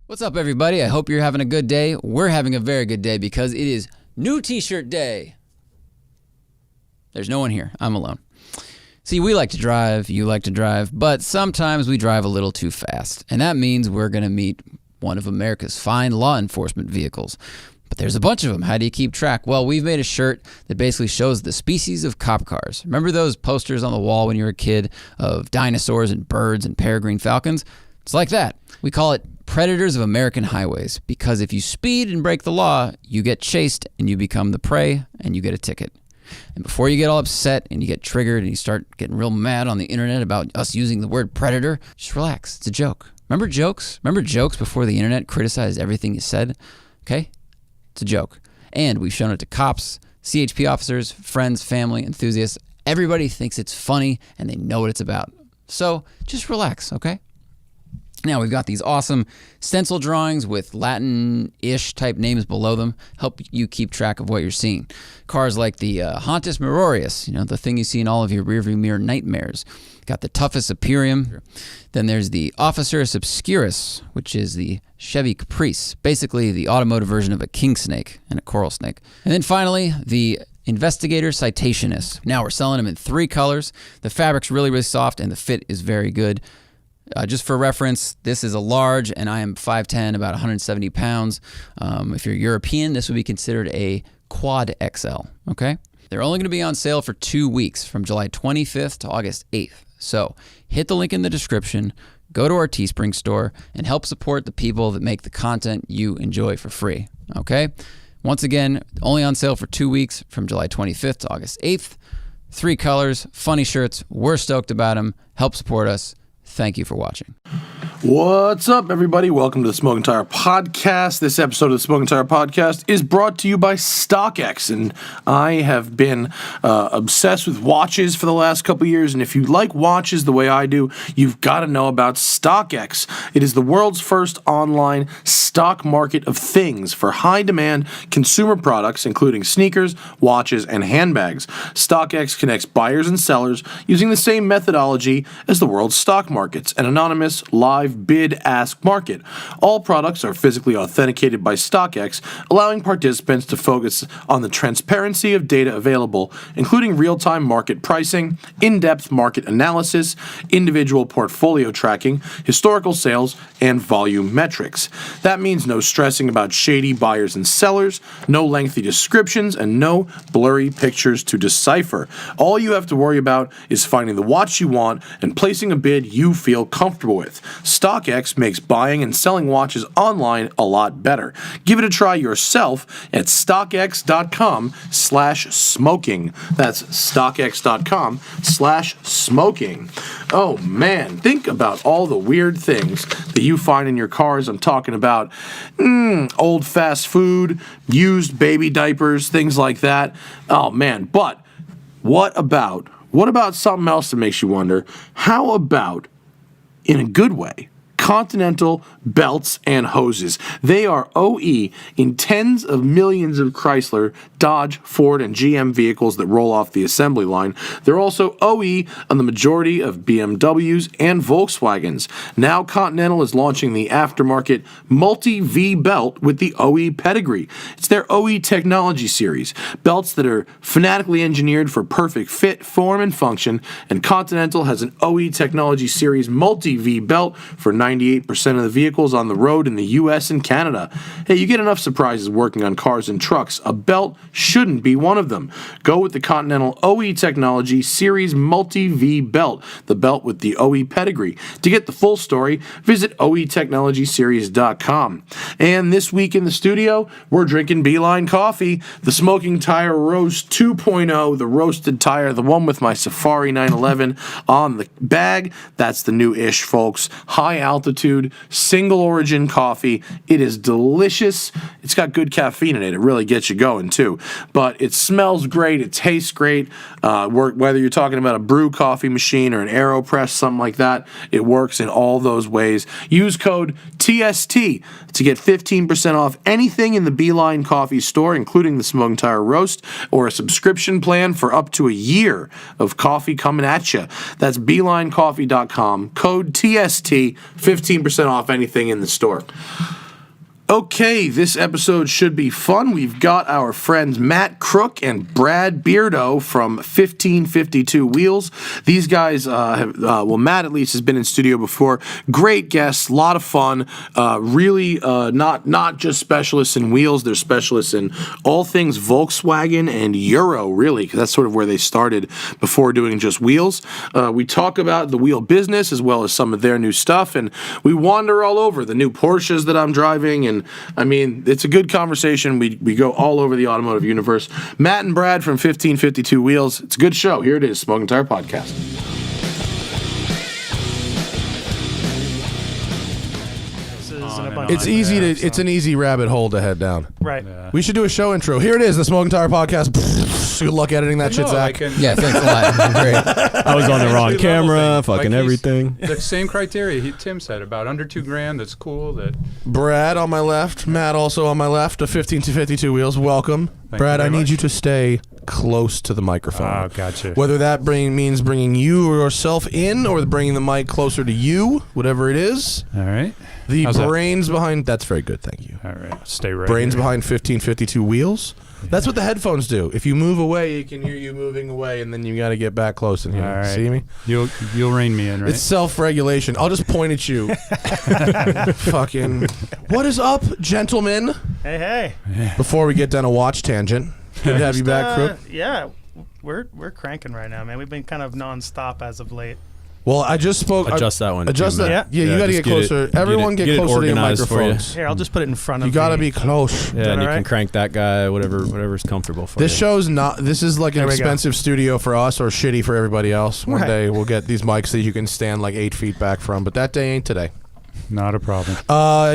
What's up, everybody? I hope you're having a good day. We're having a very good day because it is new t-shirt day. There's no one here. I'm alone. See, we like to drive, you like to drive, but sometimes we drive a little too fast. And that means we're going to meet one of America's fine law enforcement vehicles. But there's a bunch of them. How do you keep track? Well, we've made a shirt that basically shows the species of cop cars. Remember those posters on the wall when you were a kid of dinosaurs and birds and peregrine falcons? It's like that. We call it Predators of American Highways because if you speed and break the law, you get chased and you become the prey and you get a ticket. And before you get all upset and you get triggered and you start getting real mad on the internet about us using the word predator, just relax. It's a joke. Remember jokes? Remember jokes before the internet criticized everything you said? Okay? It's a joke. And we've shown it to cops, CHP officers, friends, family, enthusiasts. Everybody thinks it's funny and they know what it's about. So just relax, okay? Now, we've got these awesome stencil drawings with Latin-ish type names below them. Help you keep track of what you're seeing. Cars like the Hontus Mirorius, the thing you see in all of your rearview mirror nightmares. Got the Toughest Imperium. Then there's the Officerus Obscurus, which is the Chevy Caprice, basically the automotive version of a king snake and a coral snake. And then finally, the Investigator Citationist. Now, we're selling them in 3 colors. The fabric's really, really soft, and the fit is very good. Just for reference, this is a large, and I am 5'10", about 170 pounds. If you're European, this would be considered a quad XL, okay? They're only going to be on sale for 2 weeks, from July 25th to August 8th. So hit the link in the description, go to our Teespring store, and help support the people that make the content you enjoy for free, okay? Once again, only on sale for 2 weeks, from July 25th to August 8th. 3 colors, funny shirts. We're stoked about them. Help support us. Thank you for watching. What's up, everybody? Welcome to the Smoking Tire Podcast. This episode of the Smoking Tire Podcast is brought to you by StockX, and I have been obsessed with watches for the last couple years, and if you like watches the way I do, you've got to know about StockX. It is the world's first online stock market of things for high-demand consumer products, including sneakers, watches, and handbags. StockX connects buyers and sellers using the same methodology as the world's stock markets, an anonymous, live bid-ask market. All products are physically authenticated by StockX, allowing participants to focus on the transparency of data available, including real-time market pricing, in-depth market analysis, individual portfolio tracking, historical sales, and volume metrics. That means no stressing about shady buyers and sellers, no lengthy descriptions, and no blurry pictures to decipher. All you have to worry about is finding the watch you want and placing a bid you feel comfortable with. StockX makes buying and selling watches online a lot better. Give it a try yourself at StockX.com/smoking. That's StockX.com/smoking. Oh man, think about all the weird things that you find in your cars. I'm talking about old fast food, used baby diapers, things like that. Oh man, but what about something else that makes you wonder? How about, in a good way, Continental belts and hoses? They are OE in tens of millions of Chrysler, Dodge, Ford, and GM vehicles that roll off the assembly line. They're also OE on the majority of BMWs and Volkswagens. Now Continental is launching the aftermarket Multi-V belt with the OE pedigree. It's their OE technology series, belts that are fanatically engineered for perfect fit, form, and function, and Continental has an OE technology series Multi-V belt for 98% of the vehicles on the road in the US and Canada. Hey, you get enough surprises working on cars and trucks. A belt shouldn't be one of them. Go with the Continental OE Technology Series Multi-V belt, the belt with the OE pedigree. To get the full story, visit OETechnologySeries.com. And this week in the studio, we're drinking Beeline coffee, the Smoking Tire Roast 2.0, the roasted tire, the one with my Safari 911 on the bag. That's the new ish, folks. High altitude, single origin coffee. It is delicious. It's got good caffeine in it. It really gets you going too. But it smells great. It tastes great. Whether you're talking about a brew coffee machine or an AeroPress, something like that, it works in all those ways. Use code TST to get 15% off anything in the Beeline Coffee store, including the Smoking Tire Roast, or a subscription plan for up to a year of coffee coming at you. That's BeelineCoffee.com, code TST, 15% off anything in the store. Okay, this episode should be fun. We've got our friends Matt Crooke and Brad Beardow from 1552 Wheels. These guys Matt at least has been in studio before. Great guests, a lot of fun. Really not just specialists in wheels, they're specialists in all things Volkswagen and Euro, really, because that's sort of where they started before doing just wheels. We talk about the wheel business as well as some of their new stuff, and we wander all over the new Porsches that I'm driving, and I mean, it's a good conversation. We go all over the automotive universe. Matt and Brad from 1552 Wheels. It's a good show. Here it is, Smoking Tire Podcast. It's an easy rabbit hole to head down. Right. Yeah. We should do a show intro. Here it is, the Smoking Tire Podcast. Good luck editing that shit, Zach. Yeah, thanks a lot. Great. I was on the wrong camera, fucking everything. The same criteria Tim said about under $2,000. That's cool. That Brad on my left, Matt also on my left of 1552 Wheels. Welcome. Thank Brad, you I very need much. you to stay close to the microphone. Oh, gotcha. Whether that means bringing you or yourself in or bringing the mic closer to you, whatever it is. All right. The How's that? brains behind... That's very good, thank you. All right. Stay right Brains here. behind 1552 Wheels. That's what the headphones do. If you move away, you can hear you moving away, and then you got to get back close in here. All right. See me? You'll rein me in, right? It's self-regulation. I'll just point at you. Fucking... What is up, gentlemen? Hey. Before we get down a watch tangent, good to have you back, Crooke. Yeah, we're cranking right now, man. We've been kind of nonstop as of late. Well, I just spoke... Adjust that one. Adjust too, that. Matt. Yeah, you got to get closer. Everyone get it closer to your organized for you. microphones. Here, I'll just put it in front of You got to me. be close. Yeah, and you all can right? crank that guy, whatever's comfortable for This you. show's not... This is like an There we go. expensive studio for us or shitty for everybody else. One Right. day we'll get these mics that you can stand like 8 feet back from, but that day ain't today. Not a problem.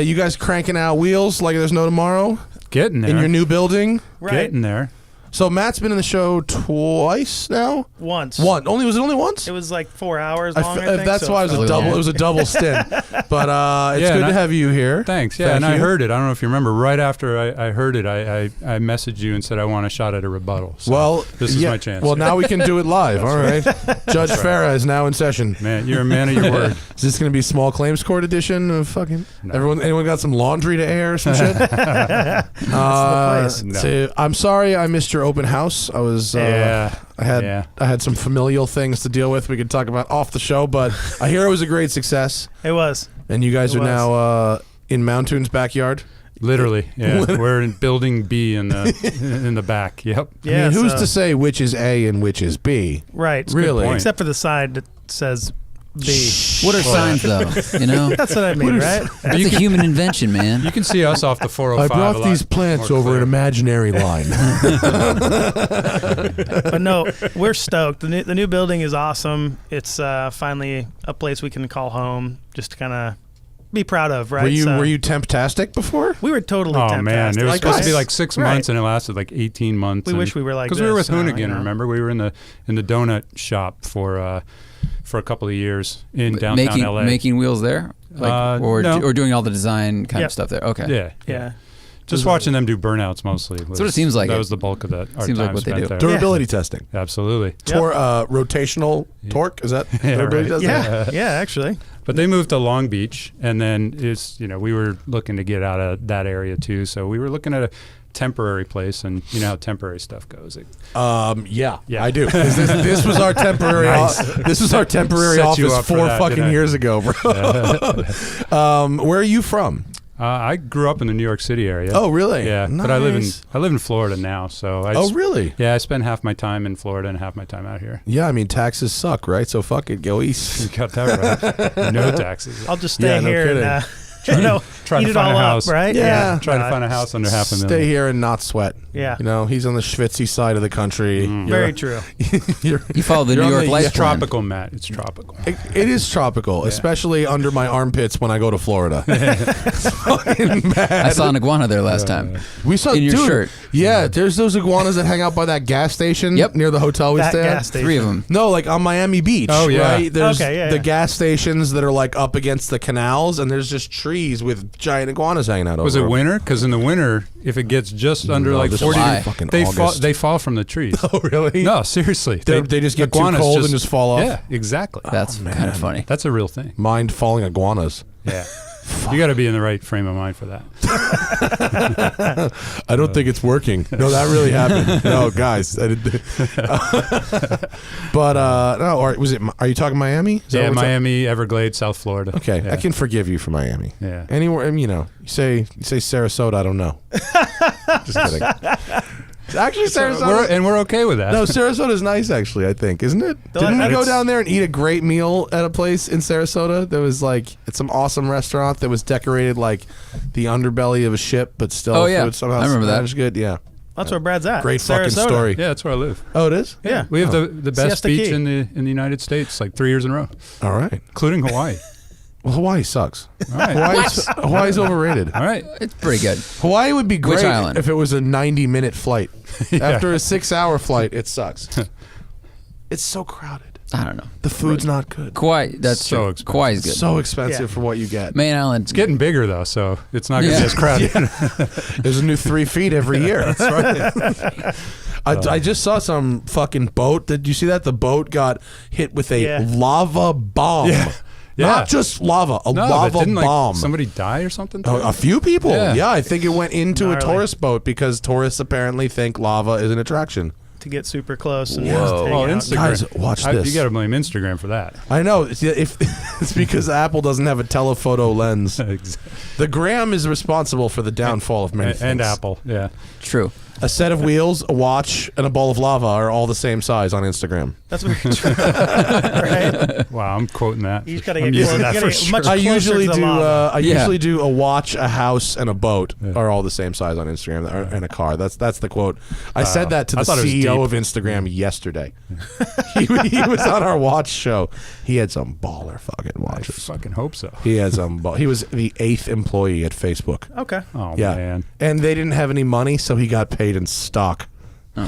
You guys cranking out wheels like there's no tomorrow Getting there. in your new building? Right. Getting there. So Matt's been in the show twice now? Once. Was it only once? It was like 4 hours long, I think. That's so why it was a felt double. long. It was a double stint. But it's Yeah, good and to have you here. Thanks. Yeah, Thank and I you. heard it. I don't know if you remember. Right after I heard it, I messaged you and said I want a shot at a rebuttal. So Well, this is my chance. Well, now we can do it live. All right. Judge Farah is now in session. Man, you're a man of your word. Is this going to be small claims court edition of fucking anyone got some laundry to air or some shit? place. No. So, I'm sorry I missed your open house. I was Yeah. I had some familial things to deal with we could talk about off the show, but I hear it was a great success. It was. And you guys It are was. now in Mountoon's backyard. Literally, yeah. We're in building B in the back. Yep. Yeah. I mean, who's so- to say which is A and which is B? Right. Really? point. Except for the side that says B. What are signs, though? You know? That's what I mean, right? That's a human invention, man. You can see us off the 405. I brought a lot these plants more over clear. an imaginary line. But no, we're stoked. The new building is awesome. It's finally a place we can call home, just to kind of be proud of, right? Were you temptastic before? We were totally Oh temptastic. man, it was Like supposed to be us. like 6 Right. months, and it lasted like 18 months. We wish we were like because we were with this now, Hoonicorn. you know? Remember, we were in the donut shop for a couple of years in downtown LA. Making wheels there? Or no. doing all the design kind Yep. of stuff there? Okay. Yeah, Yeah. Just watching them do burnouts mostly. That's what it seems like. That was the bulk of that. Our Seems like time what they spent do. there. Durability testing. Absolutely. Yep. Rotational torque, is that Yeah, durability right. testing? Yeah, actually. But they moved to Long Beach, and then we were looking to get out of that area too. So we were looking at a temporary place, and you know how temporary stuff goes. Yeah, Yeah. I do. This was our temporary. This was our temporary Set you office up for 4 that, fucking didn't I? years ago, bro. Where are you from? I grew up in the New York City area. Oh, really? Yeah, but I live Nice. in Florida now. So Oh, really? Yeah, I spend half my time in Florida and half my time out here. Yeah, I mean taxes suck, right? So fuck it, go east. You got that right. No taxes. I'll just stay Yeah, no here kidding. and Try eat to it find all a house. up, right? Yeah. Try to find a house under half a million. Stay here and not sweat. Yeah. You know, he's on the schwitzy side of the country. Very true. You follow the You're New on York the- life It's plan. tropical, Matt. It's tropical. It is tropical, especially under my armpits when I go to Florida. It's fucking bad. I saw an iguana there last time. We saw in your dude, shirt. Yeah, there's those iguanas that hang out by that gas station Yep. near the hotel we That stay at. gas station. 3 of them. No, like on Miami Beach. Oh, yeah. Right? There's Okay, yeah, the yeah. gas stations that are like up against the canals, and there's just trees trees with giant iguanas hanging out over. Was it them. winter? Because in the winter, if it gets just under like this 40, is fucking they fall. August. They fall from the trees. Oh, really? No, seriously. They just get too iguanas cold and just fall off? Yeah, exactly. That's kind of funny. That's a real thing. Mind falling iguanas. Yeah. You got to be in the right frame of mind for that. I don't think it's working. No, that really happened. No, guys. But no, or was it? Are you talking Miami? Is that Yeah, what we're Miami, Everglades, South Florida. Okay, Yeah. I can forgive you for Miami. Yeah. Anywhere, you know, you say Sarasota. I don't know. Just kidding. Actually, Sarasota. We're okay with that. No, Sarasota's nice, actually, I think, isn't it? Didn't we go down there and eat a great meal at a place in Sarasota? There was like, it's some awesome restaurant that was decorated like the underbelly of a ship, but still Oh, yeah. food somehow I remember that. managed good. Yeah. That's where Brad's at. Great fucking Sarasota. story. Yeah, that's where I live. Oh, it is? Yeah. We have the best Siesta beach Key. in the United States, like 3 years in a row, All right. including Hawaii. Well, Hawaii sucks. All right. Hawaii's overrated. All right. It's pretty good. Hawaii would be great island? if it was a 90-minute flight. After a 6-hour flight, it sucks. It's so crowded. I don't know. The food's not good. Kauai, that's So true. expensive. Kauai's good. So expensive Yeah. for what you get. Main Island. It's getting bigger though, so it's not going to Yeah. be as crowded. There's a new 3 feet every year. That's right. I just saw some fucking boat. Did you see that? The boat got hit with a lava bomb. Yeah. Not just lava, a No, lava but didn't bomb. like somebody die or something? A few people. Yeah. Yeah, I think it went into Gnarly. a tourist boat because tourists apparently think lava is an attraction. To get super close and Whoa. just hang Well, out. Instagram. Guys, watch this. You got to blame Instagram for that. I know. It's because Apple doesn't have a telephoto lens. The gram is responsible for the downfall of many things. And Apple, yeah. True. A set of wheels, a watch, and a bowl of lava are all the same size on Instagram. That's very true. Right? Wow, I'm quoting that. You just gotta I'm get using close- that you for gotta get sure. much- I closer usually to the do. lava. I Yeah. usually do a watch, a house, and a boat are all the same size on Instagram, and a car. That's the quote. I said that to I the thought it was CEO of deep. Instagram yesterday. he was on our watch show. He had some baller fucking I watches. fucking hope so. He had some. He was the 8th employee at Facebook. Okay. Oh, Yeah, man. and they didn't have any money, so he got paid in stock. I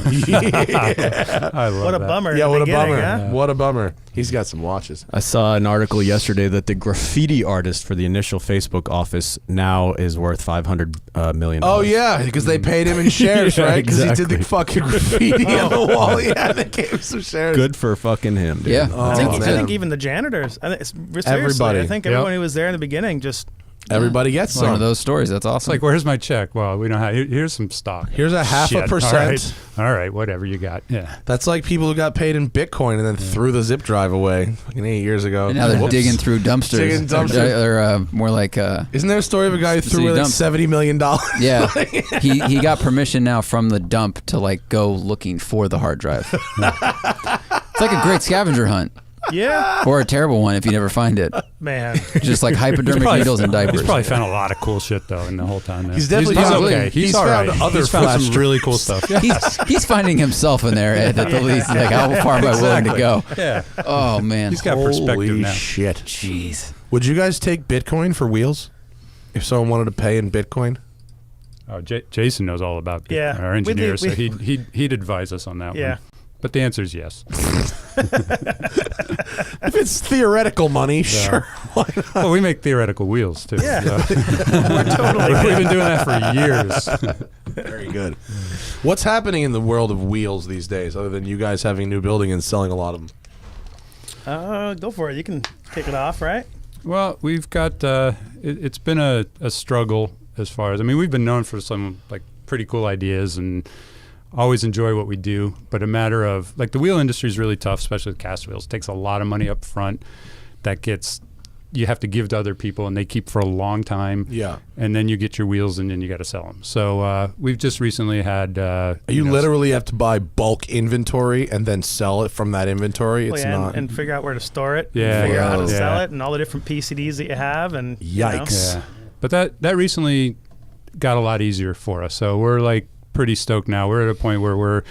love What a that. bummer. Yeah, in what the a beginning, bummer. Huh? What a bummer. He's got some watches. I saw an article yesterday that the graffiti artist for the initial Facebook office now is worth $500 million. Oh yeah, because they paid him in shares, Yeah, right? Because he did exactly. the fucking graffiti on the wall. Yeah, they gave him some shares. Good for fucking him, dude. Yeah. Oh, I think man. even the janitors. I think seriously, Everybody. I think everyone who was there in the beginning just. Everybody gets One some. of those stories. That's It's awesome. like, where's my check? Well, we don't have. Here's some stock. Here's a half Shit. a percent. All right, whatever you got. Yeah. That's like people who got paid in Bitcoin and then threw the zip drive away fucking 8 years ago. and now they're Whoops. digging through dumpsters. Digging dumpsters. Or more like, Isn't there a story of a guy who threw City away like dump. $70 million? yeah. he got permission now from the dump to like go looking for the hard drive. It's like a great scavenger hunt. Yeah, Or a terrible one if you never find it. man. Just like hypodermic Probably- needles and diapers. He's probably found a lot of cool shit though in the whole time. There. He's definitely he's found- okay. He's all found right. other He's found flash some really cool stuff. Yeah. he's finding himself in there at the least. Like, how far am I willing to go? Yeah. Oh, man. He's got perspective Holy now. shit. Jeez. Would you guys take Bitcoin for wheels? If someone wanted to pay in Bitcoin? Oh, Jason knows all about Yeah. our engineer, We- so he'd advise us on that Yeah. one. But the answer is yes. If it's theoretical money, sure. Why not? Well, we make theoretical wheels too. Yeah. so. Totally. We've been doing that for years. Very good. What's happening in the world of wheels these days, other than you guys having a new building and selling a lot of them? Go for it. You can kick it off, right? Well, we've got it's been a struggle as far as we've been known for some like pretty cool ideas and always enjoy what we do, but a matter of like the wheel industry is really tough, especially with cast wheels. It takes a lot of money up front that you have to give to other people and they keep for a long time. Yeah. And then you get your wheels and then you got to sell them. So we've just recently had You literally have to buy bulk inventory and then sell it from that inventory. It's Well, yeah, not. and figure out where to store it. Yeah, Figure out how to yeah. sell it and all the different PCDs that you have. And Yikes. Yeah. But that recently got a lot easier for us. So we're like pretty stoked now. We're at a point where we're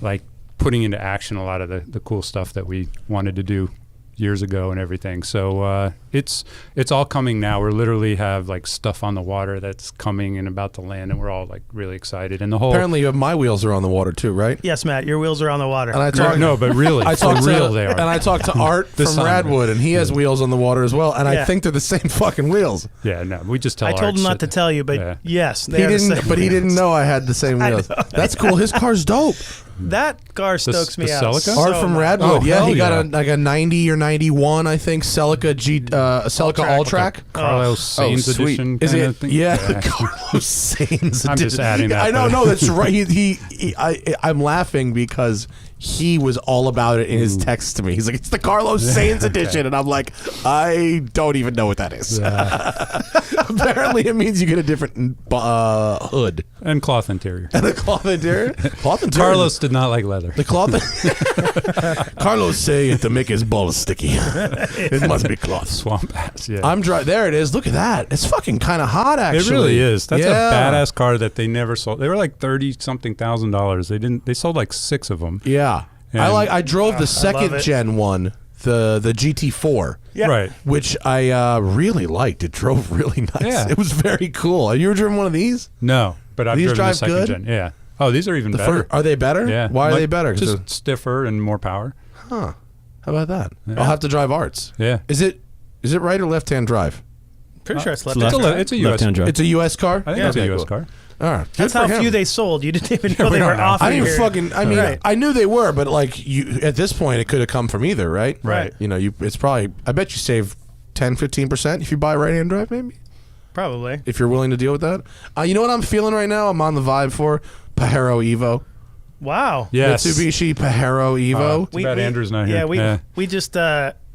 like putting into action a lot of the cool stuff that we wanted to do years ago and everything. So it's all coming now. We literally have like stuff on the water that's coming and about to land, and we're all like really excited. And the whole Apparently, you have my wheels are on the water too, right? Yes, Matt, your wheels are on the water. And I talked, no, but really, I for talked real to, they are. and I talked to Art from sign. Radwood, and he has wheels on the water as well. And I Yeah. think they're the same fucking wheels. Yeah, no, we just tell. I told him not to tell you, but Yeah. yes, He they are the didn't, same but he wheels. didn't know I had the same wheels. That's cool. His car's dope. That car stokes me the out. Celica? so Art from much. Radwood. Oh, yeah, hell he got yeah. like a 90 or 91, I think, Celica Celica All-Track. Carlos Sainz sweet. edition. Is kinda it? thing? Yeah, Carlos Sainz. I'm just edition. adding that, I know, but- no, that's right. I'm laughing because he was all about it in his text to me. He's like, "It's the Carlos Sainz edition," and I'm like, "I don't even know what that is." Apparently, it means you get a different hood And cloth interior. and a cloth interior. Cloth interior. Carlos did not like leather. The cloth. Carlos say it to make his balls sticky. It must be cloth. Swamp ass. Yeah. I'm dry. There it is. Look at that. It's fucking kind of hot, actually. It really is. That's Yeah. a badass car that they never sold. They were like $30,000. They didn't. They sold like 6 of them. Yeah. And- I drove the second it. gen one, the GT4. Yeah. Right. Which I really liked. It drove really nice. Yeah. It was very cool. Have you ever driven one of these? No, but I've These driven the drive second good? gen. Yeah. Oh, these are even The better. are they better? Yeah. Why are Like, they better? 'Cause Just stiffer and more power. how about that? I'll have to drive Arts. Yeah. Is it right or left hand drive? Pretty sure it's left. It's hand. a US. Left-hand drive. It's a U.S. car. I think it's a Okay, US cool. car. All right. That's Good how for him. few they sold. You didn't even know we they don't were know. offering. I didn't here. fucking. I mean, Right. I knew they were, but like you, at this point, it could have come from either, right? Right. You know, it's probably. I bet you save 10-15% if you buy right-hand drive, maybe. Probably. If you're willing to deal with that. You know what I'm feeling right now? I'm on the vibe for Pajero Evo. Wow. Yes. Mitsubishi Pajero Evo. Too bad Andrew's not here. Yeah, we just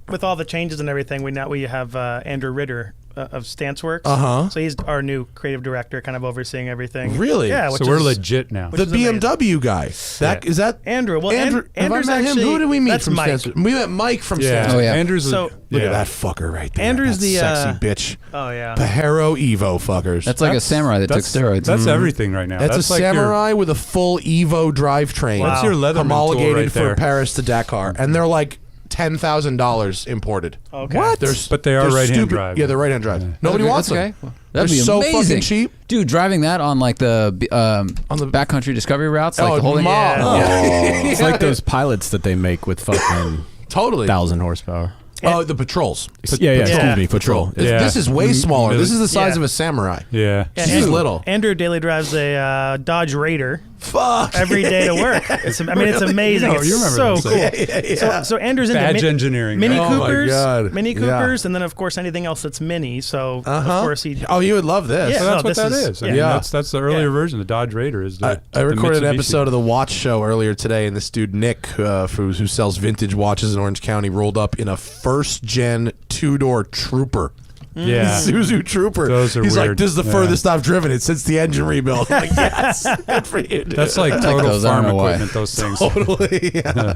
with all the changes and everything, we have Andrew Ritter of Stanceworks. So he's our new creative director, kind of overseeing everything. Really? Yeah. So which we're is legit now. The is amazing. BMW guy. That is that Andrew. Well, Andrew. Have I Andrew's met him? actually. Who did we meet That's from Mike. Stanford? We met Mike from Yeah. Stanford. Oh, yeah. Andrew's. So- Look yeah. at that fucker right there. Andrew's that the, sexy bitch. Oh yeah. Pajero Evo fuckers. That's like a samurai that took steroids. That's everything right now. That's a like your- samurai with a full Evo drivetrain. Wow. That's your Leatherman tool homologated right for there. Paris to Dakar, and they're like $10,000 imported. Okay. What? But they are they're right-hand stupid- drive. Yeah, they're right-hand drive. Nobody Okay, wants that's them. okay. Well, that'd They're be so amazing. fucking cheap. Dude, driving that on like the the backcountry discovery routes, like Oh, the whole Ma. Yeah. It's like those pilots that they make with fucking Totally. 1,000 horsepower. Oh, the patrols. Yeah, Yeah. excuse me, patrol. Yeah. This is way smaller. This is the size Yeah. of a samurai. Yeah. Yeah, She's little. Andrew daily drives a Dodge Raider Fuck. every day to work. It's amazing. You It's remember so those cool. things. So Andrew's into Badge engineering. Mini Oh my Coopers, God. Mini Yeah. Coopers, and then of course anything else that's mini. So of course he. Oh, you would love this. Yeah. So that's No, what that this is. is- I mean, yeah. that's the earlier Yeah. version. The Dodge Raider is the. I recorded an Mitsubishi. episode of the Watch Show earlier today, and this dude Nick, who sells vintage watches in Orange County, rolled up in a first-gen two-door Trooper. Yeah. Isuzu Trooper. Those are He's like, weird. this is the Yeah. furthest I've driven it since the engine rebuild. I'm like, yes, good for you, dude. That's like total those, I don't farm know why. equipment. Those things. Totally, yeah.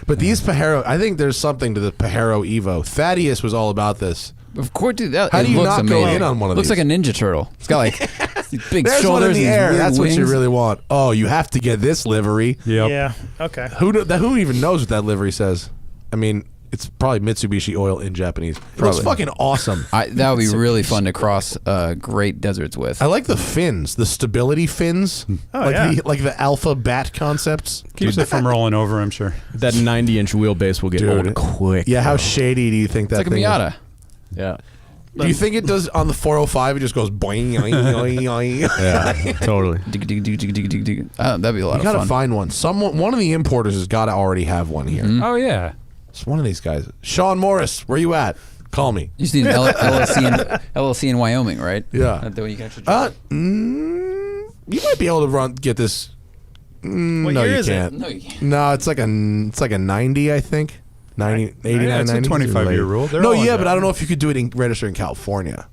But these Pajero, I think there's something to the Pajero Evo. Thaddeus was all about this. Of course, dude. That, How it do you looks not go amazing. in on one of looks these? like a Ninja Turtle. It's got like these big There's shoulders. one in the these air. weird That's what you wings. really want. Oh, you have to get this livery. Yep. Yeah. Okay. Who even knows what that livery says? I mean, it's probably Mitsubishi oil in Japanese. It looks Probably. fucking awesome. That would be really fun to cross great deserts with. I like the fins, the stability fins, Oh, yeah. like the alpha bat concepts. Keeps it from rolling over, I'm sure. That 90-inch wheelbase will get Dude. old quick. Yeah, how shady do you think that It's like a thing is? Miata. Yeah. Do you think it does on the 405? It just goes boing, boing, boing, boing. Yeah, totally. Dig, dig, dig, dig, dig, dig, dig. That'd be a lot You of gotta fun. find one. One of the importers has got to already have one here. Oh yeah. It's one of these guys. Sean Morris, where you at? Call me. You just need an LLC in Wyoming, right? Yeah. That's the way you can actually drive. You might be able to get this. What No, year you is it? can't. No, you can't. No, it's like a 90, I think. 90, 89, Yeah, it's a 90. 25-year rule. They're No, all yeah, like but that. I don't know if you could do it register in California.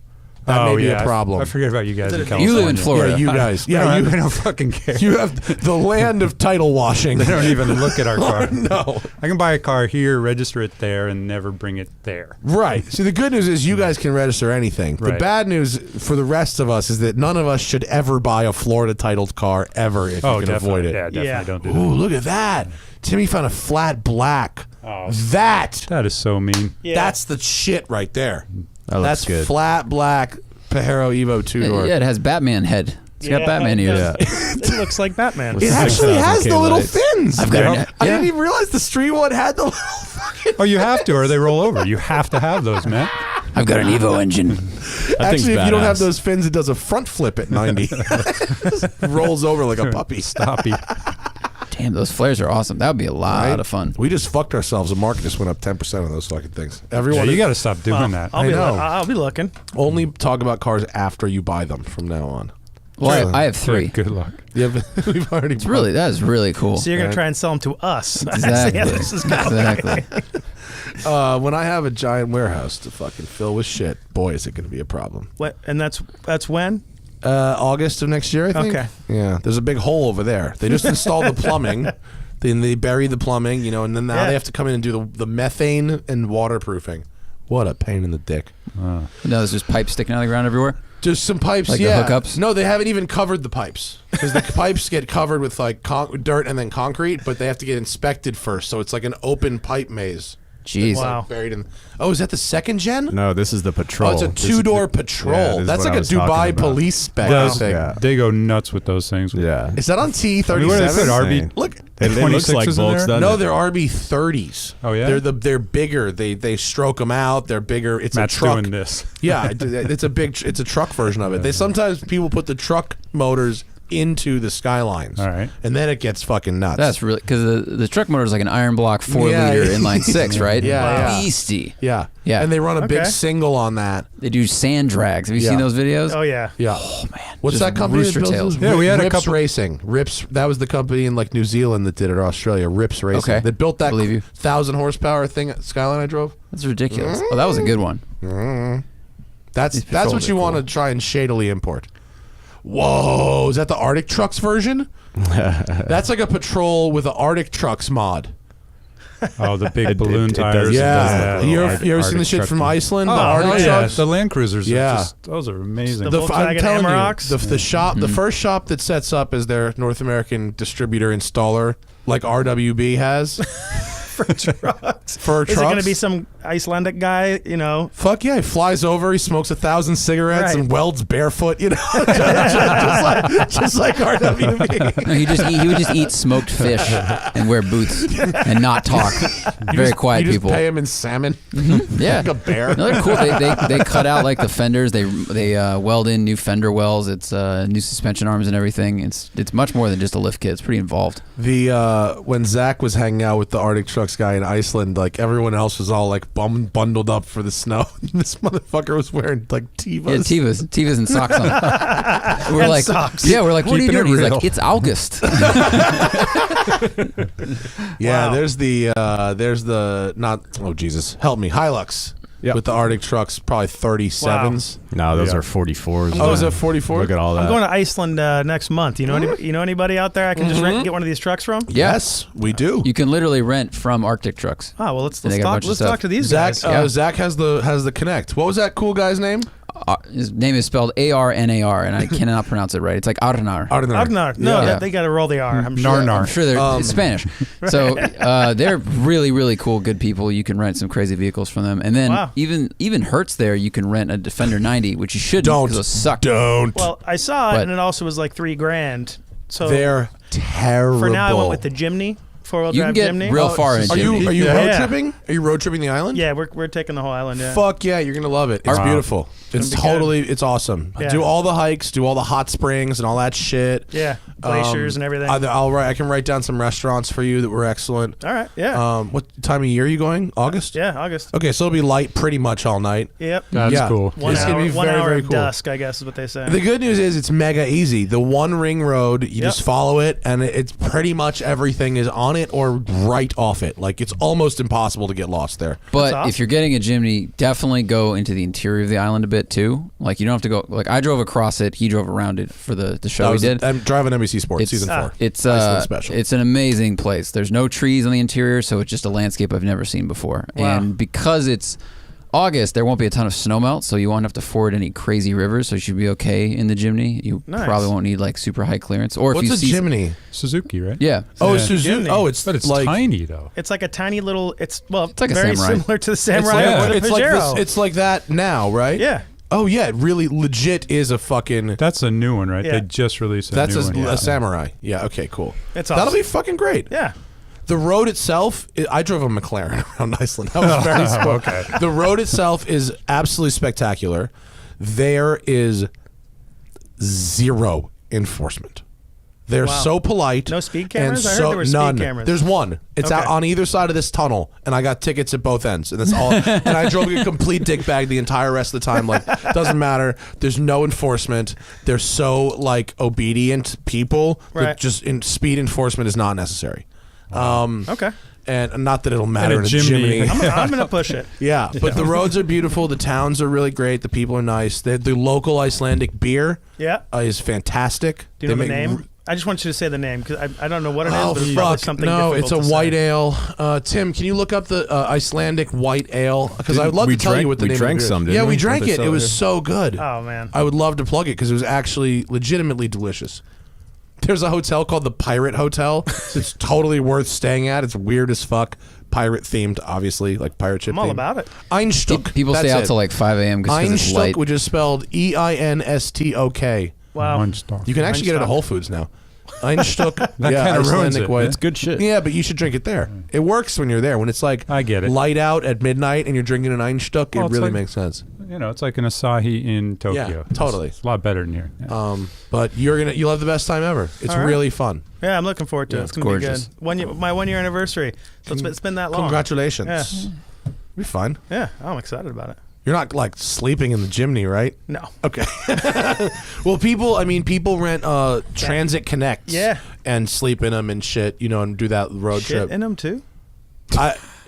That may be a problem. I forget about you guys in You California. You live in Florida. Yeah, you guys. I Yeah, don't, I you, don't fucking care. you have the land of title washing. They don't even look at our car. No. I can buy a car here, register it there, and never bring it there. Right. See, the good news is you guys can register anything. The Right. bad news for the rest of us is that none of us should ever buy a Florida titled car ever if you can definitely. avoid it. Yeah, definitely Yeah. don't do that. Ooh, look at that. Timmy found a flat black Oh, That that is so mean. Yeah. that's the shit right there. That looks That's good. flat black Pajero Evo 2-door. Yeah, it has Batman head. It's got Batman ears. It looks like Batman. It actually 6,000 has the little K-lights. fins. I've got an- I yeah. didn't even realize the street one had the little fucking. Oh, you have to, or they roll over. You have to have those, man. I've got an Evo engine. Actually, if you don't have badass. those fins, it does a front flip at 90. Rolls over like a puppy. Stoppy. Damn, those flares are awesome. That would be a lot Right? of fun. We just fucked ourselves. The market just went up 10% on those fucking things. Yeah, Everyone, you got to stop doing Well, that. I'll be know. I'll be looking. only talk about cars after you buy them from now on. Well, I have 3. Good luck. Yeah, we've already. It's really, that is really cool. So you're gonna Right. try and sell them to us. Exactly. Yeah, this is going. Exactly. When I have a giant warehouse to fucking fill with shit, boy, is it going to be a problem. What? And that's when? August of next year, I think. Okay. Yeah, there's a big hole over there. They just installed the plumbing. Then they bury the plumbing, and then now Yeah. they have to come in and do the methane and waterproofing. What a pain in the dick. No, there's just pipes sticking out of the ground everywhere. Just some pipes, Like the yeah. hookups? No, they haven't even covered the pipes because the pipes get covered with like dirt and then concrete, but they have to get inspected first. So it's like an open pipe maze. Jeez. Wow. Buried in. Oh, is that the second gen? No, this is the Patrol. Oh, it's a This is 2-door the- Patrol. Yeah, this is That's what like I a was talking Dubai about. police spec Those- thing. Yeah. They go nuts with those things. Yeah. Is that on T37? I mean, what is it, RB? Look, It looks 26s like in Volks, there? doesn't no, it? they're RB30s. Oh, yeah? They're bigger. They stroke them out. They're bigger. It's Matt's a truck. doing this. Yeah, it's a truck version of it. They sometimes people put the truck motors into the Skylines. All right. And then it gets fucking nuts. That's really, because the truck motor is like an iron block 4-liter inline 6, right? Yeah, yeah. Beastie. yeah. Yeah. And they run a big Okay. single on that. They do sand drags. Have you Yeah. seen those videos? Oh yeah. Yeah. Oh, man. What's Just that company that rooster builds tails. those? Yeah, we had a Rips couple- Racing. Rips. That was the company in like New Zealand that did it, or Australia. Rips Racing. Okay. They built that Believe you. 1,000 horsepower thing at Skyline I drove. That's ridiculous. Oh, that was a good one. That's These what patrols you are want to try and shadily import. Whoa, is that the Arctic Trucks version? That's like a Patrol with an Arctic Trucks mod. Oh, the big balloon it does- tires. it Yeah. does You that. ever seen the shit from Iceland? Oh, the Arctic hell yeah. Trucks? The Land Cruisers. Yeah. Are just, those are amazing. The I'm Volkswagen telling you, Amaroks? the shop, the first shop that sets up as their North American distributor installer, like RWB has. For trucks. For Is it going to be some Icelandic guy? Fuck yeah, he flies over, he smokes 1,000 cigarettes Right. and welds barefoot, just like RWB. No, he would just eat smoked fish and wear boots and not talk. Very quiet You just people. pay him in salmon. Yeah, like a bear. No, they're cool. They cut out like the fenders. They weld in new fender wells. It's new suspension arms and everything. It's much more than just a lift kit. It's pretty involved. When Zach was hanging out with the Arctic Trucks guy in Iceland, like everyone else was all like bundled up for the snow. This motherfucker was wearing like Tevas. Yeah, Tevas and socks on. We're And like, socks. yeah, we're like, what are you Keeping it doing? He's real. like, it's August. Yeah, Wow. there's the not, oh Jesus, help me, Hilux. Yep. With the Arctic Trucks, probably 37s. No, those Yeah. are 44s. Oh, is that 44? Look at all that. I'm going to Iceland next month. You know anybody out there I can just get one of these trucks from? Yes, we do. You can literally rent from Arctic Trucks. Oh well, let's They got a talk. bunch of Let's stuff. talk to these Zach, guys. Zach has the Connect. What was that cool guy's name? His name is spelled Arnar, and I cannot pronounce it right. It's like Arnar. Agnar. No, Yeah. they got to roll the R. I'm sure. Narnar. I'm sure it's Spanish. So they're really, really cool, good people. You can rent some crazy vehicles from them. And then Wow. even Hertz there, you can rent a Defender 90, which you shouldn't Don't. because those suck. Don't. Well, I saw it, But- and it also was like $3,000. So They're terrible. for now, I went with the Jimny, 4-wheel You can drive get Jimny. real far in Are you Jimny. road Yeah. tripping? Are you road tripping the island? Yeah, we're taking the whole island. Yeah. Fuck yeah, you're gonna love it. It's Wow. beautiful. It's be good. totally, it's awesome. Yeah. Do all the hikes, do all the hot springs and all that shit. Yeah, glaciers and everything. I can write down some restaurants for you that were excellent. All right. Yeah. What time of year are you going? August? Yeah. August. Okay, so it'll be light pretty much all night. Yep. That's Yeah. cool. One It's hour. gonna be One very, hour very of cool. dusk, I guess, is what they say. The good news is it's mega easy. The one ring road, you Yep. just follow it, and it's pretty much everything is on it or right off it. Like it's almost impossible to get lost there. But awesome. if you're getting a Jimny, definitely go into the interior of the island a bit too. Like you don't have to go. Like I drove across it, he drove around it for the show we did. I'm driving NBC Sports It's- season 4. It's Iceland special. It's an amazing place. There's no trees on the interior, so it's just a landscape I've never seen before. Wow. And because it's August, there won't be a ton of snow melt, so you won't have to ford any crazy rivers, so you should be okay in the Jimny. You probably won't need like super high clearance. Or What's if you a Jimny? Suzuki, right? Yeah. Oh, Yeah. it's Suzuki. Oh, it's But it's like tiny though. It's like a tiny little. It's like a very Samurai. similar to the It's Samurai like, or the it's like Pajero. this, it's like that now, right? Yeah. Oh yeah, it really legit is a fucking. That's a new one, right? Yeah. They just released a That's new one. a Samurai. Yeah. Okay. Cool. It's That'll awesome. be fucking great. Yeah. The road itself, I drove a McLaren around Iceland. That was very sport. Okay. The road itself is absolutely spectacular. There is zero enforcement. They're Wow. so polite. No speed and cameras? I heard so, there were speed none. cameras. There's one. It's out Okay. on either side of this tunnel, and I got tickets at both ends. And that's all. And I drove a complete dickbag the entire rest of the time. Like, doesn't matter. There's no enforcement. They're so like obedient people Right. that just speed enforcement is not necessary. Okay. And not that it'll matter in And a a Jimny. Jimny. I'm gonna push it. Yeah, but the roads are beautiful. The towns are really great. The people are nice. The local Icelandic beer Yeah. is fantastic. Do you know They the make name? I just want you to say the name because I don't know what it is, Oh but it's probably fuck! something No, difficult it's a to say. white ale. Tim, can you look up the Icelandic white ale? Because I would love we to tell you what the we name drank of it is. some, didn't Yeah, we? we drank Don't they it. sell It it was here? so good. Oh man. I would love to plug it because it was actually legitimately delicious. There's a hotel called the Pirate Hotel. It's totally worth staying at. It's weird as fuck. Pirate themed, obviously, like pirate ship. I'm all themed. about it. Einstök. People stay That's out it. till like 5 a.m. because it's Einstök, light. which is spelled Einstok. Wow. One star. You can actually get it at Einstök. Whole Foods now. Einstök. That yeah, kinda ruins Icelandic it. white. It's good shit. Yeah, but you should drink it there. It works when you're there. When it's like I get it. light out at midnight and you're drinking an Einstök, Well, it it's really like- makes sense. You know, it's like an Asahi in Tokyo. totally. It's a lot better than here. Yeah. But you'll have the best time ever. It's All right. really fun. Yeah, I'm looking forward to it. Yeah, It's gonna gorgeous. be good. My 1 year anniversary. So it's been that long. Congratulations. Yeah. Be fun. Yeah, I'm excited about it. You're not like sleeping in the Jimny, right? No. Okay. Well, people rent Transit Connects. Yeah. And sleep in them and shit, and do that road Shit trip. in them too.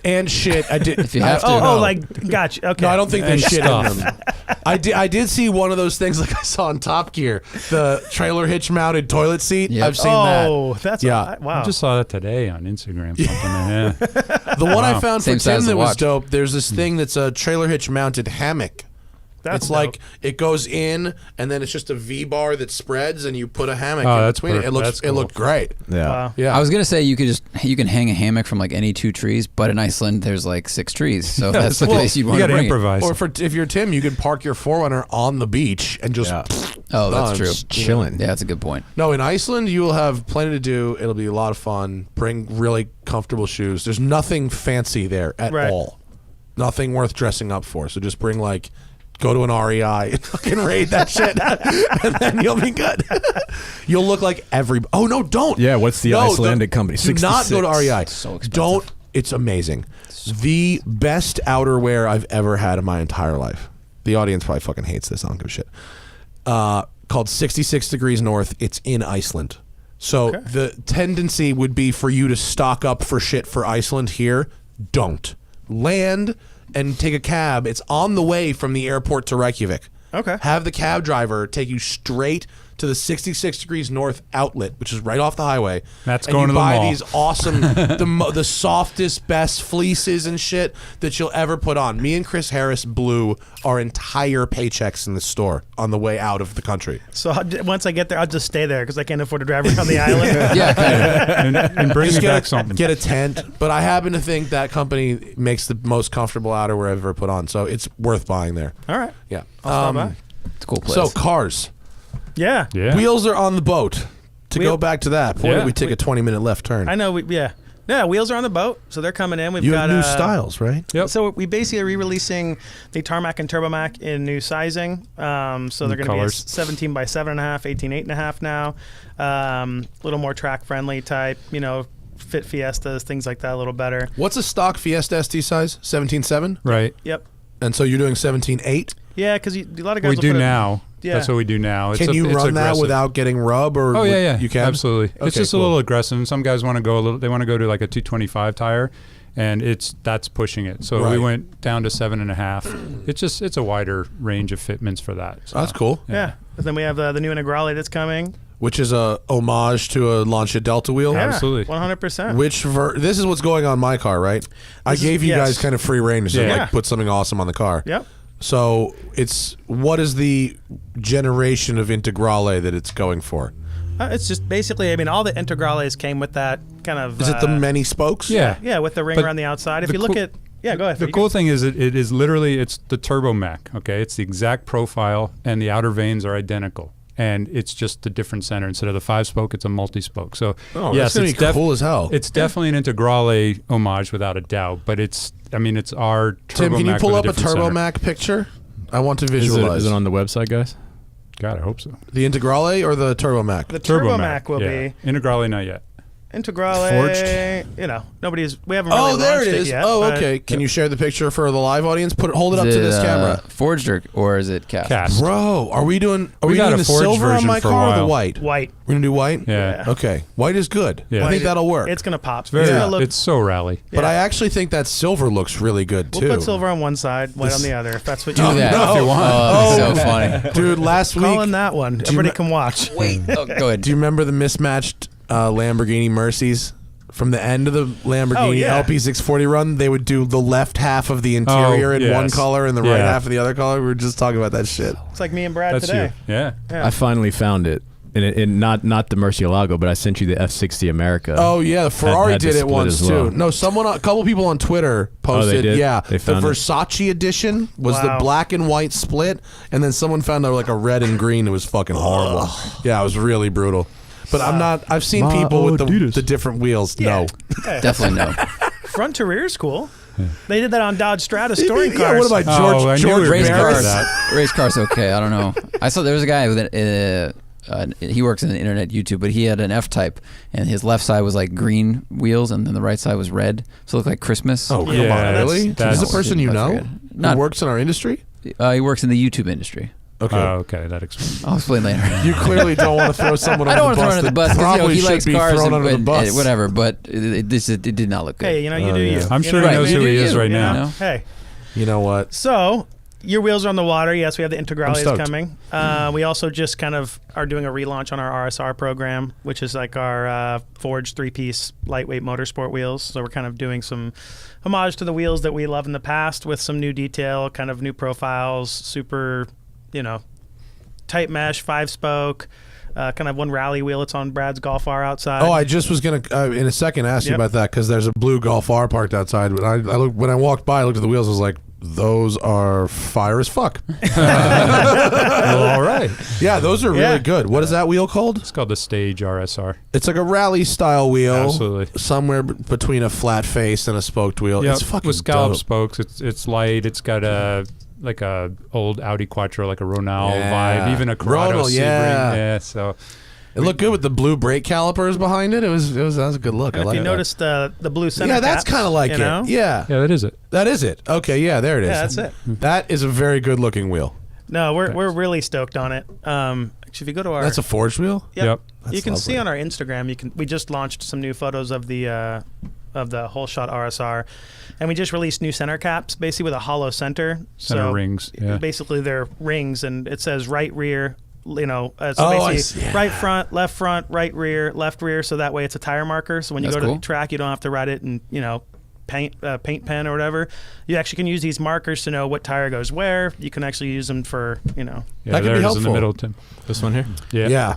And shit. I did. If you have to. No. Like gotcha. Okay. No, I don't think they And shit stuff. in them. I did see one of those things like I saw in Top Gear, the trailer hitch mounted toilet seat. Yep. I've seen that. Oh, that's Yeah. wow. I just saw that today on Instagram. Something. Yeah. The one I Wow. found for Same size Tim as that the was watch. dope. There's this thing that's a trailer hitch mounted hammock. That's It's like dope. it goes in and then it's just a V bar that spreads and you put a hammock Oh, in that's between it. It looks that's it cool. looked great. Yeah. Wow. Yeah. I was gonna say you can hang a hammock from like any 2 trees, but in Iceland there's like 6 trees, so that's the Well, place you'd You want got to to bring it. improvise. Or if you're Tim, you could park your 4Runner on the beach and just Yeah. Oh, that's done. true. Just chilling. Yeah, that's a good point. No, in Iceland you will have plenty to do. It'll be a lot of fun. Bring really comfortable shoes. There's nothing fancy there at Right. all. Nothing worth dressing up for. So just bring go to an REI and fucking raid that shit, and then you'll be good. You'll look like Oh no, don't. Yeah, what's the Icelandic company? Do not go to 66. REI. So expensive. Don't. It's amazing. The best outerwear I've ever had in my entire life. The audience probably fucking hates this. I don't give a shit. Called 66 Degrees North. It's in Iceland. So the tendency would be for you to stock up for shit for Iceland here. Don't. Land and take a cab. It's on the way from the airport to Reykjavik. Okay. Have the cab driver take you straight to the 66 Degrees North outlet, which is right off the highway. That's and going you to the buy mall. these awesome, the softest, best fleeces and shit that you'll ever put on. Me and Chris Harris blew our entire paychecks in the store on the way out of the country. So once I get there, I'll just stay there because I can't afford to drive around the island. Yeah, kind of. and bring me Just back something. get a tent. But I happen to think that company makes the most comfortable outerwear I've ever put on, so it's worth buying there. All right. Yeah. I'll stop by. It's a cool place. So cars. Yeah. Yeah. Wheels are on the boat. To Wheel- go back to that, before Yeah. we take a 20-minute left turn. I know. Yeah. Wheels are on the boat, so they're coming in. We've You got have new styles, right? Yep. So we basically are re-releasing the Tarmac and Turbomac in new sizing. So they're New going to be a colors. 17 by 7.5, 18 8.5 now. A little more track friendly type. Fit Fiestas, things like that, a little better. What's a stock Fiesta ST size? 17.7? Right. Yep. And so you're doing 17.8? Yeah, because a lot of guys We will do put it- now. Yeah. That's what we do now. Can you it's run that aggressive. without getting rub? Or Oh yeah, yeah, you can. absolutely. Okay, It's just cool. a little aggressive. Some guys want to go a little. They want to go to like a 225 tire, and that's pushing it. So Right. we went down to 7.5. It's a wider range of fitments for that. So, That's cool. Yeah. And then we have the new Integrale that's coming. which is a homage to a Lancia Delta wheel. Yeah, Absolutely. 100%. This is what's going on my car, right? I gave you guys kind of free range to Yeah. like put something awesome on the car. Yep. So what is the generation of Integrale that it's going for? It's just basically, I mean, all the Integrales came with that kind of. Is it the many spokes? Yeah. Yeah, with the ring But around the outside. If the you look cool- at. Yeah, go ahead. The cool thing is it is literally, it's the Turbo Mac, okay? It's the exact profile, and the outer vanes are identical. And it's just a different center. Instead of the 5-spoke, it's a multi-spoke. So, that's gonna be cool as hell. It's definitely an Integrale homage without a doubt, but it's our Turbo Tim, can you Mac pull with up a different Turbo center. Mac picture? I want to visualize. Is it on the website, guys? God, I hope so. The Integrale or the Turbo Mac? The Turbo Mac will be. Integrale, not yet. Integrale. Forged? You know, we haven't really there launched it is. yet. Oh, but- okay. Can you share the picture for the live audience? Hold it up Is to it, this camera. forged or is it cast? Cast. Bro, are we doing We got doing a the forged silver on version my for a car or the while. white? White. We're going to do white? Yeah. Okay. White is good. Yeah. I think that'll work. It's gonna pop. Very, It's gonna look. it's so rally. But yeah. I actually think that silver looks really good too. We'll put silver on one side, white on the other. If that's what you Do that no. if you want. Oh, that'd be so funny. Dude, last week, Calling that one. Everybody can watch. Wait. Oh, go ahead. do you remember the mismatched Lamborghini Mercies? From the end of the Lamborghini yeah. LP640 run, they would do the left half of the interior in one yes. color and the right Yeah. half of the other color. We were just talking about that shit. It's like me and Brad That's today. you. Yeah. Yeah. I finally found it. And not the Murcielago, but I sent you the F60 America. Oh yeah, the Ferrari had to did it split once as well. too. No, a couple people on Twitter posted. did? Yeah, They the found it? Versace edition was the Wow. black and white split, and then someone found like a red and green. It was fucking horrible. Yeah, it was really brutal. But I'm not. I've seen My people with Adidas. the different wheels. Yeah. No, Yeah. Definitely no. Front to rear is cool. They did that on Dodge Stratus touring Yeah, cars. what about George? I knew George we were Race gonna Barris? cover that. Race cars, okay. I don't know. I saw there was a guy with he works in the internet YouTube, but he had an F-Type, and his left side was like green wheels, and then the right side was red, so it looked like Christmas. Oh, come Yeah, on, really? that's- Is this a person you I know forget. who Not- works in our industry? He works in the YouTube industry. Okay. Okay, that explains. I'll explain later. You clearly don't want to throw someone I under don't the want to throw bus. under the that bus because probably he should likes be cars thrown and, under the and bus. whatever, but it did not look good. Hey, you do you. yeah. I'm You sure know he what I knows mean? who he is You right now. know? Hey, You know what? so your wheels are on the water. Yes, we have the I'm Integrales stoked. coming. We also just kind of are doing a relaunch on our RSR program, which is like our forged 3-piece lightweight motorsport wheels. So we're kind of doing some homage to the wheels that we love in the past with some new detail, kind of new profiles, super, tight mesh, 5-spoke. Kind of one rally wheel. It's on Brad's Golf R outside. Oh, I just was gonna in a second ask you Yep. about that because there's a blue Golf R parked outside. But when I walked by, I looked at the wheels. I was like, those are fire as fuck. Well, all right. Yeah, those are Yeah. really good. What is that wheel called? It's called the Stage RSR. It's like a rally style wheel. Absolutely. Somewhere between a flat face and a spoked wheel. Yep, It's fucking with scallop dope. spokes. It's light. It's got a old Audi Quattro, like a Ronal Yeah. vibe, even a Corrado Ronal, Sebring. yeah. Yeah. So It looked good with the blue brake calipers behind it. That was a good look. I if like you that. noticed the blue center Yeah, that's caps, kind of like you know? it. Yeah. yeah, that is it. That is it. Okay, yeah, there it is. Yeah, that's it. That is a very good looking wheel. No, we're really stoked on it. Actually, if you go to our That's a forged wheel? Yep. you That's can lovely. see on our Instagram. We just launched some new photos of the whole shot RSR, and we just released new center caps, basically with a hollow center. Center rings, yeah. Basically, they're rings, and it says right rear. So I basically see. Yeah. right front, right rear, left rear. So that way it's a tire marker. So when you That's go to cool. the track, you don't have to write it in paint pen or whatever. You actually can use these markers to know what tire goes where. You can actually use them for Yeah, That could there be it is in helpful. the middle, Tim. This one here? Yeah. Yeah.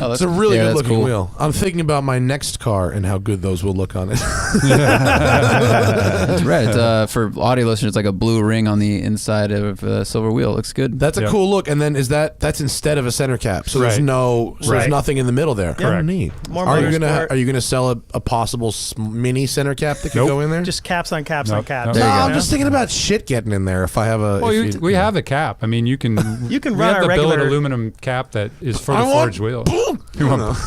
Oh, It's a really good that's looking cool. wheel. I'm thinking about my next car and how good those will look on it. It's red. It's, for audio listeners, it's like a blue ring on the inside of a silver wheel. It looks good. That's a Yep. cool look. And then that's instead of a center cap. So there's Right. there's Right. nothing in the middle there. Yeah. Oh, neat. More Are motorsport. you gonna sell a possible mini center cap that could Nope. go in there? just caps on caps on Nope. caps. Nope. There you no, go. I'm just thinking about shit getting in there if I have a. Well, if we have a cap. I mean, you can You can we run have a the billet regular- aluminum cap that is for I the want forged wheel. boom. You want-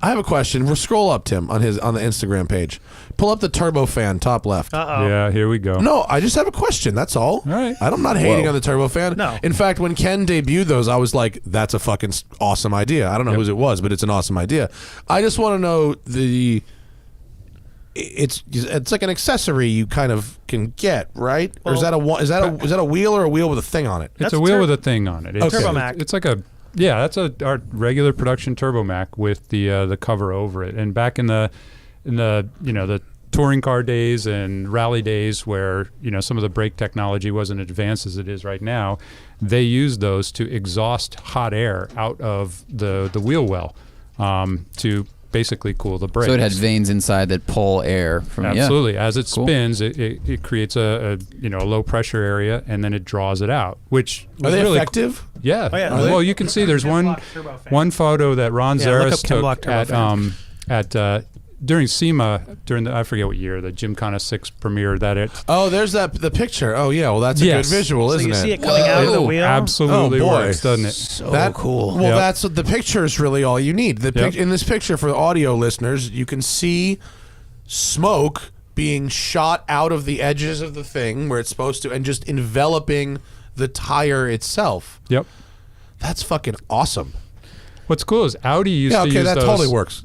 I have a question. We'll scroll up, Tim, on the Instagram page. Pull up the Turbofan top left. Yeah, here we go. No, I just have a question. That's all. All right. I'm not hating Whoa. on the Turbofan. No. In fact, when Ken debuted those, I was like, "That's a fucking awesome idea." I don't know Yep. whose it was, but it's an awesome idea. I just want to know it's like an accessory you kind of can get, right? Or is that a wheel or a wheel with a thing on it? It's That's a wheel tur- with a thing on it. It's, Turbo Mac. It's like a Yeah, that's our regular production Turbo Mac with the cover over it. And back in the the touring car days and rally days where some of the brake technology wasn't advanced as it is right now, they used those to exhaust hot air out of the wheel well to basically cool the brakes. So it had veins inside that pull air from Absolutely. Yeah. As it spins, it creates a low pressure area, and then it draws it out. Which Are they really effective? Yeah. Oh, yeah. Well, you can see there's one photo that Ron Yeah, look Zaris up Ken Block took turbo at during SEMA I forget what year, the Gymkhana 6 premiere that it. Oh, there's the picture. Oh yeah, well that's a good visual, So isn't you it? see it coming out of the wheel. Absolutely Oh, boy. works, doesn't it? So cool. Well, Yep. that's the picture is really all you need. Yep. In this picture for the audio listeners, you can see smoke being shot out of the edges of the thing where it's supposed to, and just enveloping the tire itself. Yep. That's fucking awesome. What's cool is Audi used Yeah, to okay, use that those. totally works.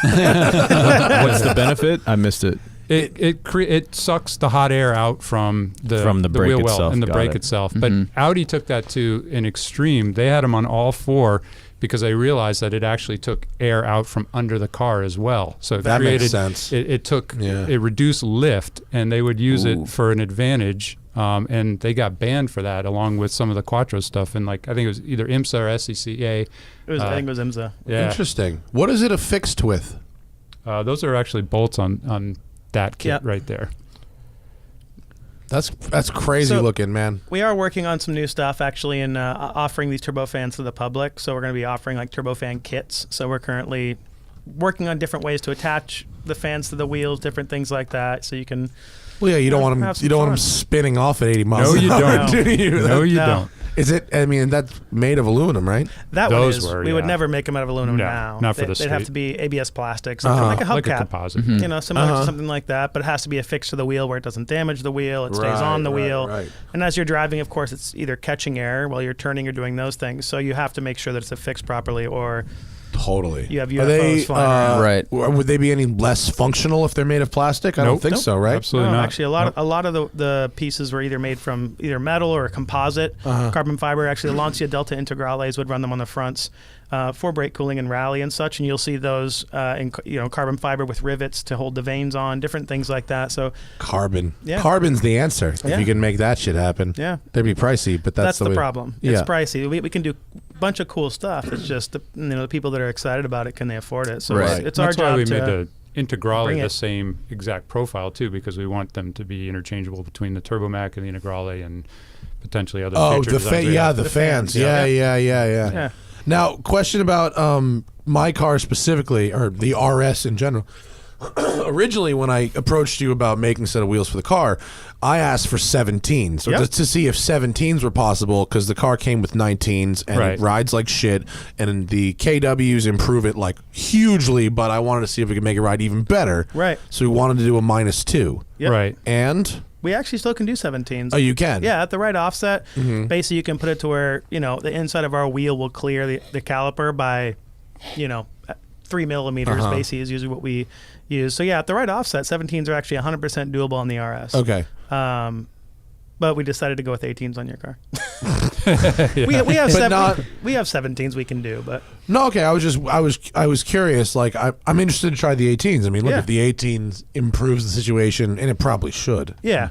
What's the benefit? I missed it. It sucks the hot air out from the brake wheel well itself. and the Got brake it. itself. But Audi took that to an extreme. They had them on all four because they realized that it actually took air out from under the car as well. So it That created, makes sense. It reduced lift, and they would use it for an advantage. And they got banned for that, along with some of the Quattro stuff. And I think it was either IMSA or SCCA. I think it was IMSA. Yeah, Interesting. What is it affixed with? those are actually bolts on that kit right there. That's crazy looking, man. We are working on some new stuff actually, and offering these turbofans to the public. So we're going to be offering turbofan kits. So we're currently working on different ways to attach the fans to the wheels, different things like that. So you can. Well, yeah, you don't want them. have some You don't want them fun. spinning off at 80 miles. No, an you hour, don't. do you? No, you No. don't. Is it? I mean, that's made of aluminum, right? That Those one is. were, we would yeah. never make them out of aluminum No, now. not for the They'd have street. to be ABS plastic, something like a Like a hubcap. composite. Similar to something like that, but it has to be affixed to the wheel where it doesn't damage the wheel. It stays Right, on the right, wheel. right. And as you're driving, of course, it's either catching air while you're turning or doing those things. So you have to make sure that it's affixed properly, or Totally. you have Are they, UFOs flying around. Right. Would they be any less functional if they're made of plastic? I don't think so, right? Absolutely No, not. actually, a lot of the pieces were either made from either metal or a composite, Uh-huh. carbon fiber. Actually, the Lancia Delta Integrales would run them on the fronts for brake cooling and rally and such. And you'll see those in carbon fiber with rivets to hold the vanes on, different things like that. So Carbon. Yeah. Carbon's the answer. If Yeah. you can make that shit happen. Yeah. They'd be pricey, but that's the way- problem. Yeah. It's pricey. We can do a bunch of cool stuff. It's just the people that are excited about it, can they afford it? So Right. it's our That's why job we to made the Integrale bring the it. same exact profile too, because we want them to be interchangeable between the Turbomac and the Integrale and potentially other. Oh, future the designs we have. the fans. fans, Yeah, yeah. yeah. Now, question about my car specifically, or the RS in general. Originally, when I approached you about making a set of wheels for the car, I asked for 17s, so Yep. just to see if 17s were possible, because the car came with 19s and Right. it rides like shit, and the KWs improve it hugely. But I wanted to see if we could make it ride even better. Right. So we wanted to do a -2, Yep. Right. and We actually still can do 17s. oh, you can. Yeah, at the right offset. Basically, you can put it to where the inside of our wheel will clear the caliper by, 3 millimeters. Basically, is usually what we use. So yeah, at the right offset, 17s are actually 100% doable on the RS. Okay. But we decided to go with 18s on your car. Yeah. We have But not- we have 17s we can do, but No, okay. I was curious. I'm interested to try the 18s. I mean, look, Yeah. if the 18s improves the situation, and it probably should. yeah,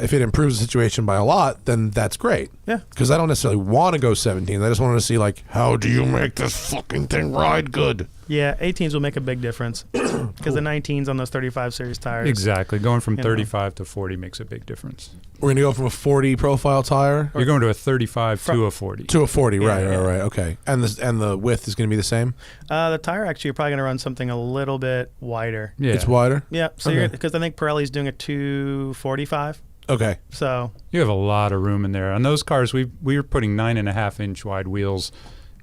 If it improves the situation by a lot, then that's great. yeah. Because I don't necessarily want to go 17. I just wanted to see how do you make this fucking thing ride good? Yeah, 18s will make a big difference because the 19s on those 35 series tires. Exactly. Going from You know. 35 to 40 makes a big difference. We're gonna go from a 40 profile tire You're going to a 35 to a 40. to a 40. Right. yeah. Okay. And the width is gonna be the same. The tire actually, you're probably going to run something a little bit wider. Yeah. It's wider. Yeah, so Okay. because I think Pirelli's doing a 245. Okay. So You have a lot of room in there. On those cars, we were putting 9.5-inch wide wheels,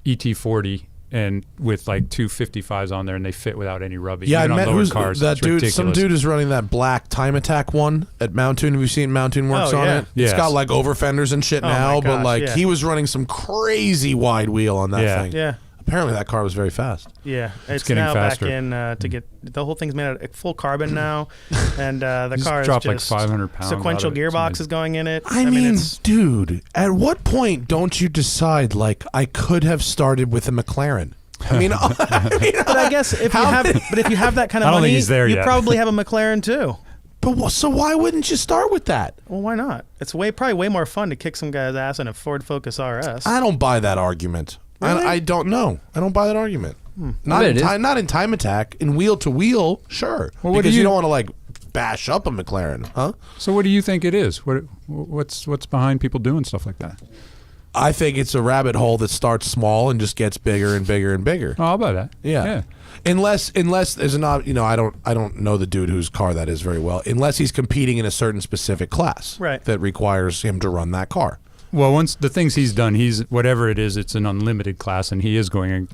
ET40, and with 255s on there, and they fit without any rubbing. Yeah, I Even on met lower who's cars, that it's dude. ridiculous. Some dude is running that black Time Attack one at Mountain. Have you seen Mountain works Oh, on yeah. it? It's Yes. got over fenders and shit Oh, now, my but gosh, yeah. he was running some crazy wide wheel on that Yeah. thing. yeah, Apparently that car was very fast. Yeah, it's getting now faster. back in to get the whole thing's made out of full carbon now, and the Just car is dropped just like 500 pounds. sequential out of it. gearbox is going in it. I mean, it's, dude, at what point don't you decide, like, I could have started with a McLaren? I mean, but I guess if you have that kind of I don't money, think he's there you yet. probably have a McLaren too. so why wouldn't you start with that? Well, why not? It's probably way more fun to kick some guy's ass in a Ford Focus RS. I don't buy that argument. Really? I don't know. I don't buy that argument. Not in time attack. In wheel to wheel, sure. Well, what because do you you- don't want to like bash up a McLaren, huh? So what do you think it is? What's behind people doing stuff like that? I think it's a rabbit hole that starts small and just gets bigger and bigger and bigger. Oh, I'll buy that. Yeah. Unless there's not, I don't know the dude whose car that is very well. Unless he's competing in a certain specific class, Right. that requires him to run that car. Well, once the things he's done, whatever it is, it's an unlimited class, and he is going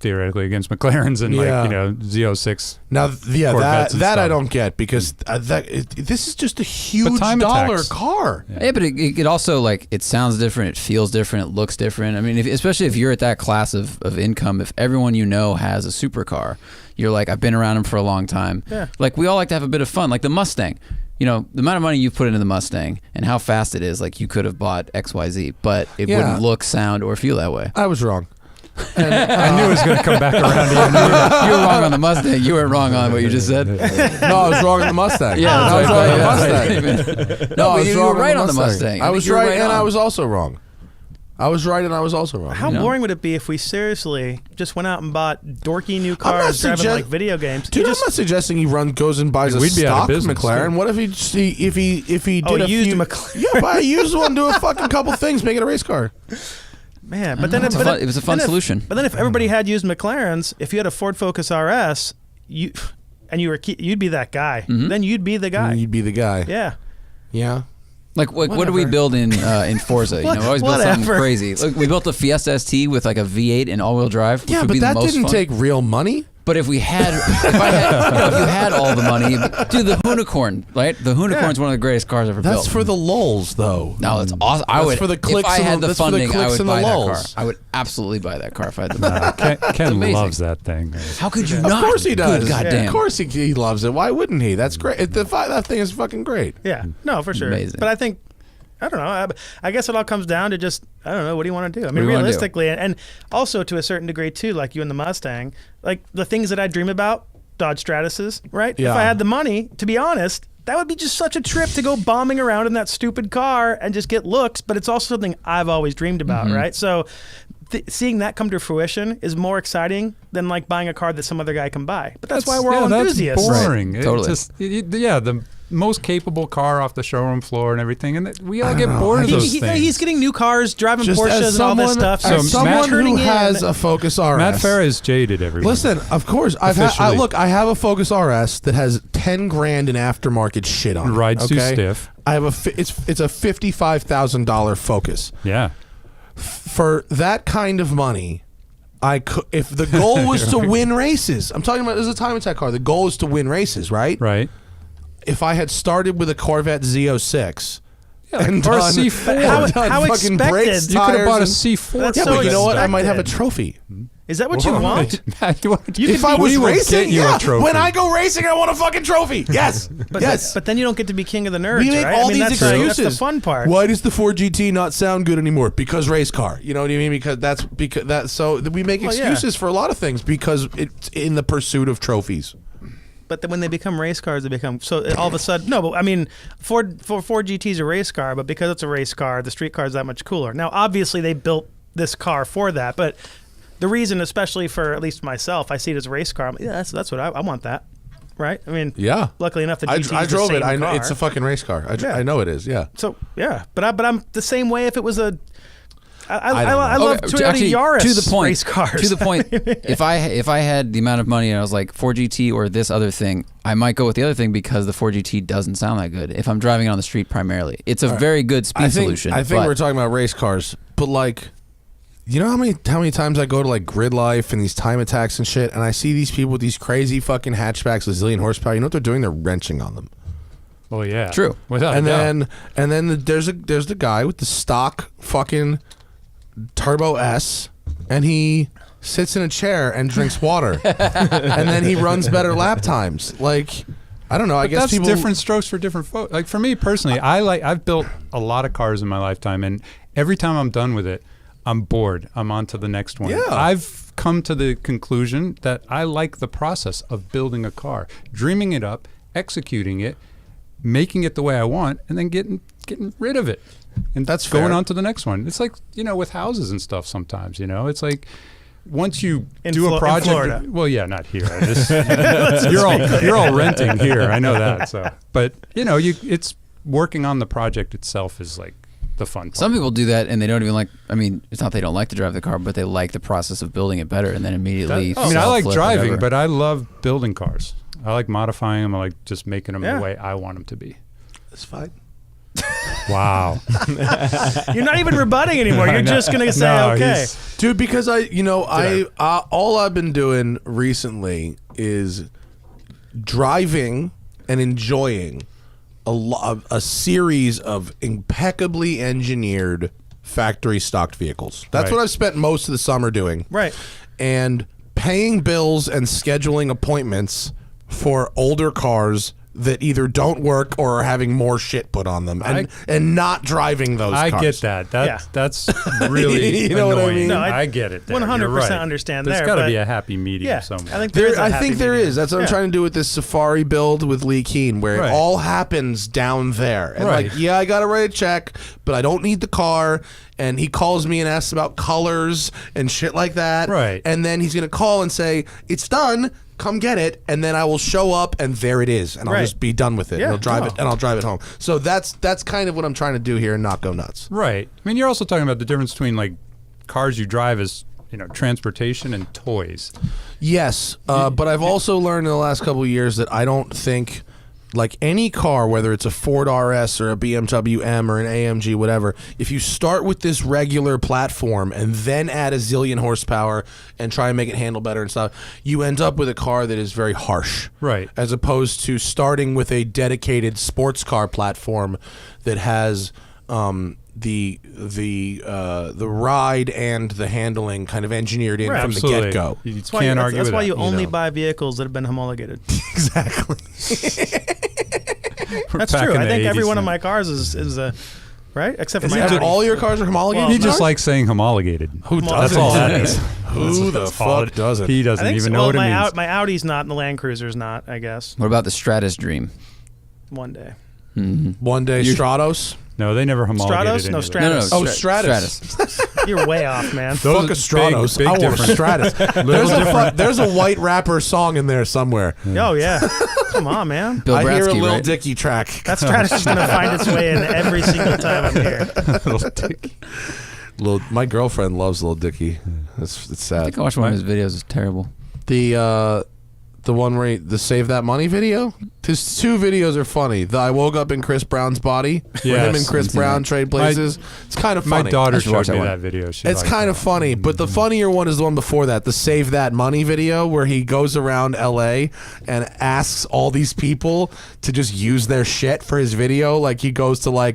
theoretically against McLarens and Yeah. Z06. Now, yeah, Corvettes and that I stuff. don't get because this is just a huge time dollar attacks. car. Yeah, but it also, like, it sounds different, it feels different, it looks different. I mean, especially if you're at that class of income, if everyone you know has a supercar, you're like, I've been around them for a long time. Yeah. Like, we all like to have a bit of fun. Like the Mustang. The amount of money you put into the Mustang and how fast it is, like, you could have bought XYZ, but it Yeah. wouldn't look, sound, or feel that way. I was wrong. I knew it was going to come back around to you. You were wrong on the Mustang. You weren't wrong on what you just said. No, I was wrong on the Mustang. Yeah, I was that's wrong on the right. Mustang. No, I but was you wrong were right on the Mustang. I think was you were right, and on. I was also wrong. I was right, and I was also wrong. How boring would it be if we seriously just went out and bought dorky new cars driving like video games? Dude, I'm not suggesting he goes and buys a We'd be out of stock business, McLaren. too. What if he did a used few, McLaren. Yeah, buy a used one, do a fucking couple things, make it a race car. Man, but then It was a fun solution. But then if everybody had used McLarens, if you had a Ford Focus RS, you'd be that guy. Then you'd be the guy. You'd be the guy. Yeah. Yeah. Like, what do we build in Forza? We always build something Whatever. crazy. Look, we built the Fiesta ST with like a V8 and all-wheel drive, which Yeah, would but be the that most didn't fun. take real money. But if you had all the money, dude, the Hoonicorn, right? The Hoonicorn's one of the greatest cars ever built. That's for the lulls, though. No, it's awesome. I That's would, for the clicks if I and had the- the that's for the funding, I clicks would and the buy that car. lulls. I would absolutely buy that car if I had the money. Ken amazing. loves that thing. How could you Of not? course he does. Good goddamn. Of course he loves it. Why wouldn't he? That's great. That thing is fucking great. Yeah. No, for sure. Amazing. But I don't know. I guess it all comes down to just, I don't know, what do you want to do? I mean, do you wanna do? realistically, and also to a certain degree too, like you and the Mustang, like the things that I dream about, Dodge Stratuses, right? Yeah. If I had the money, to be honest, that would be just such a trip to go bombing around in that stupid car and just get looks, but it's also something I've always dreamed about, right? So seeing that come to fruition is more exciting than like buying a car that some other guy can buy. But that's why we're all enthusiasts. That's boring. Right. Totally. The most capable car off the showroom floor and everything, and we all get bored of those things. He's getting new cars, driving Just Porsches as and all this someone, stuff. as So someone turning who in- has a Focus RS. Matt Farah is jaded, everyone. Listen, of course, I Officially. have a Focus RS that has 10 grand in aftermarket shit on it. Rides too okay? stiff. I have it's a $55,000 Focus. Yeah. For that kind of money, I could, if the goal was to win races. I'm talking about, this is a time attack car. The goal is to win races, right? Right. If I had started with a Corvette Z06 and or a done, C4. How fucking expected. brakes, You You could have tires, bought a and- C4. That's Yeah, so but you know what? I might have a expected. trophy. Is that what you want? If I was we will racing, get you yeah. a trophy. When I go racing, I want a fucking trophy. Yes, yes. But then you don't get to be king of the nerds, We make right? all I mean, these that's excuses. That's the fun part. Why does the Ford GT not sound good anymore? Because race car. You know what I mean? Because that. So we make Well, yeah. excuses for a lot of things because it's in the pursuit of trophies. But then when they become race cars, they become so all of a sudden. No, but I mean, Ford GT is a race car, but because it's a race car, the street car is that much cooler. Now, obviously, they built this car for that, but the reason, especially for at least myself, I see it as a race car. I'm like, yeah, that's what I want that, right? I mean, Yeah. Luckily enough, the GT is I drove the it. same I know car. it's a fucking race car. Yeah. I know it is. Yeah. So yeah, but I'm the same way if it was a. I don't love Okay, Toyota actually, Yaris to the point, race cars. To the point, if I had the amount of money and I was like Ford GT or this other thing, I might go with the other thing because the Ford GT doesn't sound that good. If I'm driving it on the street primarily, it's a very good speed solution. I think but we're talking about race cars, but like, you know how many times I go to like Grid Life and these time attacks and shit, and I see these people with these crazy fucking hatchbacks with zillion horsepower. You know what they're doing? They're wrenching on them. Well, yeah. True. Without And a doubt. then there's the guy with the stock fucking Turbo S and he sits in a chair and drinks water, and then he runs better lap times. Like, I don't know. I guess that's people different strokes for different folks. Like for me personally, I've built a lot of cars in my lifetime, and every time I'm done with it, I'm bored. I'm on to the next one. Yeah. I've come to the conclusion that I like the process of building a car, dreaming it up, executing it, making it the way I want, and then getting rid of it. And That's going fair. on to the next one. It's like, with houses and stuff sometimes, it's like once you In do a in project. Florida. Well, yeah, not here. You're all renting here. I know that. So, but it's working on the project itself is like the fun part. Some people do that and they don't even like. I mean, it's not they don't like to drive the car, but they like the process of building it better and then immediately. I like sell, flip, driving, whatever. but I love building cars. I like modifying them. I like just making them the way I want them to be. It's fine. Wow. You're not even rebutting anymore. You're just going to say, No, okay. Dude, because all I've been doing recently is driving and enjoying a series of impeccably engineered factory stocked vehicles. That's Right. what I've spent most of the summer doing. Right. And paying bills and scheduling appointments for older cars that either don't work or are having more shit put on them, and not driving those I cars. get that. Yeah. That's really You know what I annoying. mean? No, I get it. There. 100% You're right. understand There's there, got to but- be a happy medium Yeah. somewhere. I think there is a I happy think there medium. is. That's what I'm trying to do with this Safari build with Lee Keen, where Right. it all happens down there. And Right. like, yeah, I got to write a check, but I don't need the car. And he calls me and asks about colors and shit like that. Right. And then he's going to call and say, it's done. Come get it, and then I will show up, and there it is, and I'll Right. just be done with it. Yeah. And I'll drive it home. So that's kind of what I'm trying to do here, and not go nuts. Right. I mean, you're also talking about the difference between like cars you drive as transportation and toys. Yes, but I've also learned in the last couple of years that I don't think, like any car, whether it's a Ford RS or a BMW M or an AMG, whatever, if you start with this regular platform and then add a zillion horsepower and try and make it handle better and stuff, you end up with a car that is very harsh. Right. As opposed to starting with a dedicated sports car platform that has the ride and the handling kind of engired in Right. from Absolutely. the get-go. You That's why, can't argue that's with why that. you only know. buy vehicles that have been homologated. Exactly. That's Back true. in I the think every 80s, one of yeah. my cars is a right, except for Is my it Audi. all your cars are homologated? Well, He no. just likes saying homologated. Who That's doesn't? all that is. Who the That's all fuck doesn't? He I doesn't think even so. know Well, what it means. my Audi's not, and the Land Cruiser's not. I guess What about the Stratus Dream? one day. One day Stratos. No, they never homologated Stratos? No, any of Stratus. No, no, Oh, Stratus. You're way off, man. Fuck a Stratos. big I want a difference. Stratus. There's a white rapper song in there somewhere. Oh yeah, come on, man. Bill I hear a Bratsky, Lil right? Dicky track. That Stratus is gonna find its way in every single time I'm here. My girlfriend loves Lil Dicky. It's I sad. think I watched one of his videos. It's terrible. The one where the Save That Money video. His two videos are funny. The I woke up in Chris Brown's body. Where him Yes. and Chris Brown trade places. It's kind of My funny. daughter I should watch showed me that that one. video. She It's liked kind it. of funny, but the funnier one is the one before that, the Save That Money video, where he goes around LA and asks all these people to just use their shit for his video. Like he goes to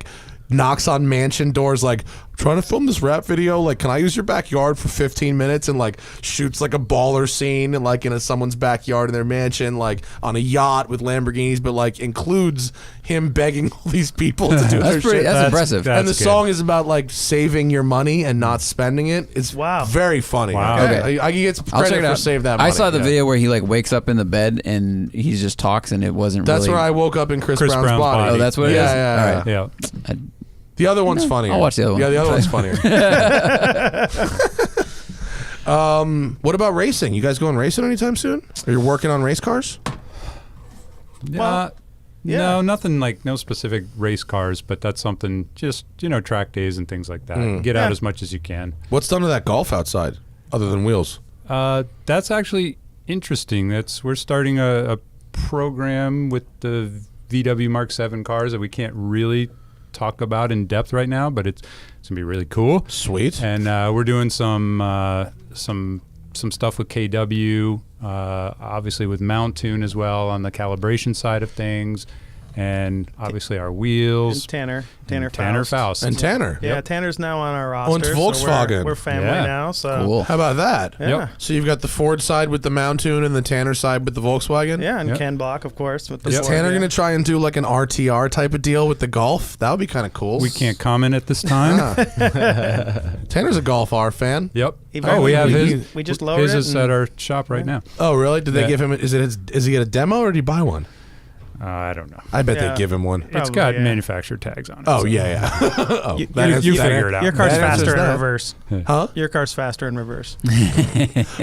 knocks on mansion doors like, I'm trying to film this rap video, like, can I use your backyard for 15 minutes? And shoots a baller scene and in someone's backyard in their mansion, on a yacht with Lamborghinis, but includes him begging all these people to do their shit. That's impressive. That's And the good. song is about saving your money and not spending it. It's Wow. very funny. Wow. Okay. I get I'll check credit it for out. Save That Money. I saw the Yeah. video where he wakes up in the bed and he just talks and it wasn't That's really. where I woke up in Chris Chris Brown's Brown's body. body. Oh, that's what it is? Yeah, yeah, All yeah. right. Yeah. The other one's funnier. I'll watch the other one. Yeah, the other one's funnier. What about racing? You guys going racing anytime soon? Are you working on race cars? Well, yeah. No, nothing no specific race cars, but that's something just, track days and things like that. Get out Yeah. as much as you can. What's done to that golf outside, other than wheels? That's actually interesting. We're starting a program with the VW Mark 7 cars that we can't really talk about in depth right now, but it's gonna be really cool. Sweet. And we're doing some stuff with KW, obviously with Mount Tune as well on the calibration side of things, and obviously our wheels. And Tanner Faust. And Tanner. Yeah, Tanner's now on our roster. Oh, it's Volkswagen. So we're family Yeah. now. So Cool. How about that? Yeah. Yep. So you've got the Ford side with the Mountoon and the Tanner side with the Volkswagen? Yeah, and Yep. Ken Block, of course. With the Is Ford, Tanner yeah. going to try and do like an RTR type of deal with the Golf? That would be kind of cool. We can't comment at this time. Tanner's a Golf R fan. Yep. Even Oh, we have we- his. we just lowered His it is and- at our shop right now. Oh, really? Did they Yeah. give him? Is he get a demo or did he buy one? I don't know. I bet Yeah. they give him one. It's Probably, got yeah. manufacturer tags on it. Oh so- yeah. Oh, You- that you- answers- you that figure an- it out. Your car's That answers faster in that. reverse. Huh? Your car's faster in reverse.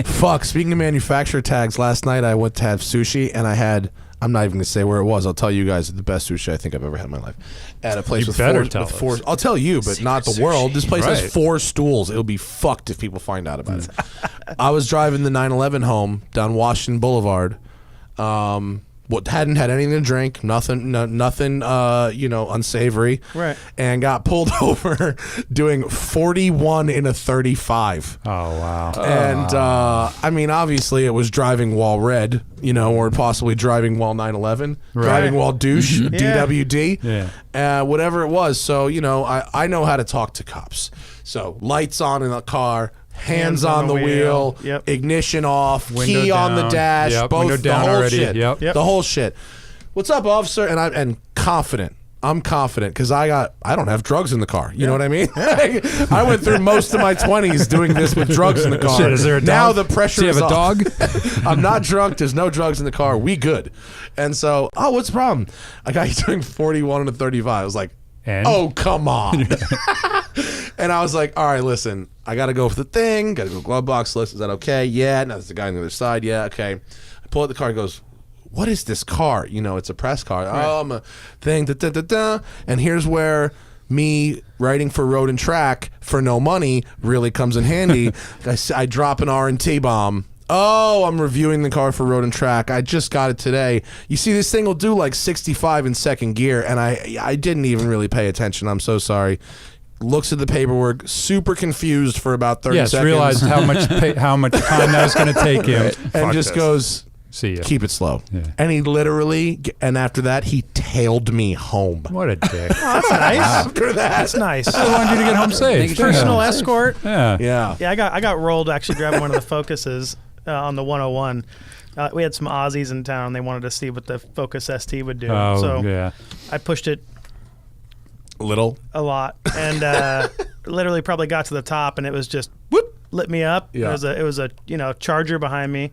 Fuck. Speaking of manufacturer tags, last night I went to have sushi and I had. I'm not even gonna say where it was. I'll tell you guys the best sushi I think I've ever had in my life. At a place You with better four. tell With four us. I'll tell you, but not the world. This place has Right. 4 stools. It'll be fucked if people find out about it. I was driving the 911 home down Washington Boulevard. What hadn't had anything to drink, nothing, nothing, unsavory, Right. and got pulled over doing 41 in a 35. Oh wow. And I mean, obviously, it was driving while red, or possibly driving while 911, driving while douche, DWD, whatever it was. So I know how to talk to cops. So lights on in the car. Hands on the wheel, Yep. ignition off, Window key on the down. dash, Yep, both window the down whole already. shit, Yep. the whole shit. What's up, officer? And confident. I'm confident because I don't have drugs in the car. You know what I mean? I went through most of my 20s doing this with drugs in the car. Shit, is there a dog? Now the pressure Do you is have a off. dog? I'm not drunk. There's no drugs in the car. We good. And so, what's the problem? I got you doing 41 and a 35. I was like, And? oh, come on. And I was like, all right, listen, I got to go for the thing. Got to go glove box list. Is that okay? Yeah. No, there's the guy on the other side. Yeah. Okay. I pull out the car. He goes, what is this car? It's a press car. Right. Oh, I'm a thing. Da, da, da, da. And here's where me writing for Road and Track for no money really comes in handy. I drop an R&T bomb. Oh, I'm reviewing the car for Road and Track. I just got it today. You see, this thing will do like 65 in second gear, and I didn't even really pay attention. I'm so sorry. Looks at the paperwork, super confused for about 30 Yes, seconds. realized how much time that was going to take him. and Fuck just this. goes, See ya. keep it slow. Yeah. And he literally, and after that, he tailed me home. What a dick. That's nice. After that. That's nice. I wanted you to get home safe. Personal Yeah. escort. Yeah. Yeah. Yeah, I got rolled actually driving one of the Focuses on the 101. We had some Aussies in town. They wanted to see what the Focus ST would do. Oh, so yeah. I pushed it Little. a lot and literally probably got to the top and it was just whoop, lit me up. Yeah. It was a Charger behind me.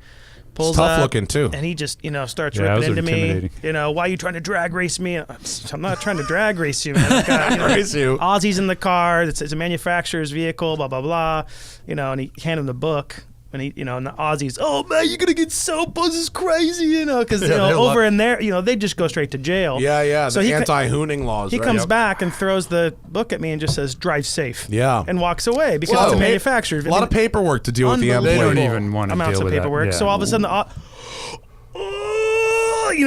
Pulls It's tough up, looking, too. And he just, starts Yeah, ripping those are into me. intimidating. Why are you trying to drag race me? I'm not trying to drag race you, man. I've got, Race you. Aussies in the car. It's a manufacturer's vehicle, blah, blah, blah. And he handed him the book. And he, and the Aussies, oh man, you're gonna get soap. This is crazy, because they love- over in there, they just go straight to jail. Yeah. So The he anti-hooning laws. He right? comes Yep. back and throws the book at me and just says, "Drive safe." Yeah. and walks away because Whoa. it's a manufacturer. A lot of paperwork to deal with the They employee. don't even want to amounts deal of with paperwork. that. So Yeah. all of a sudden,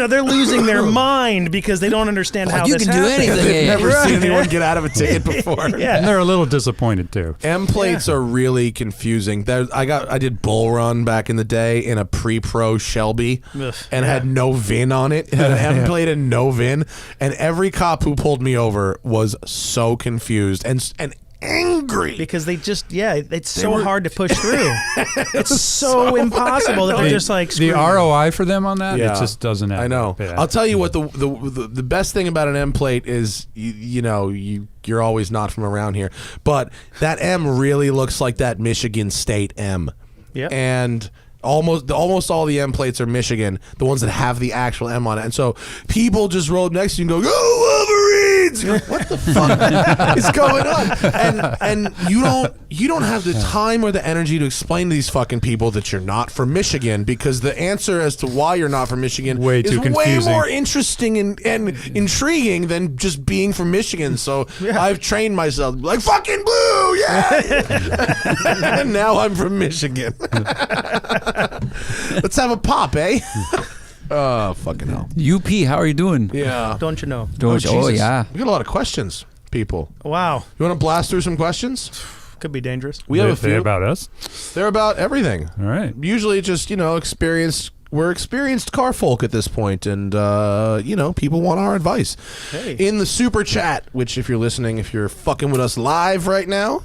they're losing their mind because they don't understand how you this can do happened. anything. They've never Right. seen anyone get out of a ticket before. Yeah. And they're a little disappointed too. M plates are really confusing. I did bull run back in the day in a pre-pro Shelby Ugh, and had no VIN on it. It had an M plate and no VIN. And every cop who pulled me over was so confused and angry. Because they just, it's so hard to push through. It's so impossible that they're just like, The screw you. ROI for them on that, Yeah. it just doesn't add I know. up. Yeah. I'll tell you what the best thing about an M plate is you're always not from around here, but that M really looks like that Michigan State M. Yep. And almost all the M plates are Michigan, the ones that have the actual M on it. And so people just roll up next to you and go, "Oh, Wolverines!" You're like, what the fuck is going on? And you don't have the time or the energy to explain to these fucking people that you're not from Michigan, because the answer as to why you're not from Michigan Way is too way confusing. more interesting and intriguing than just being from Michigan. So I've trained myself like fucking blue, yeah. And now I'm from Michigan. Let's have a pop, eh? Oh, fucking hell. UP, how are you doing? Yeah. Don't you know? Oh, Jesus. yeah. We got a lot of questions, people. Wow. You want to blast through some questions? Could be dangerous. We have a They few. about us. They're about everything. All right. Usually just, experienced we're experienced car folk at this point, and people want our advice. Hey. In the super chat, which if you're listening, if you're fucking with us live right now,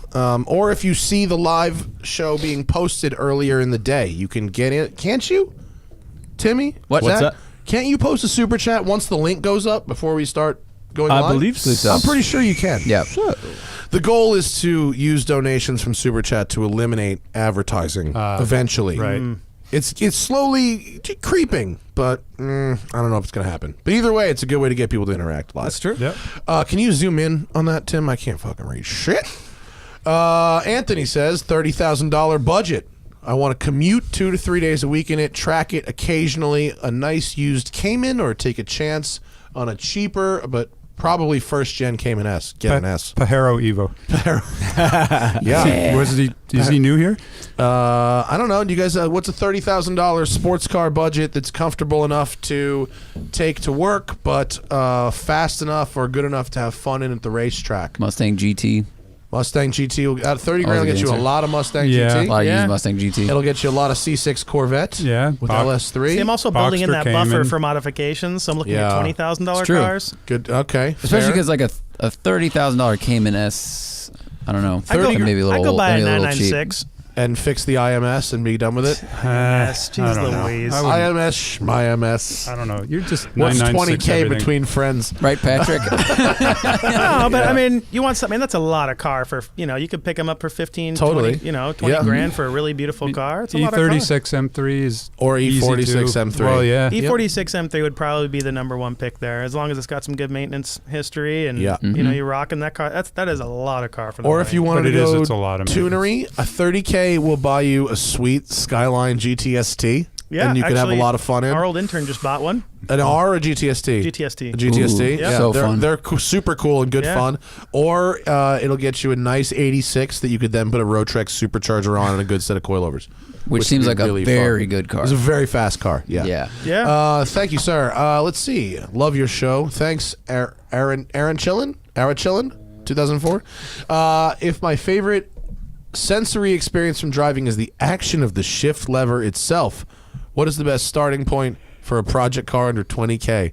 or if you see the live show being posted earlier in the day, you can get in. Can't you, Timmy? What's that? Can't you post a super chat once the link goes up before we start going live? I believe so. I'm pretty sure you can. Yeah. The goal is to use donations from super chat to eliminate advertising eventually. Right. It's slowly creeping, but I don't know if it's going to happen. But either way, it's a good way to get people to interact live. That's true. Yep. Can you zoom in on that, Tim? I can't fucking read shit. Anthony says $30,000 budget. I want to commute 2 to 3 days a week in it, track it occasionally, a nice used Cayman, or take a chance on a cheaper but probably first gen Cayman S. Get an S. Pajero Evo. Yeah. Is he new here? I don't know. Do you guys? What's a $30,000 sports car budget that's comfortable enough to take to work, but fast enough or good enough to have fun in at the racetrack? Mustang GT. Mustang GT. Out of 30 grand, will get you a answer. lot of Mustang Yeah. A GT. lot of Yeah. used Mustang GT. It'll get you a lot of C6 Corvette. Yeah. With Box- LS3. See, I'm also building in Boxster that Cayman. buffer for modifications, so I'm looking Yeah. at $20,000 It's true. cars. Good. Okay. Especially fair. because like a $30,000 Cayman S, I don't know, I go, maybe a little, I go buy a maybe a little cheap. 996. and fix the IMS and be done with it. Yes, I jeez don't know. Louise. I wouldn't- IMS, my MS. I don't know. You're just What's 996 20K everything. between friends? Right, Patrick? No, but I mean, you want something that's a lot of car for, you could pick them up for 15, Totally. 20, 20 Yeah. grand for a really beautiful car. It's a lot of car. E36 M3 is Or easy E46 to- M3. Well, yeah. E46 M3 would probably be the number one pick there, as long as it's got some good maintenance history and Yeah. you're rocking that car. That is a lot of car for the Or money. if you wanted But to it is, go it's a lot of tunery, a 30K will buy you a sweet Skyline GTST. Yeah, and you could have a actually, lot of fun in. Our old intern just bought one. An R or a GTST? GTST. A GTST. Ooh, so they're, fun. They're super cool and good Yeah. fun. Or it'll get you a nice 86 that you could then put a Rotrex supercharger on and a good set of coilovers. Which seems would like be a really very fun. good car. It's a very fast car. Yeah. Yeah. Yeah. Thank you, sir. Let's see. Love your show. Thanks, Aaron Chillin. 2004. If my favorite sensory experience from driving is the action of the shift lever itself, what is the best starting point for a project car under 20K?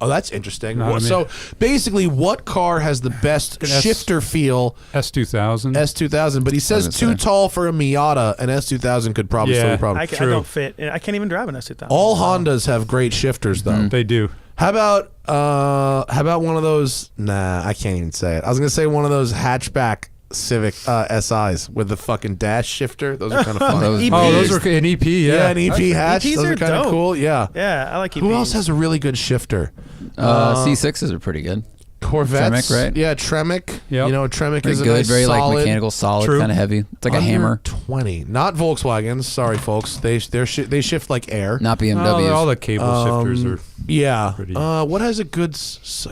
Oh, that's interesting. No, I mean- So basically, what car has the best shifter feel? S2000. S2000, but he says gonna too say. tall for a Miata. An S2000 could probably Yeah. solve the problem. I True. don't fit. I can't even drive an S2000. All Hondas have great shifters, though. They do. How about one of those? Nah, I can't even say it. I was gonna say one of those hatchback Civic SIs with the fucking dash shifter. Those are kind of fun. Those- EPs. Oh, those were an EP. Yeah, yeah, an EP hatch. EPs Those are are kind of dope. cool. Yeah. Yeah, I like EPs. Who else has a really good shifter? C6s are pretty good. Corvettes, Tremec, right? Yeah, Tremec. Yep. You know, Tremec Very is a good, nice very solid. like mechanical, solid, True. kind of heavy. It's like a under hammer. 20, not Volkswagens. Sorry, folks. They shift like air. Not Oh, BMWs. all the cable shifters are. Yeah. Pretty- What has a good?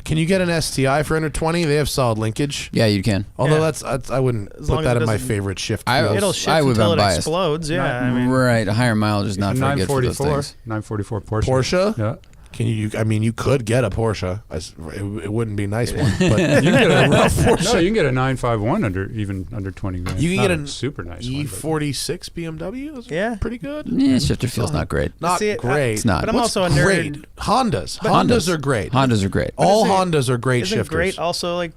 Can you get an STI for under 20? They have solid linkage. Yeah, you can. Although Yeah. that's I wouldn't As put long that as in it my doesn't- favorite shift. I- wheels. It'll shift I would until be it biased. explodes. Yeah, I mean, Right, a higher mileage is not very good for those 944. things. 944 Porsche. Porsche. Yeah. Can you? I mean, you could get a Porsche. It wouldn't be a nice one, but You can get a rough Porsche. No, you can get a 951 under 20 grand. You can Not get a super nice one, but- E46 BMW. Those are Yeah. pretty good. Yeah, shifter feels not great. Not See, great. It's not. But I'm What's also a nerd. great? Hondas are great. Hondas are great. All isn't- Hondas are great Isn't shifters. great also like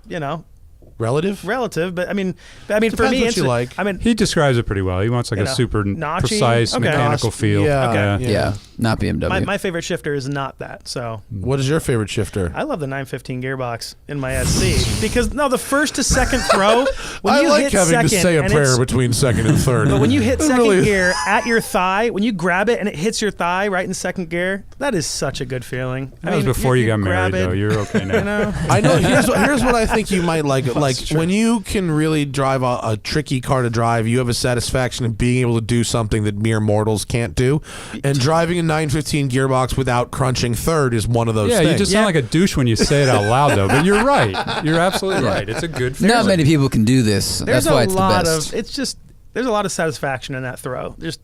Relative. relative, but I mean for Depends me, what you instant- like. I mean, He describes it pretty well. He wants like You a know, super notchy? precise Okay. mechanical feel. Yeah. Okay. Yeah, not BMW. my favorite shifter is not that. So What is your favorite shifter? I love the 915 gearbox in my SC because the first to second throw when I you like hit having second to say a and prayer it's- between second and third. But when you hit It second really- gear at your thigh, when you grab it and it hits your thigh right in second gear, that is such a good feeling. That was before you got married, though. You're okay now. You know? I know. Here's what I think you might like. Like when you can really drive a tricky car to drive, you have a satisfaction of being able to do something that mere mortals can't do. And driving a 915 gearbox without crunching third is one of those Yeah, things. you just sound like a douche when you say it out loud, though. But you're right. You're absolutely right. It's a good feeling. Not many people can do this. There's That's why a it's the lot best. of there's a lot of satisfaction in that throw. Just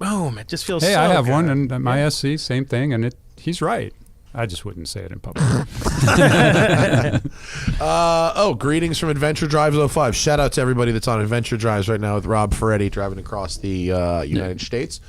boom, it just feels Hey, so I have good. one, and my SC, same thing, and he's right. I just wouldn't say it in public. Greetings from Adventure Drives 05. Shout out to everybody that's on Adventure Drives right now with Rob Ferretti driving across the United States.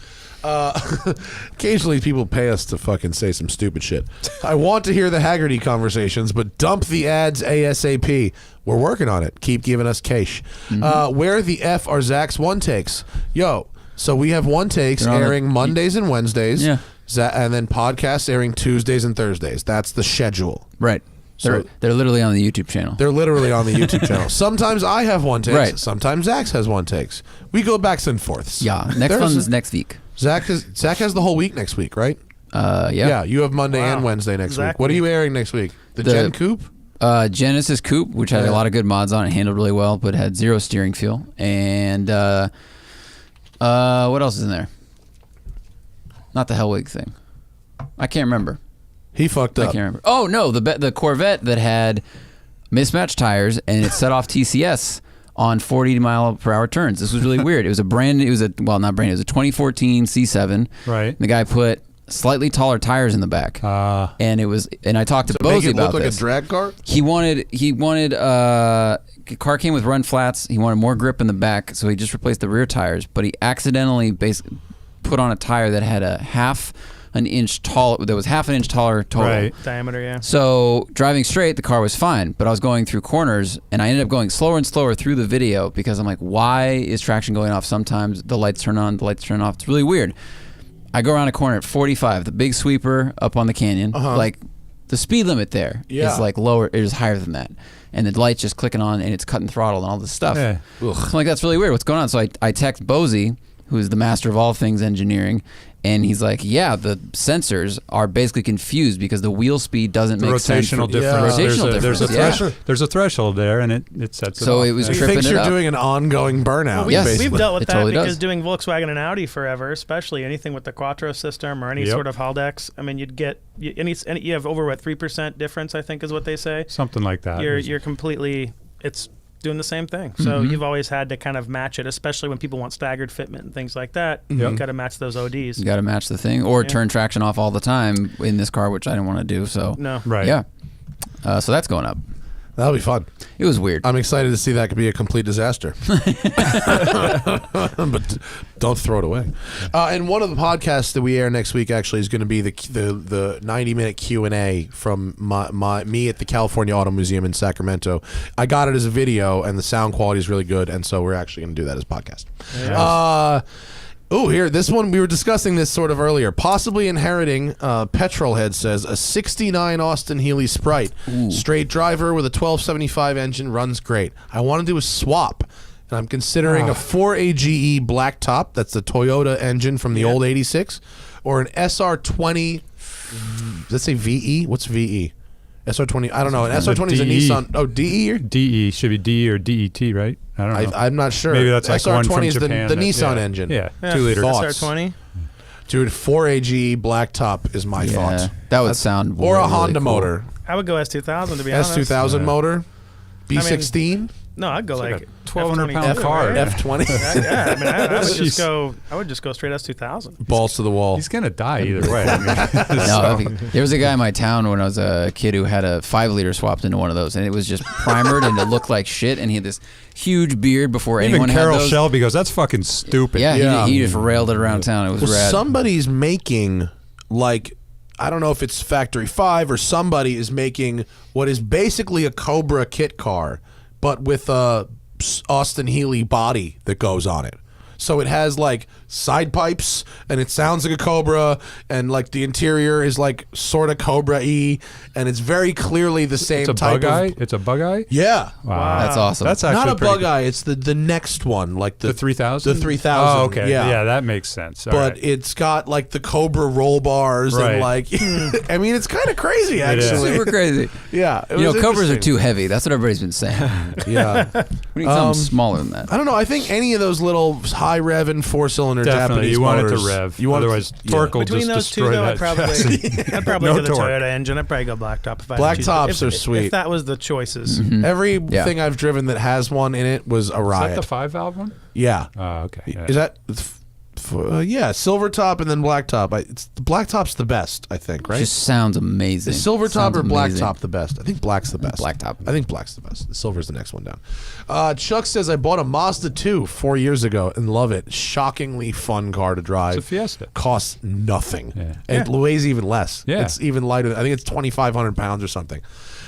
Occasionally people pay us to fucking say some stupid shit. I want to hear the Haggerty conversations, but dump the ads ASAP. We're working on it. Keep giving us cash. Where the F are Zach's one takes? Yo, so we have one takes airing Mondays and Wednesdays. Yeah. And then podcasts airing Tuesdays and Thursdays. That's the schedule. Right. They're literally on the YouTube channel. They're literally on the YouTube channel. Sometimes I have one takes. Right. Sometimes Zach has one takes. We go backs and forths. Yeah. Next one is next week. Zach has the whole week next week, right? Yeah. Yeah, you have Monday and Wednesday next week. What are you airing next week? The Gen Coupe? Genesis Coupe, which had a lot of good mods on it, handled really well, but had 0 steering feel. And what else is in there? Not the Hellwig thing. I can't remember. He fucked up. I can't remember. Oh no, the Corvette that had mismatched tires and it set off TCS on 40-mile-per-hour turns. This was really weird. It was a 2014 C7. Right. The guy put slightly taller tires in the back, and I talked to Bozy about look this. Like a drag car? He wanted car came with run flats. He wanted more grip in the back, so he just replaced the rear tires. But he accidentally basically put on a tire that had half an inch taller total. Right. Diameter, yeah. So driving straight, the car was fine, but I was going through corners, and I ended up going slower and slower through the video because I'm like, why is traction going off sometimes? The lights turn on, the lights turn off. It's really weird. I go around a corner at 45, the big sweeper up on the canyon. Like the speed limit there is like lower, it is higher than that. And the light's just clicking on, and it's cutting throttle and all this stuff. Yeah. I'm like, that's really weird. What's going on? So I text Bozy, who's the master of all things engineering, and he's like, yeah, the sensors are basically confused because the wheel speed doesn't make sense. Rotational difference. Rotational There's a threshold there, and it sets it So off. it was He tripping thinks it you're up. doing an ongoing burnout. Yes. basically. We've dealt with It that totally because does. doing Volkswagen and Audi forever, especially anything with the Quattro system or any Yep. sort of Haldex. I mean, you have over 3% difference, I think is what they say. Something like that. You're completely, it's doing the same thing. So you've always had to kind of match it, especially when people want staggered fitment and things like that. You got to match those ODs. You got to match the thing, or turn traction off all the time in this car, which I didn't want to do. So No. Right. yeah, so that's going up. That'll be fun. It was weird. I'm excited to see that could be a complete disaster. But don't throw it away. And one of the podcasts that we air next week actually is going to be the 90-minute Q&A from me at the California Auto Museum in Sacramento. I got it as a video, and the sound quality is really good, and so we're actually going to do that as a podcast. Here, this one, we were discussing this sort of earlier. Possibly inheriting, Petrolhead says, a 69 Austin Healey Sprite. Straight driver with a 1275 engine, runs great. I want to do a swap, and I'm considering a 4AGE black top. That's the Toyota engine from the old 86. Or an SR20, does that say VE? What's VE? SR20, I don't know. An SR20 is a Nissan. Oh, DE? DE should be DE or DET, right? I don't know. I'm not sure. Maybe that's like one from SR20 is Japan. the Nissan engine. Yeah, Yeah, 2 liter. Thoughts? SR20. Dude, 4AGE black top is my thought. That would sound Or a really Honda cool. motor. I would go S2000 to be honest. S2000 motor. B16. No, I'd go like 1,200 pound F22, car. right? F20. Yeah, I mean, I would Jeez. just go straight S2000. Balls to the wall. He's gonna die either way. I mean, No, there was a guy in my town when I was a kid who had a 5-liter swapped into one of those, and it was just primered and it looked like shit. And he had this huge beard before even anyone Carol had those. Shelby goes, "That's fucking stupid." Yeah, Yeah. He just railed it around town. It was Well, rad. somebody's making, like, I don't know if it's Factory 5 or somebody is making what is basically a Cobra kit car, but with a Austin Healey body that goes on it. So it has like side pipes, and it sounds like a Cobra, and like the interior is like sort of Cobra-y, and it's very clearly the same It's a type bug eye. of. It's a bug eye. Yeah. Wow, That's awesome. That's actually Not a pretty bug eye. It's the next one, like The 3000. The 3000. Oh, okay. Yeah. that makes sense. All But right. it's got like the Cobra roll bars and Right. like, I mean, it's kind of crazy is. actually. Super crazy. Yeah, it You know, was Cobras are interesting. too heavy. That's what everybody's been saying. Yeah, We need something smaller than that. I don't know. I think any of those little high revving 4-cylinder Definitely, Japanese you want it to motors, rev. You want Otherwise, yeah. torque will Between just those two, destroy though, that I'd probably No go the torque. Toyota engine. I'd probably go blacktop. If I Black had to choose. tops If- are sweet. If that was the choices. Everything I've driven that has one in it was a Is riot. that the 5-valve one? Yeah, Oh, okay. Yeah. is that Yeah, silver top and then black top. The black top's the best, I think, right? Just sounds amazing. Is silver top Sounds or black amazing. top the best? I think black's the best. Black top. I think black's the best. The silver's the next one down. Chuck says, I bought a Mazda 2 4 years ago and love it. Shockingly fun car to drive. It's a Fiesta. Costs nothing. Yeah. And it weighs even less. Yeah. It's even lighter. I think it's 2,500 pounds or something.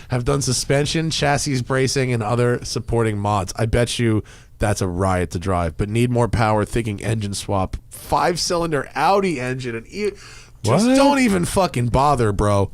Have done suspension, chassis bracing, and other supporting mods. I bet you that's a riot to drive, but need more power, thinking engine swap. 5-cylinder Audi engine. And just don't even fucking bother, bro.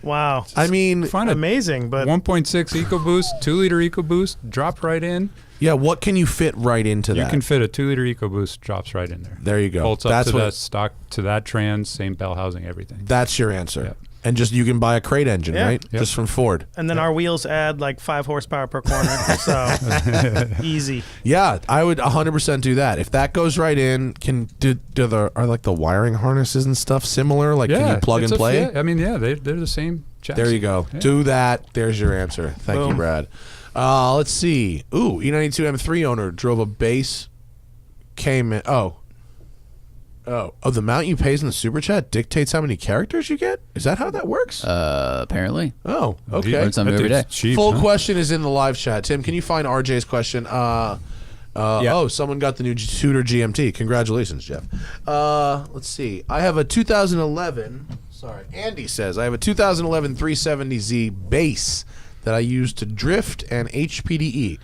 Wow. I mean, Find a Amazing, but 1.6 EcoBoost, 2-liter EcoBoost, drop right in. yeah, what can you fit right into You that? can fit a 2-liter EcoBoost, drops right in there. There you go. Bolts up That's to what- that stock, to that trans, same bell housing, everything. That's your answer. Yep. And just you can buy a crate engine, Yeah. right? Yep. Just from Ford. and then our wheels add like 5 horsepower per corner. So easy. Yeah, I would 100% do that. If that goes right in, are like the wiring harnesses and stuff similar? Like can you plug and play? I mean, yeah, they're the same chassis. There you go. Yeah. Do that. There's your answer. Thank you, Boom. Brad. Let's see. Ooh, E92 M3 owner drove a base. Came in. Oh, the amount you pays in the super chat dictates how many characters you get? Is that how that works? Apparently. Oh, okay. Learn something every day. Cheap, Full huh? question is in the live chat. Tim, can you find RJ's question? Oh, someone got the new Tudor GMT. Congratulations, Jeff. Let's see. I have a 2011. Sorry, Andy says I have a 2011 370Z base that I use to drift and HPDE.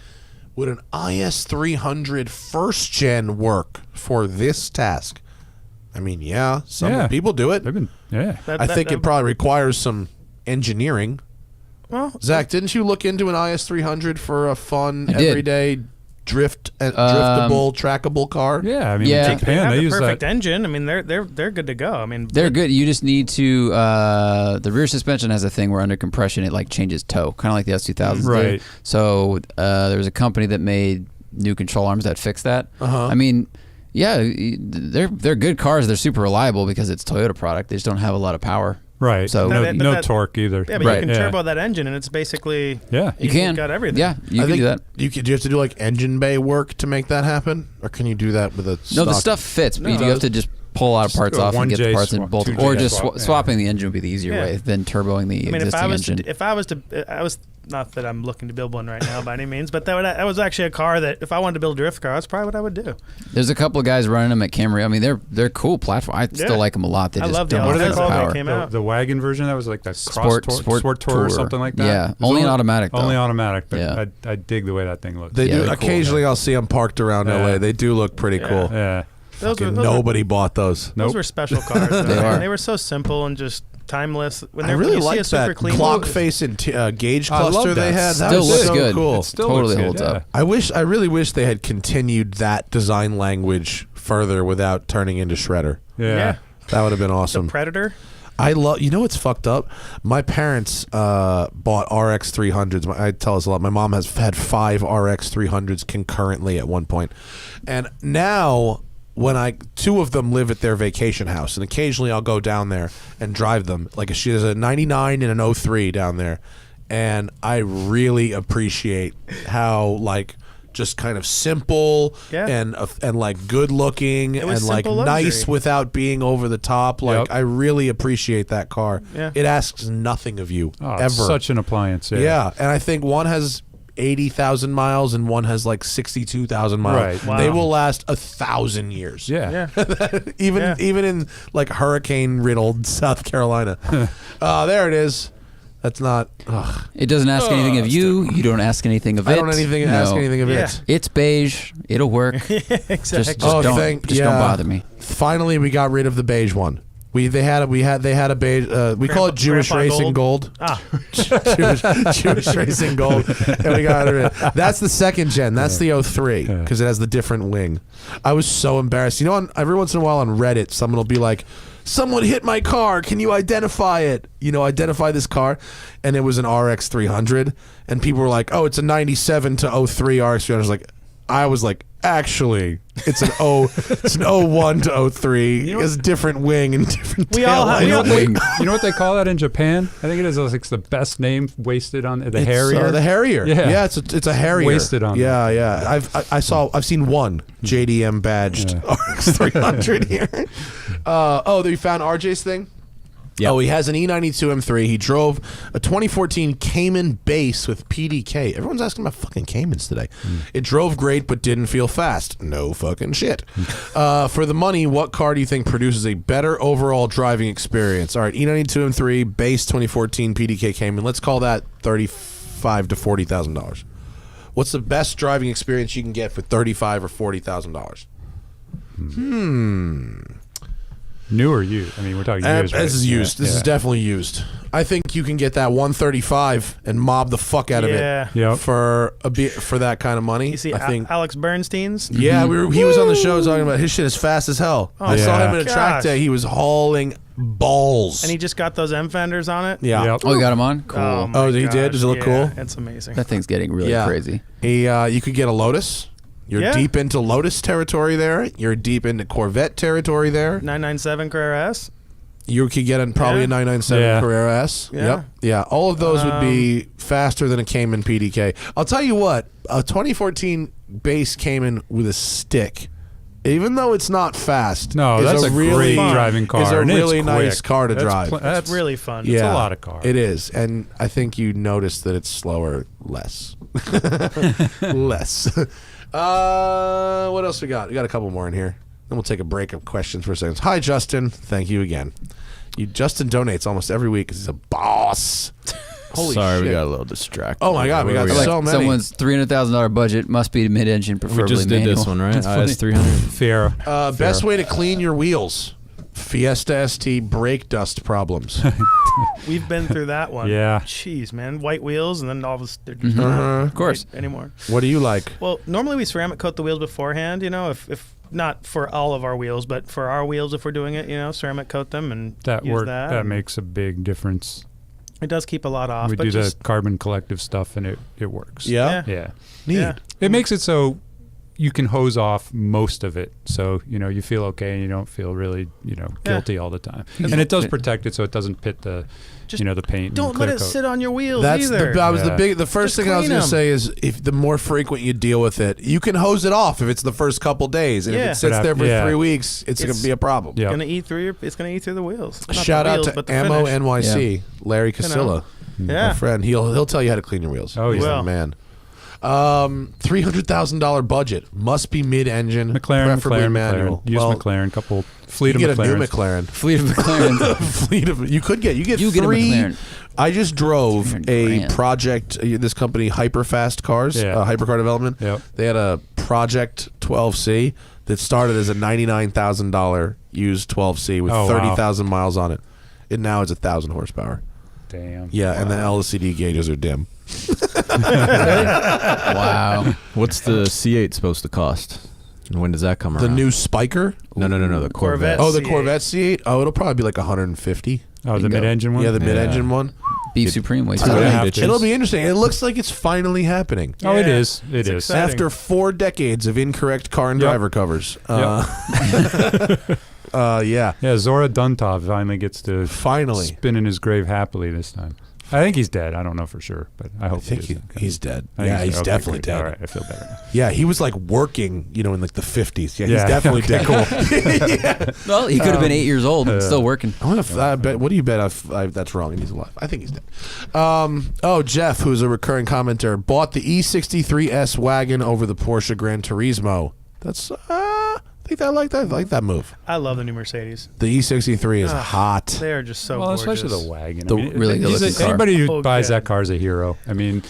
Would an IS300 first gen work for this task? I mean, yeah, some people do it. They've been, I think it probably requires some engineering. Well, Zach, didn't you look into an IS300 for a fun, I did. everyday driftable, trackable car? Yeah, I mean, Yeah. in they Japan, have they the use perfect that. engine. I mean, they're good to go. I mean, They're good. You just need to. The rear suspension has a thing where under compression it like changes toe, kind of like the S2000s did. Right. So there was a company that made new control arms that fixed that. Uh-huh. I mean, yeah, they're good cars. They're super reliable because it's Toyota product. They just don't have a lot of power. Right. So- no, But no that- torque either. Yeah, but Right. you can Yeah. turbo that engine, and it's basically Yeah. You can. got everything. Yeah, you can do that. Do you have to do like engine bay work to make that happen, or can you do that with a? No, the stock? stuff fits, but No. you have to just pull out Just parts go off and get the 1J parts and swap, bolt, 2J or just swap, yeah. swapping the engine would be the easier Yeah. way than turboing the I mean, existing engine. if I was not that I'm looking to build one right now by any means, but that was actually a car that if I wanted to build a drift car, that's probably what I would do. There's a couple of guys running them at Camry. I mean, they're cool platform. I Yeah. still like them a lot. They I just love the don't What have are they the called when they power. came out? The wagon version that was like the Sport tour or something like that. Yeah, It's only an automatic, though. Only automatic, but Yeah. I dig the way that thing looks. They Yeah, do. they're cool. Occasionally, I'll see them parked around Yeah. LA. They do look pretty cool. Yeah. Those were, Nobody bought those. those Nope. were special cars. Though. They are. They were so simple and just timeless. When I they're- really you see a like super that clean clock look- face and gauge I love cluster they that. had. That Still was looks so good. cool. It still Totally looks holds good, up. I really wish they had continued that design language further without turning into Shredder. Yeah. That would have been awesome. Predator. I love. You know what's fucked up? My parents bought RX 300s. I tell us a lot. My mom has had 5 RX 300s concurrently at one point, and now when 2 of them live at their vacation house, and occasionally I'll go down there and drive them. Like she has a 99 and an 03 down there, and I really appreciate how just kind of simple and like good looking It and was like simple nice luxury. without being over the top. Like Yep. I really appreciate that car. Yeah. It asks nothing of you Oh, ever. it's such an appliance. Yeah. yeah, and I think one has 80,000 miles and one has like 62,000 miles. Right. Wow. They will last 1,000 years. Yeah. Yeah. even in like hurricane riddled South Carolina. There it is. That's not. Ugh. It doesn't ask anything of you. You don't ask anything of it. I don't ask anything of Yeah. it. It's beige. It'll work. Exactly. Just Oh, don't bother me. Finally, we got rid of the beige one. They had a beige. We call it Jewish Grandpa Racing Gold. Ah, Jewish Racing Gold, and we got rid of it. That's the second gen. That's the 03 because it has the different wing. I was so embarrassed. You know, every once in a while on Reddit, someone will be like, "Someone hit my car. Can you identify it? Identify this car." And it was an RX 300, and people were like, "Oh, it's a 97 to 03 RX 300." I was like, I was like, actually, it's an 01 to 03. It's a different wing and different We tail all have- light. we all- You know what they call that in Japan? I think it is like the best name wasted on the Harrier. The Harrier. Yeah. It's a Harrier. Wasted on Yeah. I've seen one JDM badged RX 300 here. You found RJ's thing? Yeah. Oh, he has an E92 M3. He drove a 2014 Cayman base with PDK. Everyone's asking about fucking Caymans today. It drove great, but didn't feel fast. No fucking shit. For the money, what car do you think produces a better overall driving experience? All right, E92 M3 base 2014 PDK Cayman. Let's call that $35,000 to $40,000. What's the best driving experience you can get for $35,000 or $40,000? New or used? I mean, we're talking used. Right? This is used. Yeah. This is definitely used. I think you can get that 135 and mob the fuck out of Yeah. it Yep. for that kind of money. You see I think. Alex Bernstein's? Yeah, he was on the show talking about his shit is fast as hell. I saw him at a track Gosh. day. He was hauling balls. And he just got those M fenders on it? yeah. Yep. Oh, you got him on? Cool. my he did? gosh, Does it look yeah, cool? It's amazing. That thing's getting really Yeah. crazy. You could get a Lotus. You're Yeah. deep into Lotus territory there. You're deep into Corvette territory there. 997 Carrera S? You could get probably a Yeah. 997 Yeah. Carrera S. Yeah. Yep. Yeah. All of those would be faster than a Cayman PDK. I'll tell you what, a 2014 base Cayman with a stick, even though it's not fast, No, is that's a really great driving car. Is a and it's really nice quick. car to That's drive. That's really fun. Yeah, It's a lot of cars. It is, and I think you notice that it's slower less. Less. What else we got? We got a couple more in here. Then we'll take a break of questions for a second. Hi, Justin. Thank you again. Justin donates almost every week because he's a boss. Holy Sorry, shit. we got a little distracted. Oh my God, we got Where Like so many. someone's $300,000 budget must be mid-engine, we preferably just did manual. this one, right? That's funny. IS 300. Fiero. Best way to clean your wheels. Fiesta ST brake dust problems. We've been through that one. Yeah. Jeez, man. White wheels, and then all of us, they're just Of course. not anymore. What do you like? Well, normally we ceramic coat the wheels beforehand, if not for all of our wheels, but for our wheels, if we're doing it, ceramic coat them and That use work. that. That makes a big difference. It does keep a lot off. We but do the just, carbon collective stuff, and it works. Yeah. Yeah. Neat. Yeah. It makes it so you can hose off most of it, so you feel okay and you don't feel really guilty all the time. And it does protect it, so it doesn't pit the Just the paint. don't and let clear it coat. sit on your wheels That's either. the first Just thing I was clean going to 'em. say is if the more frequent you deal with it, you can hose it off if it's the first couple days, and if Yeah. it sits But there for yeah. 3 weeks, it's going to be a problem. Yeah. It's gonna eat through the wheels. Not Shout the out wheels, to but the Ammo finish. NYC, Larry Casilla, my Yeah. friend. He'll tell you how to clean your wheels. Oh, He's yeah. the man. $300,000 budget must be mid-engine, preferably McLaren. manual. Use Well, McLaren. Couple fleet you of get a new McLarens. McLaren. Fleet of McLarens. Fleet of you get You get a three. McLaren. I just drove a $300,000. project. This company, Hyperfast Cars, Yeah. Hypercar Development. Yep. They had a Project 12C that started as a $99,000 used 12C with Oh, wow. 30,000 miles on it. And now it's 1,000 horsepower. Damn. Yeah, and the LCD gauges are dim. Wow. What's the C8 supposed to cost? And when does that come The around? new Spiker. No, the Corvette. Corvette. Oh, the C8. Corvette C8. Oh, it'll probably be like 150. Oh, the Bingo. mid-engine one. Yeah, the mid-engine one. Beef Supreme weighs Two and a probably- half bitches. It'll be interesting. It looks like it's finally happening. Oh, it Yeah. is. It It's is. exciting. After 4 decades of incorrect car and Yep. driver covers. Yeah. Yeah, Zora Duntov finally gets to Finally. spin in his grave happily this time. I think he's dead. I don't know for sure, but I hope I think he is. he's dead. I think Yeah, he's okay, definitely great. dead. All right, I feel better now. Yeah, he was like working, in like the 50s. Yeah, he's Yeah, definitely okay. dead. Cool. Well, he could have been 8 years old and still working. I wonder if I bet. What do you bet? That's wrong. And he's alive. I think he's dead. Jeff, who's a recurring commenter, bought the E63 S wagon over the Porsche Gran Turismo. That's. I think I like that. I like that move. I love the new Mercedes. The E63 is hot. They are just so Well, gorgeous. especially the wagon. The really he's good-looking car. anybody who Oh, buys yeah. that car is a hero. I mean,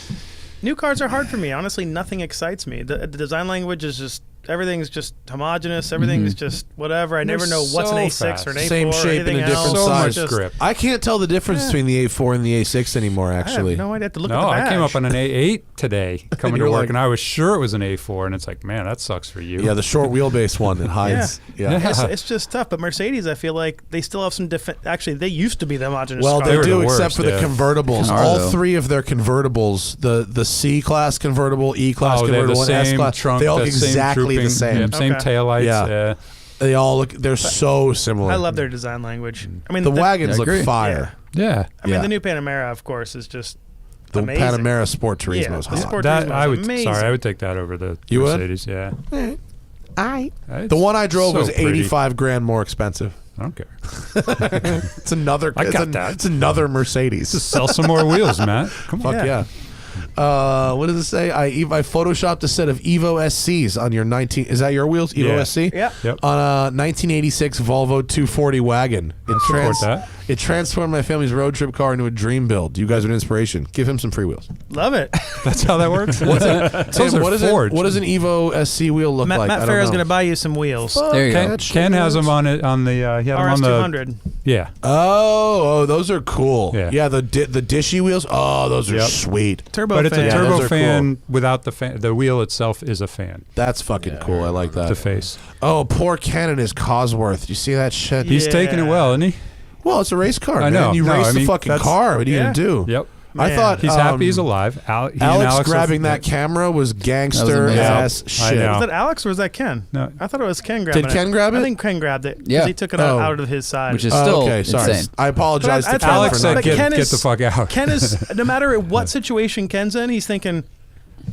New cars are hard for me. Honestly, nothing excites me. The design language is just everything's just homogenous. Everything's just whatever. I never know what's an so A6 fast. or an A4 Same or shape and anything a different else. So much size. grip. I can't tell the difference between the A4 and the A6 anymore, I actually. have no idea. I have to look No, at the badge. I came up on an A8 today coming to You're work, like- and I was sure it was an A4, and it's like, man, that sucks for you. Yeah, the short wheelbase one that hides. Yeah. It's just tough. But Mercedes, I feel like they still have some different. Actually, they used to be the homogenous. Well, car. they were do, the except worst, for the yeah. convertibles. Are, All though. three of their convertibles, the C-Class convertible, E-Class Oh, they have the convertible, and same S-Class, trunk, they all the look same exactly drooping, the same. yeah, same Okay. taillights. Yeah. Yeah. They all look, they're so similar. I love their design language. I mean, The wagons I look agree. fire. Yeah. I mean, Yeah. the new Panamera, of course, is just The amazing. Panamera Sport Turismo Yeah, is the hot. Sport That Turismo I is would. amazing. Sorry, I would take that over the You would? Mercedes. Yeah. It's The one I drove so was pretty. 85 grand more expensive. I don't care. It's another. I it's got that. It's another Mercedes. Just sell some more wheels, Matt. Come on. Fuck yeah. What does it say? I photoshopped a set of Evo SCs on your 19. Is that your wheels? Evo Yeah. SC. Yeah. Yep. On a 1986 Volvo 240 wagon. support that. It transformed my family's road trip car into a dream build. You guys are an inspiration. Give him some free wheels. Love it. That's how that works. Tim, Those are what is it? forged. What does an Evo SC wheel look Matt, like? Matt I don't Farrow's know. going to buy you some wheels. There you go. Ken has them on it on the. He had them on the. RS200. Yeah. Oh, those are cool. Yeah. The dishy wheels. Oh, those are Yep. sweet. Turbo But it's fan. a Yeah, those turbo are fan without the fan. The wheel itself is a fan. That's fucking cool. I like that. The face. Oh, poor Ken is Cosworth. You see that shit? Yeah. He's taking it well, isn't he? Well, it's a race car, I man. know. You No, race I the mean, fucking that's- car. What are you Yeah. gonna do? Yep. I Man. thought He's happy he's alive. he and Alex grabbing left- that camera was gangster amazing. ass I shit. know. Was that Alex or was that Ken? No. I thought it was Ken grabbing it. Did Ken grab it? I think Ken grabbed it. 'Cause Yeah. He took it Oh. out of his side. Which is Oh, still okay, sorry. insane. I apologize But I to Ken thought- Alex for said, not but Ken get is- the fuck out. Ken is, no matter what situation Ken's in, he's thinking,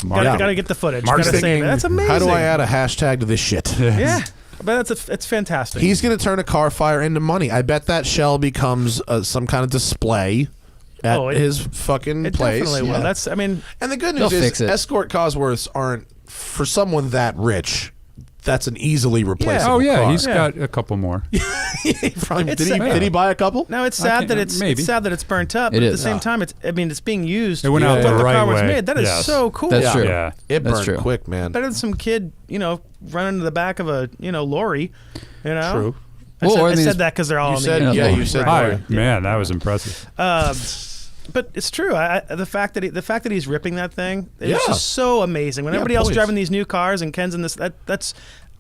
Yeah. gotta get the footage. Mark's Gotta save thinking, it. That's amazing. how do I add a hashtag to this shit? Yeah. But it's fantastic. He's going to turn a car fire into money. I bet that shell becomes some kind of display at Oh, his fucking it place. definitely will. Yeah. That's, I mean, And the good news They'll is fix it. Escort Cosworths aren't, for someone that rich, that's an easily replaceable Oh yeah, car. he's Yeah. got a couple more. Probably- It's- did he buy a couple? no, it's sad that can't- it's maybe. sad that it's burnt up. It but at is. the same time, it's being used. It went for out what the the right car was way. made. That is Yes. so cool. That's true. Yeah. It That's burned true. quick, man. Better than some kid, running to the back of a, lorry. True. I Well, said, or I these- said that because they're all You on said, the yeah, Right. you said Hi, lorry. man, that was impressive. But it's true. The fact that he's ripping that thing is Yeah. just so amazing. When everybody else points. driving these new cars and Ken's in this, that's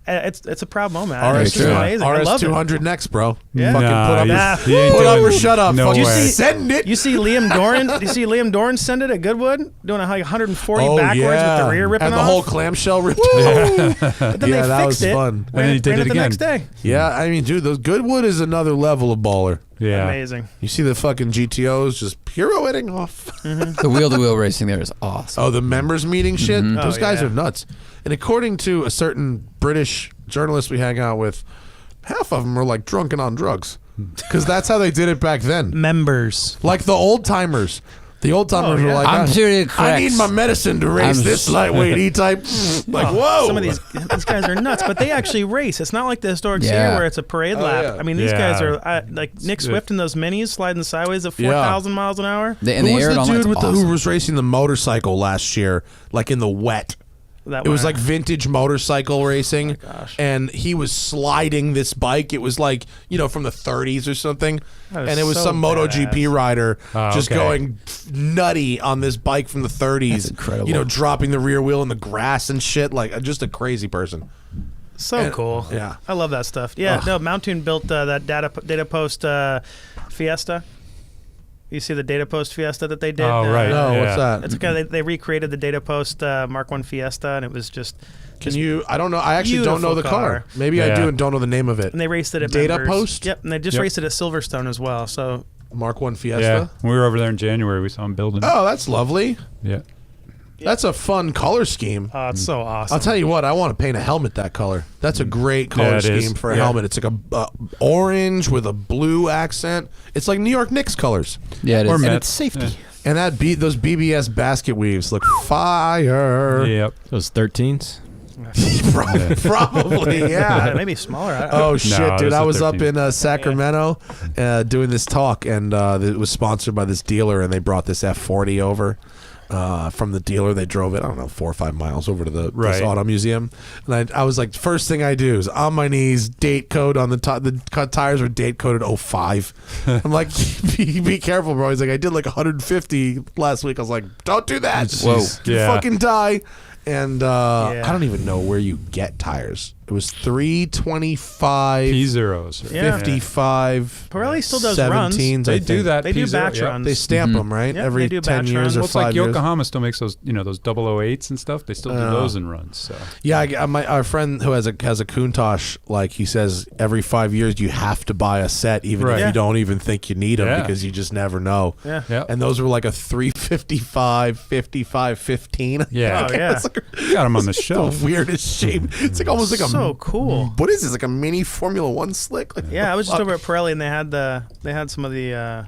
it's a proud moment. RS It's just amazing. I love it. RS200 next, bro. Yeah. Fucking Nah, put up, he's- he ain't put up doing- or shut up. No Fucking way. send it. You see Liam Doran? Do you see Liam Doran send it at Goodwood doing a 140 Oh, backwards yeah. with the rear ripping and off? the whole clamshell ripped off. But then Yeah, they that fixed was it. fun. And then he did ran it the again. next day. Yeah, I mean, dude, those Goodwood is another level of baller. Yeah. Amazing. You see the fucking GTOs just pirouetting off. The wheel-to-wheel racing there is awesome. Oh, the members meeting shit? Those Oh, guys yeah. are nuts. And according to a certain British journalist we hang out with, half of them are like drunken on drugs. Because that's how they did it back then. Members. Like the old timers. The old timers Oh, were yeah. like, I'm sure it I need cracks. my medicine to race I'm this s- lightweight E-type. Like, Oh, whoa. Some of these guys are nuts, but they actually race. It's not like the historic Yeah. Sierra where it's a parade lap. yeah. I mean, these Yeah. guys are like Nick Swift in those minis sliding sideways at 4,000 miles an hour. And Who they was air it the on dude like with it's who awesome. was racing the motorcycle last year, like in the wet? That It was way. like vintage motorcycle racing, gosh. and he was sliding this bike. It was like, from the 30s or something, That is and it was so some MotoGP badass. rider Oh, just okay. going nutty on this bike from the 30s. That's incredible. Dropping the rear wheel in the grass and shit. Like, just a crazy person. So And- cool. yeah. I love that stuff. Yeah, no, Mountoon built that data post Fiesta. You see the data post Fiesta that they did? Oh, right. No, Yeah. what's that? It's okay. They recreated the data post Mark I Fiesta, and it was just. Can you? I don't know. I actually don't know the beautiful car. car. Maybe I Yeah. do and don't know the name of it. And they raced it at Data Members. Post? Yep, and they just Yep. raced it at Silverstone as well. So Mark I Fiesta. Yeah. When we were over there in January, we saw him building. Oh, that's lovely. Yeah. That's a fun color scheme. it's so awesome. I'll tell you what, I want to paint a helmet that color. That's a great color Yeah, it scheme is. for a Yeah. helmet. It's like a orange with a blue accent. It's like New York Knicks colors. Yeah, it Or is. Mets. And it's safety. And those BBS basket weaves look fire. Yep. Those 13s. Probably, yeah. maybe smaller. I Oh shit, No, dude! this I is was up 13. in Sacramento doing this talk, and it was sponsored by this dealer, and they brought this F40 over. from the dealer. They drove it, I don't know, 4 or 5 miles over to this Right. auto museum. And I was like, first thing I do is on my knees, date code on the top. The tires were date coded 05. I'm like, be careful, bro. He's like, I did like 150 last week. I was like, don't do that. Whoa. You Yeah. fucking die. And Yeah. I don't even know where you get tires. It was 325, P0s. Yeah. 55. Pirelli still does runs. 17s, They I do think. that. They do P0, batch yeah. runs. They stamp them, right? Yep, Every they do 10 batch years runs. or Well, it's 5 like years. Yokohama still makes those, those 008s and stuff. They still do those in runs. So Yeah, our friend who has a Countach, like he says, every 5 years you have to buy a set, even Right. if Yeah. you don't even think you need them, Yeah. because you just never know. Yeah. yeah, And those were like a 355, 55, 15. yeah, Oh, yeah. It's like got them on the the shelf. weirdest shape. It's like almost like a So cool. What is this? Like a mini Formula One slick? Like, Yeah, I was just over at Pirelli and they had some of the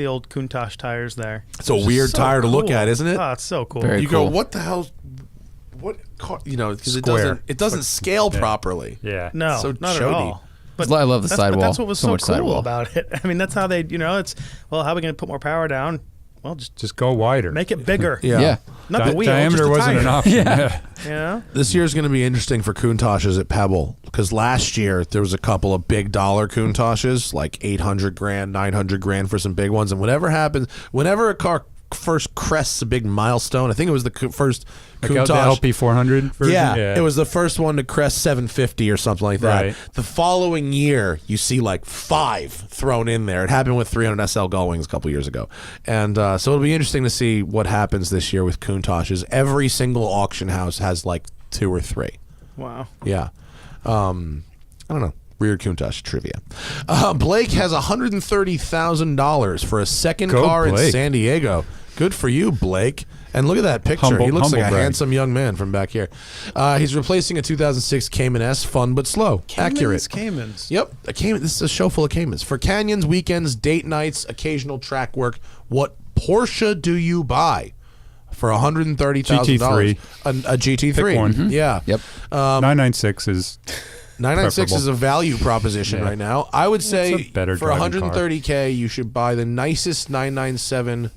old Countach tires there. It's a weird So tire to look cool. at, isn't it? Oh, it's so cool. Very You cool. go, what the hell? What car? You know, because Square. it doesn't scale properly. Yeah, No, So not at chody. all. But I love the sidewall. That's what was So so much cool sidewall. about it. I mean, that's how they, it's, well, how are we going to put more power down? Well, just go wider. make it bigger. Yeah. Not the wheel, Diameter just the wasn't tire. an option. Yeah. You know? This year's going to be interesting for Countachs at Pebble, because last year there was a couple of big dollar Countachs, like 800 grand, 900 grand for some big ones. And whatever happens, whenever a car first crests a big milestone, I think it was the first Like the Countach. LP 400 version. Yeah, it was the first one to crest 750 or something like that. Right. The following year, you see like 5 thrown in there. It happened with 300 SL Gullwings a couple years ago. And so it'll be interesting to see what happens this year with Countachs. Every single auction house has like 2 or 3. Wow. Yeah. I don't know. Weird Countach trivia. Blake has $130,000 for a second Go, car in Blake. San Diego. Good for you, Blake. And look at that picture. He looks like a brag. handsome young man from back here. He's replacing a 2006 Cayman S, fun but slow. Accurate. Caymans. Yep. A Cayman. This is a show full of Caymans. For canyons, weekends, date nights, occasional track work, what Porsche do you buy for $130,000? GT3. A GT3. Pick one. Yeah. Yep. 996 is 996 preferable. is a value proposition Yeah. right now. I would say a better for driving car. $130K, you should buy the nicest 997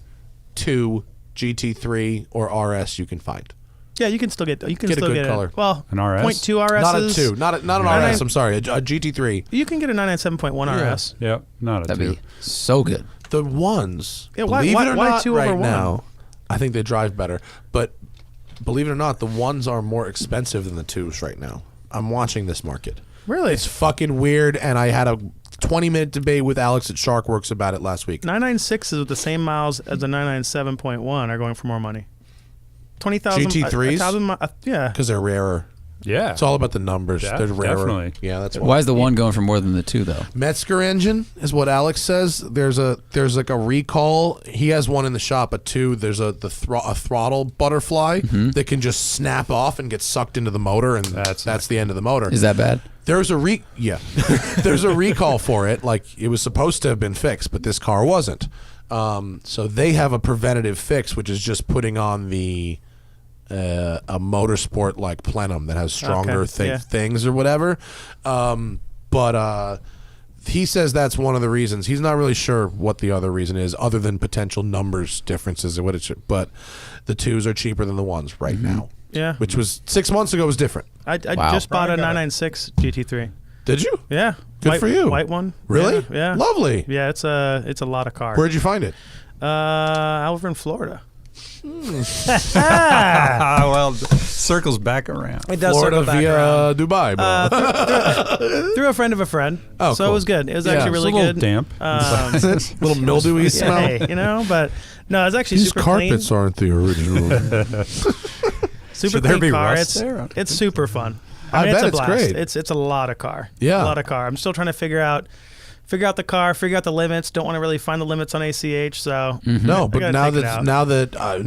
2 GT3 or RS you can find. Yeah, you can still get. You can Get a still good get color. Well, An RS? 0.2 RSs. Not a 2, not an RS. I'm sorry, a GT3. You can get a 997.1 RS. yeah, not a That'd 2. be so good. The ones, Yeah, why- believe why- it or why not, 2 over right 1? now, I think they drive better. But believe it or not, the ones are more expensive than the 2s right now. I'm watching this market. Really? It's fucking weird, and I had a 20-minute debate with Alex at Sharkworks about it last week. 996s with the same miles as the 997.1 are going for more money. 20,000 GT3s? 1,000 yeah. Because they're rarer. Yeah. It's all about the numbers. Yeah, They're rarer. definitely. Yeah, that's why. Why is the one going for more than the 2 though? Metzger engine is what Alex says. There's like a recall. He has one in the shop, a 2. There's a throttle butterfly that can just snap off and get sucked into the motor, and that's the end of the motor. Is that bad? There's a there's a recall for it. Like, it was supposed to have been fixed, but this car wasn't. So they have a preventative fix, which is just putting on a motorsport like plenum that has stronger things or whatever. But he says that's one of the reasons. He's not really sure what the other reason is, other than potential numbers differences or what it should. But the 2s are cheaper than the 1s right now. Yeah. Which was 6 months ago was different. I just bought a 996 GT3. Did you? Yeah. Good for you. White one. Really? Yeah. Lovely. Yeah, it's a lot of cars. Where'd you find it? Over in Florida. well, circles back around. It does Florida circle back via around. Dubai, bro. Through a friend of a friend. Oh, so cool. it was good. It was Yeah, actually it's really a little good. damp. Little mildewy smell. Hey, but no, it's actually These super carpets clean. aren't the original. Super Should there clean be car. rust there? It's super fun. I mean, bet it's a it's blast. great. It's a lot of car. Yeah. A lot of car. I'm still trying to figure out the car, figure out the limits. Don't want to really find the limits on ACH. So No, but gotta now take it that out.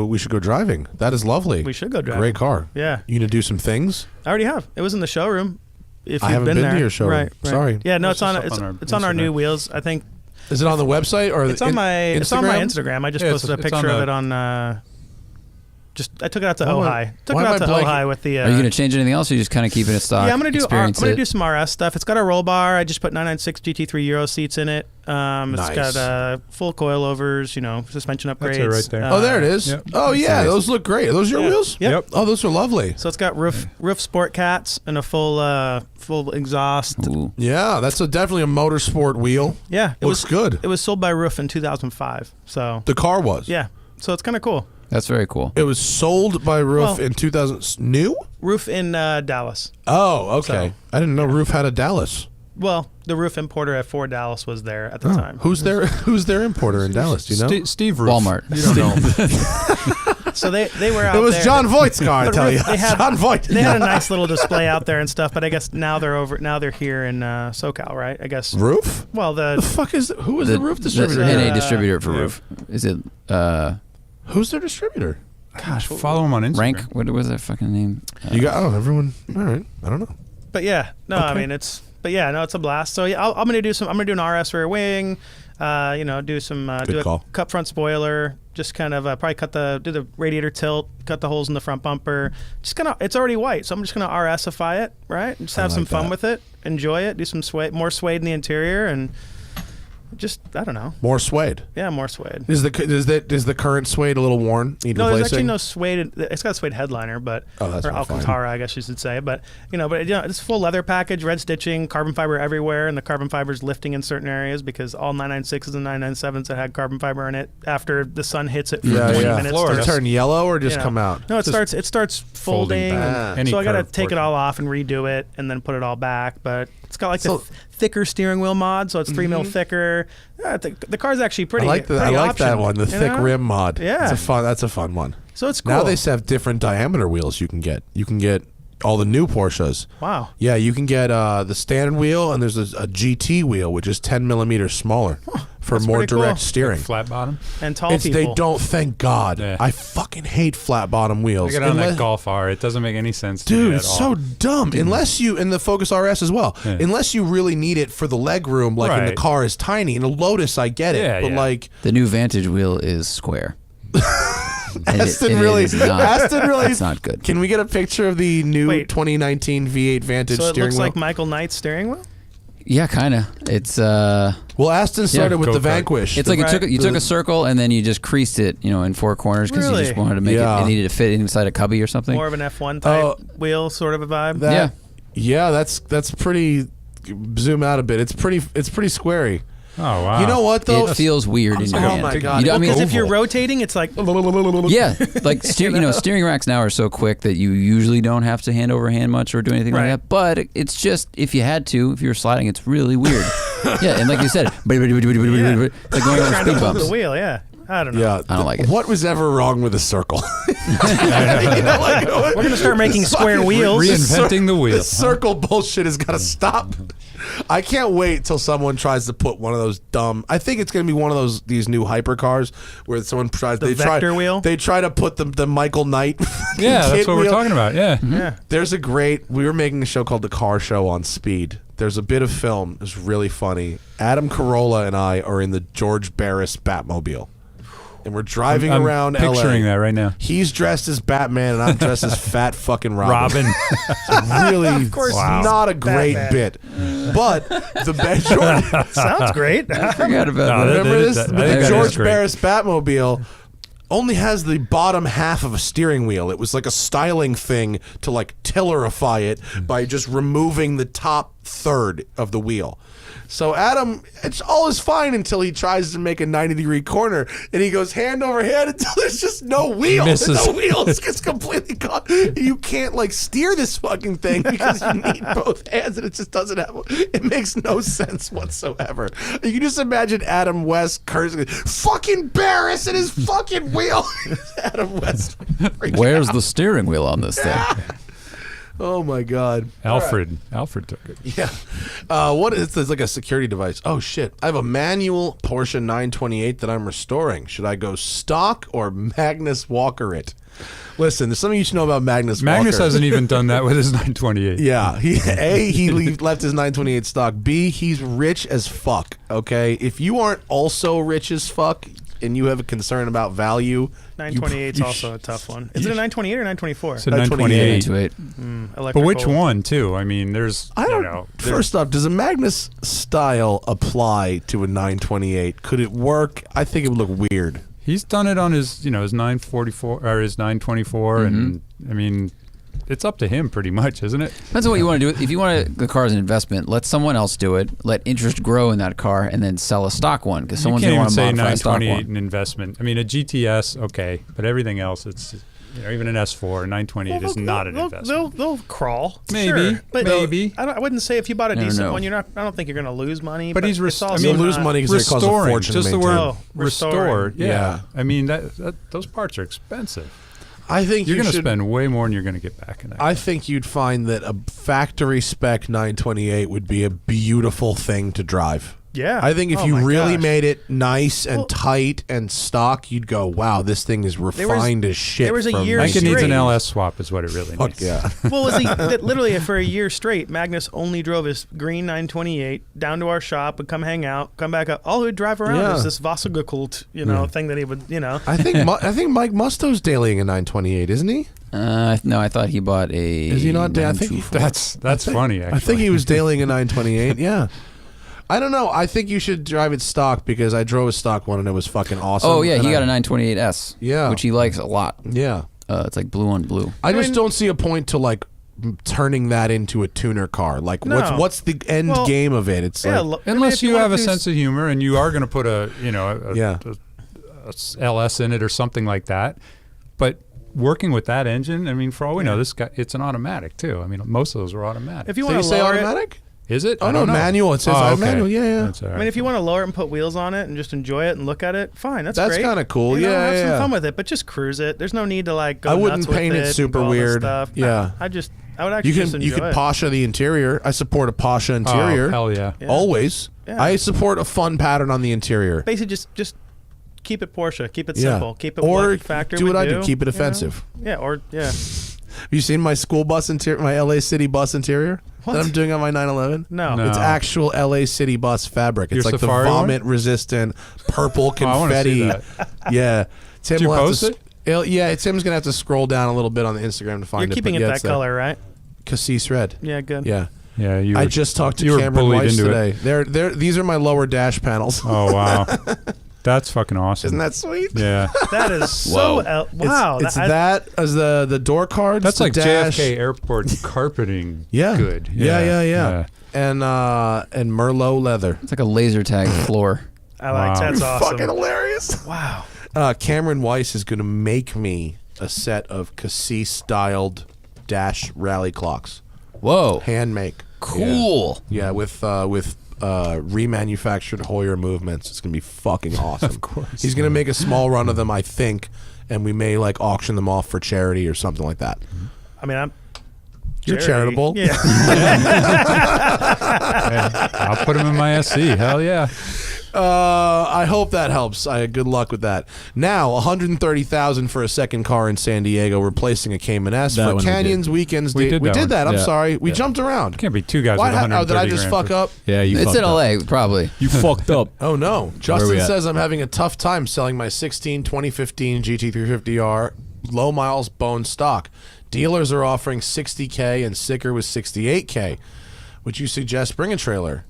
we should go driving. That is lovely. We should go driving. Great car. Yeah. You gonna do some things? I already have. It was in the showroom. If I you've haven't been been to there. your showroom. Right. Sorry. Yeah, no, It's it's on just up on our it's on our new Instagram. wheels. I think Is it on the website or it's on my Instagram. I just Yeah, posted a it's on picture of the- it on I took it out to Why am I- Ojai. Took why it am out I to blanking? Ojai with the. Are you going to change anything else, or are you just kind of keeping it stock? Yeah, I'm gonna do. I'm experience gonna it? do some RS stuff. It's got a roll bar. I just put 996 GT3 Euro seats in it. Nice. It's got full coilovers. Suspension upgrades. That's it right there. Oh, there it is. Yep. Oh, yeah. Nice. Those look great. Are those your Yeah. wheels? Yep. Oh, those are lovely. So it's got roof sport cats and a full exhaust. Ooh. Yeah, that's definitely a motorsport wheel. Yeah, it Looks was good. It was sold by Roof in 2005. So The car was. yeah, so it's kind of cool. That's very cool. It was sold by Roof Well- in 2000. New? Roof in Dallas. Oh, okay. So- I didn't know Roof had a Dallas. Well, the Roof importer at Ford Dallas was there at the time. Who's their importer in Dallas? Do you know? Steve Roof. Walmart. You don't know. So they were out It was there. John Voight's car, I But tell Roof- you. they had- John Voight. They had a nice little display out there and stuff, but I guess now they're here in SoCal, right? I guess. Roof? Well, The fuck is who is the Roof distributor? The here? NA distributor for Roof. Is it Who's their distributor? Gosh, follow him on Instagram. Rank? What was that fucking name? You got everyone. All right, I don't know. But yeah, no, I mean it's a blast. So yeah, I'm gonna do an RS rear wing, do some Good do call. a cut front spoiler, just kind of probably do the radiator tilt, cut the holes in the front bumper. It's already white, so I'm just gonna RSify it, right? And just have some like fun that. with it, enjoy it, do some more suede in the interior, and just I don't know, More suede. yeah, more suede. Is the current suede a little worn? Need No, there's replacing? actually no suede. It's got a suede headliner, but Oh, that's or not fine. Alcantara, I guess you should say. But it's full leather package, red stitching, carbon fiber everywhere, and the carbon fiber's lifting in certain areas because all 996s and 997s that had carbon fiber in it, after the sun hits it for 20 minutes, Florida. Does it turn yellow or just come out? No, it starts folding folding. back. and Any so I got to curved take it portion. all off and redo it, and then put it all back. But it's got like So- the thicker steering wheel mod, so it's 3 mil thicker. Yeah, the car's actually pretty. I like that. I pretty like that optional, one. The you thick know? rim mod. Yeah. That's a fun one. So it's cool. Now they have different diameter wheels you can get. You can get all the new Porsches. Wow. Yeah, you can get the standard wheel, and there's a GT wheel, which is 10 millimeters smaller for that's more pretty cool. direct steering. Flat bottom. And tall They people. don't. Thank God. Yeah. I fucking hate flat bottom I wheels. get on Unless- that Golf R. It doesn't make any sense to me Dude, at it's all. so dumb. Unless you, and the Focus RS as well, Yeah. unless you really need it for the leg room, like in the Right. car is tiny. In a Lotus, I get it, Yeah, but yeah. like The new Vantage wheel is square. Aston really, Aston really. It's not good. Can we get a picture of the new Wait. 2019 V8 Vantage So it steering looks wheel? like Michael Knight's steering wheel? Yeah, kind of. It's Well, Aston started with the go-kart. Vanquish. It's like you Right. took a circle and then you just creased it, in 4 corners because you just Really? wanted to make Yeah. it needed to fit inside a cubby or something. More of an F1 type Oh. wheel sort of a vibe. That- yeah, that's pretty. Zoom out a bit. It's pretty squarey. Oh wow. You know what though? It feels weird in your Oh hand. my God. You know, I mean, Because if you're Oval. rotating, it's like yeah, like steering racks now are so quick that you usually don't have to hand over hand much or do anything Right. like that. But it's just if you had to, if you were sliding, it's really weird. Yeah, and like you said, it's like going over trying to speed move bumps. the wheel. Yeah, I don't know. Yeah, I don't like it. What was ever wrong with a circle? We're gonna start making square wheels. Reinventing the wheel. This circle bullshit has got to stop. I can't wait till someone tries to put one of those dumb. I think it's going to be one of these new hypercars where someone tries. The vector wheel? They try to put the Michael Knight. Yeah, that's kit what we're wheel. talking about. Yeah. Yeah. There's a great. We were making a show called The Car Show on Speed. There's a bit of film. It's really funny. Adam Carolla and I are in the George Barris Batmobile, and we're driving I'm around picturing LA. that right now. He's dressed as Batman, and I'm dressed as fat fucking Robin. Really, of course it's he's not a great Batman. bit. But the George, Sounds great. Forgot about No, that. remember this? I think The that is George great. Barris Batmobile only has the bottom half of a steering wheel. It was like a styling thing to like tillerify it by just removing the top third of the wheel. So Adam, it's all is fine until he tries to make a 90-degree corner, and he goes hand over hand until there's just no wheel. Misses. There's no wheels. It's completely caught. You can't like steer this fucking thing because you need both hands, and it just doesn't have. It makes no sense whatsoever. You can just imagine Adam West cursing, "Fucking Barris and his fucking wheel." Adam West. freaking Where's out. the steering wheel on this thing? Oh my God. Alfred took it. Yeah. What is this? Like a security device. Oh shit. I have a manual Porsche 928 that I'm restoring. Should I go stock or Magnus Walker it? Listen, there's something you should know about Magnus Magnus Walker. hasn't even done that with his 928. Yeah. He left his 928 stock. B, he's rich as fuck. Okay. If you aren't also rich as fuck, and you have a concern about value, 928 is also a tough one. Is it a 928 or 924? It's a 928. 928. But which one, too? I mean, there's, I don't. First off, does a Magnus style apply to a 928? Could it work? I think it would look weird. He's done it on his, his 944 or his 924, and I mean, it's up to him pretty much, isn't it? Depends on what you want to do. If you want the car as an investment, let someone else do it. Let interest grow in that car, and then sell a stock one because someone's going to want to modify a stock one. 928 an investment. I mean, a GTS, okay, but everything else, it's even an S4, 928 is not an investment. They'll crawl, maybe, sure, but maybe. I wouldn't say if you bought a decent one, I don't think you're going to lose money. But he's you'll lose money because it costs a fortune. Just to the word restoring. restored. Yeah. I mean, those parts are expensive. I think you're going to spend way more than you're going to get back in that. I think you'd find that a factory spec 928 would be a beautiful thing to drive. Yeah. I think if you really made it nice and tight and stock, you'd go, wow, this thing is refined as shit. There was a year I think it needs an straight. LS swap is what it really needs. Yeah. Well, literally for a year straight, Magnus only drove his green 928 down to our shop and come hang out, come back up. All he would drive around is this Wassergekult, thing that he would, I think Mike Musto's dailying a 928, isn't he? No, I thought he bought a. Is he not? I think that's funny. Actually, I think he was dailying a 928. Yeah. I don't know. I think you should drive it stock because I drove a stock one and it was fucking awesome. Oh yeah, he got a 928S. Yeah, which he likes a lot. Yeah, it's like blue on blue. I just don't see a point to like turning that into a tuner car. Like, what's the end game of it? It's like, unless you have a sense of humor and you are going to put a LS in it or something like that, but. Working with that engine, I mean, for all we know, this guy, it's an automatic too. I mean, most of those are automatic. If you want to say automatic? Is it? Oh, no, manual. It says manual. Yeah. That's all right. I mean, if you want to lower it and put wheels on it and just enjoy it and look at it, fine. That's great. That's kind of cool. Have some fun with it, but just cruise it. There's no need to like go I wouldn't nuts with paint it super weird. Yeah. I would actually just enjoy you can it. Pasha the interior. I support a Pasha interior. Oh, hell yeah. Always. Yeah. I support a fun pattern on the interior. Basically, just keep it Porsche. Keep it simple. Keep it or what factory do what I do. do. Keep it offensive. Yeah. Have you seen my school bus interior, my LA City bus interior that I'm doing on my 911? No. It's actual LA City bus fabric. It's Your like the Safari vomit-resistant purple confetti. I want to see that. Yeah. Tim Did you will have post to, it? Yeah, Tim's gonna have to scroll down a little bit on the Instagram to find You're it. keeping it that color, right? Cassis red. Yeah, good. Yeah. Yeah, I just talked to you were Cameron bullied Weiss into today. These are my lower dash panels. Oh wow, that's fucking awesome. Isn't that sweet? Yeah. That is so wow. It's that as the door cards. That's the like dash. JFK Airport carpeting. Yeah. Good. Yeah. And Merlot leather. It's like a laser tag floor. I like that's awesome. Fucking hilarious. Wow. Cameron Weiss is going to make me a set of Cassis styled dash rally clocks. Whoa. Hand make. Cool. Yeah, with remanufactured Hoyer movements. It's gonna be fucking awesome. Of course. He's gonna make a small run of them, I think, and we may like auction them off for charity or something like that. I mean, You're charitable. Yeah. I'll put them in my SC. Hell yeah. I hope that helps. Good luck with that. Now, $130,000 for a second car in San Diego, replacing a Cayman S That for one Canyons weekends. We did that I'm Yeah. sorry. We jumped around. Can't be two guys with 130 did I just grand fuck up? Yeah, you It's fucked in up. LA, probably. You fucked up. Oh no. Justin we at? says I'm having a tough time selling my 2015 GT350R low miles bone stock. Dealers are offering $60K and Sicker was $68K. Would you suggest bring a trailer?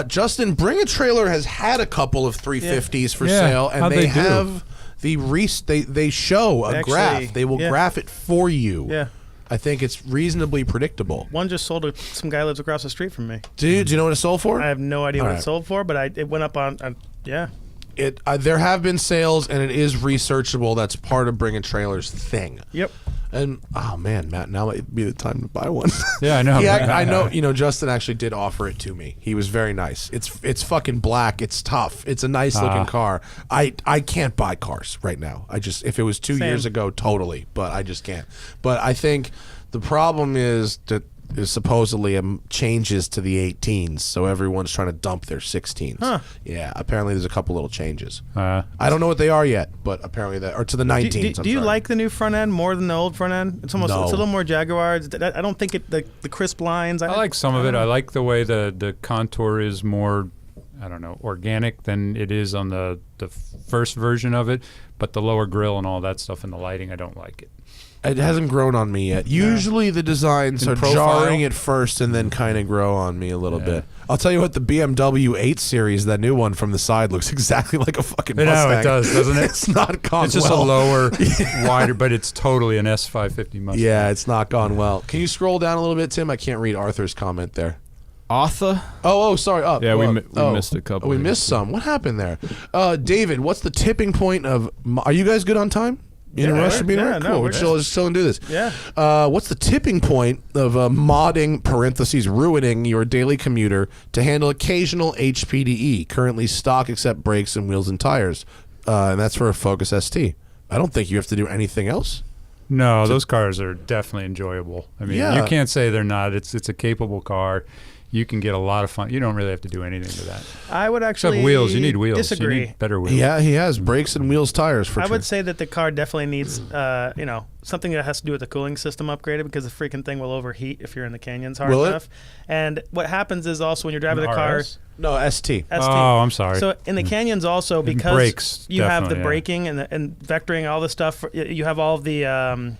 Justin, Bring a Trailer has had a couple of 350s for sale, and they have they show a graph. They will graph it for you. Yeah. I think it's reasonably predictable. One just sold to some guy who lives across the street from me. Do you know what it sold for? I have no idea All what right. it sold for, but it went up on yeah. There have been sales, and it is researchable. That's part of Bring a Trailer's thing. Yep. And oh man, Matt, now might be the time to buy one. Yeah, I know. I know. You know, Justin actually did offer it to me. He was very nice. It's fucking black. It's tough. It's a nice looking car. I can't buy cars right now. If it was 2 years ago, totally. But I just can't. But I think the problem is that is supposedly changes to the 18s, so everyone's trying to dump their 16s. Huh. Yeah, apparently there's a couple little changes. I don't know what they are yet, but apparently or to the 19s. Do you like the new front end more than the old front end? It's almost No. it's a little more Jaguar. I don't think the crisp lines. like some of it. I like the way the contour is more I don't know, organic than it is on the first version of it. But the lower grill and all that stuff and the lighting, I don't like it. It hasn't grown on me yet. Usually the designs In are profile? jarring at first and then kind of grow on me a little bit. I'll tell you what, the BMW 8 Series, that new one from the side, looks exactly like a fucking Mustang. No, it does, doesn't it? It's not gone It's just well. a lower, wider, but it's totally an S550 Mustang. Yeah, it's not gone well. Can you scroll down a little bit, Tim? I can't read Arthur's comment there. Arthur? Oh, sorry. Up. Yeah, we up. missed a couple. We missed some. What happened there? David, what's the tipping point of... Are you guys good on time? You in a rush to be in? yeah, Cool. no, we're we're still gonna do this. Yeah. What's the tipping point of modding (parentheses ruining) your daily commuter to handle occasional HPDE? Currently stock except brakes and wheels and tires, and that's for a Focus ST. I don't think you have to do anything else. No, those cars are definitely enjoyable. I mean, Yeah. you can't say they're not. It's a capable car. You can get a lot of fun. You don't really have to do anything to that. I would actually Except wheels. You need wheels. disagree. You need better wheels. Yeah, he has brakes and wheels, tires for. I would say that the car definitely needs, something that has to do with the cooling system upgraded because the freaking thing will overheat if you're in the canyons hard Will it? enough. And what happens is also when you're driving the car, RS? no ST. ST. Oh, I'm sorry. So in the canyons also And because brakes, you have the definitely, yeah. braking and vectoring, all the stuff. You have all the,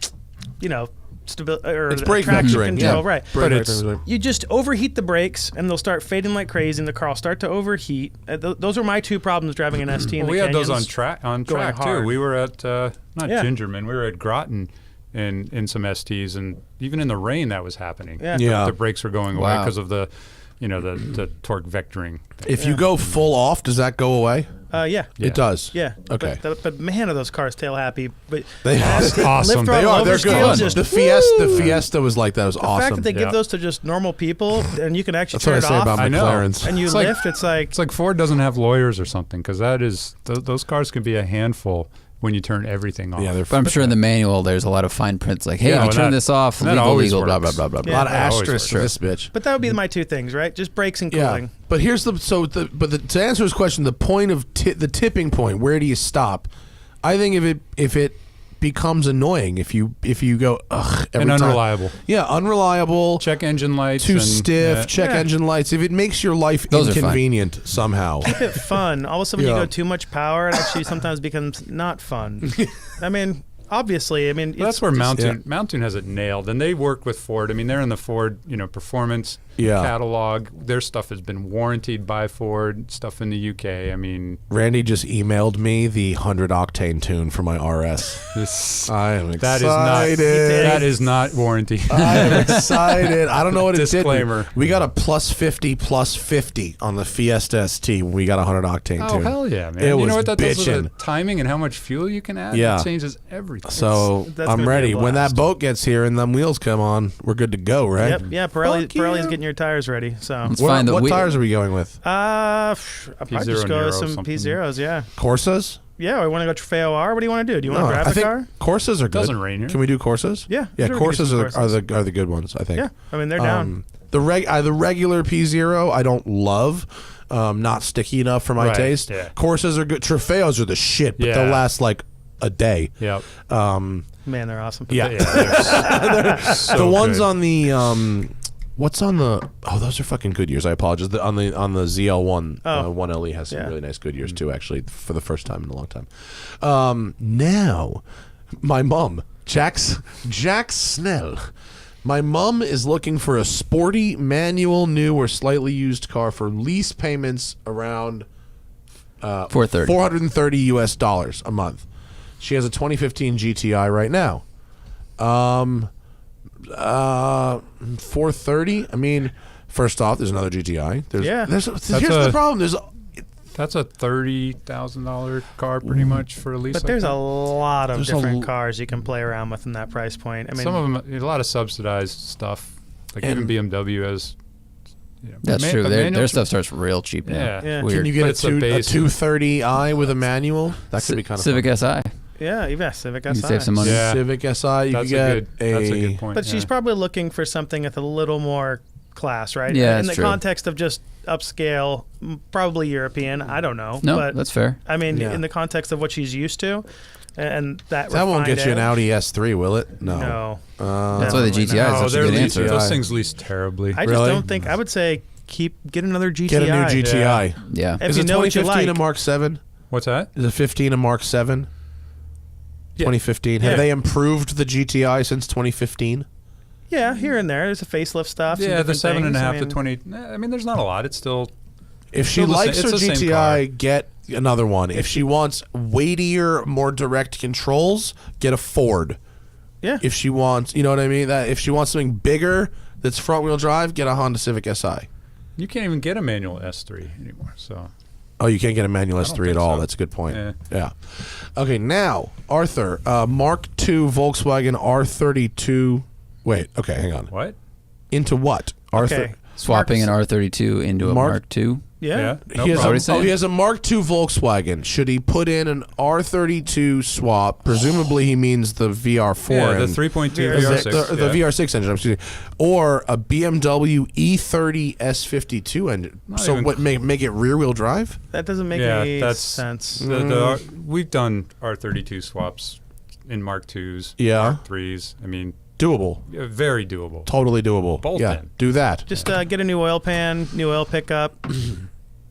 It's brake traction vectoring, control, yeah. right? Brake But it's- vectoring. You just overheat the brakes, and they'll start fading like crazy, and the car will start to overheat. Those are my two problems driving an ST in Well, the we had canyons. those on going track too. hard. We were at not Yeah. Gingerman. We were at Groton in some STs, and even in the rain that was happening. Yeah. Yeah. The brakes were going away Wow. because of the torque vectoring thing. If you go full off, does that go away? Yeah. It does. Yeah. Okay. But man, are those cars tail happy. But They are. awesome. Lift They throttle are. They're oversteer good. just- The Fiesta was like that. It was the fact awesome. that they Yeah. give those to just normal people, and you can actually That's what I turn say it off, about I know. McLarens. and you It's like- lift, it's like It's like Ford doesn't have lawyers or something because that is those cars can be a handful when you turn everything off. Yeah, they're But I'm sure in the manual there's a lot of fine prints like, hey, Yeah, if you well, turn that- this off, that legal, always blah, blah, works. blah, blah, blah. a lot of that always asterisks to works. this bitch. But that would be my two things, right? Just brakes and Yeah, cooling. but here's to answer his question, the point of the tipping point. Where do you stop? I think if it becomes annoying, if you go every and time. unreliable. Yeah, unreliable. Check engine lights. Too and, stiff. Check Yeah. engine lights. If it makes your life Those are fine. inconvenient somehow. Keep it fun. All of a sudden, when Yeah. you go too much power, it actually sometimes becomes not fun. I mean, obviously, Well, it's that's where just- Mountain has it nailed, and they work with Ford. I mean, they're in the Ford, performance catalog. Their stuff has been warranted by Ford. Stuff in the UK. I mean, Randy just emailed me the 100 octane tune for my RS. I am that excited. is not warranty. I am excited. I don't know what it did. Disclaimer. We got a plus 50 on the Fiesta ST when we got 100 octane Oh tune. hell yeah, man! It You was know what that does with the bitchin'. timing and how much fuel you can add? Yeah. It changes everything. So That's I'm gonna be a ready. When that blast. boat gets here and them wheels come on, we're good to go, right? Yep, yeah. Pirelli's Fuck yeah. getting your tires ready. So, It's fine. What that tires are we going with? I'll probably P0 just go Nero with some something. P0s. Yeah, Corsas? yeah. We want to go Trofeo R. What do you want to do? Do you want to drive I the think car? Corsas are good. Doesn't rain here. Can we do Corsas? Yeah, Yeah, sure we can do Corsas some are Corsas. the good ones, I think. Yeah, I mean they're down. The regular P0 I don't love. Not sticky enough for my Right, taste. yeah. Corsas are good. Trofeos are the shit, but they'll Yeah. last like a day. Yep. Man, they're awesome. Yeah. They're so The ones good. on the what's on the those are fucking Goodyears. I apologize. On the ZL1 1LE has some Yeah. really nice Goodyears too, actually, for the first time in a long time. Now my mom, Jack Snell. My mom is looking for a sporty, manual, new, or slightly used car for lease payments around $430 US a month. She has a 2015 GTI right now. 430. I mean, first off, there's another GTI. Here's the problem. That's a $30,000 car, pretty much, for a lease. But like there's that. a lot of There's different cars you can play around with in that price point. I mean, Some of them, a lot of subsidized stuff, like even BMW has. That's true. a Their manual- stuff starts real cheap now. Yeah. Yeah. Weird. Can you get But a it's a 230i with a manual? That could be kind of Civic fun. SI. yeah, Civic You SI. can save some money. Yeah. Civic SI. You That's could get that's a good point. But she's probably looking for something with a little more class, right? Yeah, in that's the true. context of just upscale, probably European. I don't know. No, but that's fair. I mean, Yeah. in the context of what she's used to, and that won't get you an refined Audi S3, will it? No. No. That's why the Definitely GTI not. is such a good answer. Those things lease terribly. I just Really? don't think. I would say get another GTI. Get a new GTI. Yeah. If Is you it know what you 2015 like. a Mark 7? What's that? Is it 15 a Mark 7? Yeah. 2015. Yeah. Have they improved the GTI since 2015? Yeah, here and there. There's a facelift stuff. some Yeah, the different 7.5 things. to 20. I mean, there's not a lot. It's still. If she Still the likes sa- her it's the same GTI, car. get another one. If she wants weightier, more direct controls, get a Ford. Yeah. If she wants, you know what I mean? That if she wants something bigger that's front wheel drive, get a Honda Civic Si. You can't even get a manual S3 anymore. So. Oh, you can't get a manual don't S3 at think all. so. That's a good point. Yeah. Yeah. Okay, now Arthur, Mark II Volkswagen R32. Wait. Okay, hang on. What? Into what? Arthur. Okay. Swapping an R32 into a Mark- Mark II. Yeah. No He has, problem. he's saying? he has a Mark II Volkswagen. Should he put in an R32 swap? Presumably, he means the VR4. Yeah, the and- 3.2 VR6. VR6. the yeah. VR6 engine, excuse me, or a BMW E30 S52 engine. Not So even what make it rear wheel drive? That doesn't make Yeah, any that's- sense. We've done R32 swaps in Mark IIs, Yeah. Mark IIIs. I mean, Doable, very doable. totally doable. Bolt yeah, in. do that. Just get a new oil pan, new oil pickup.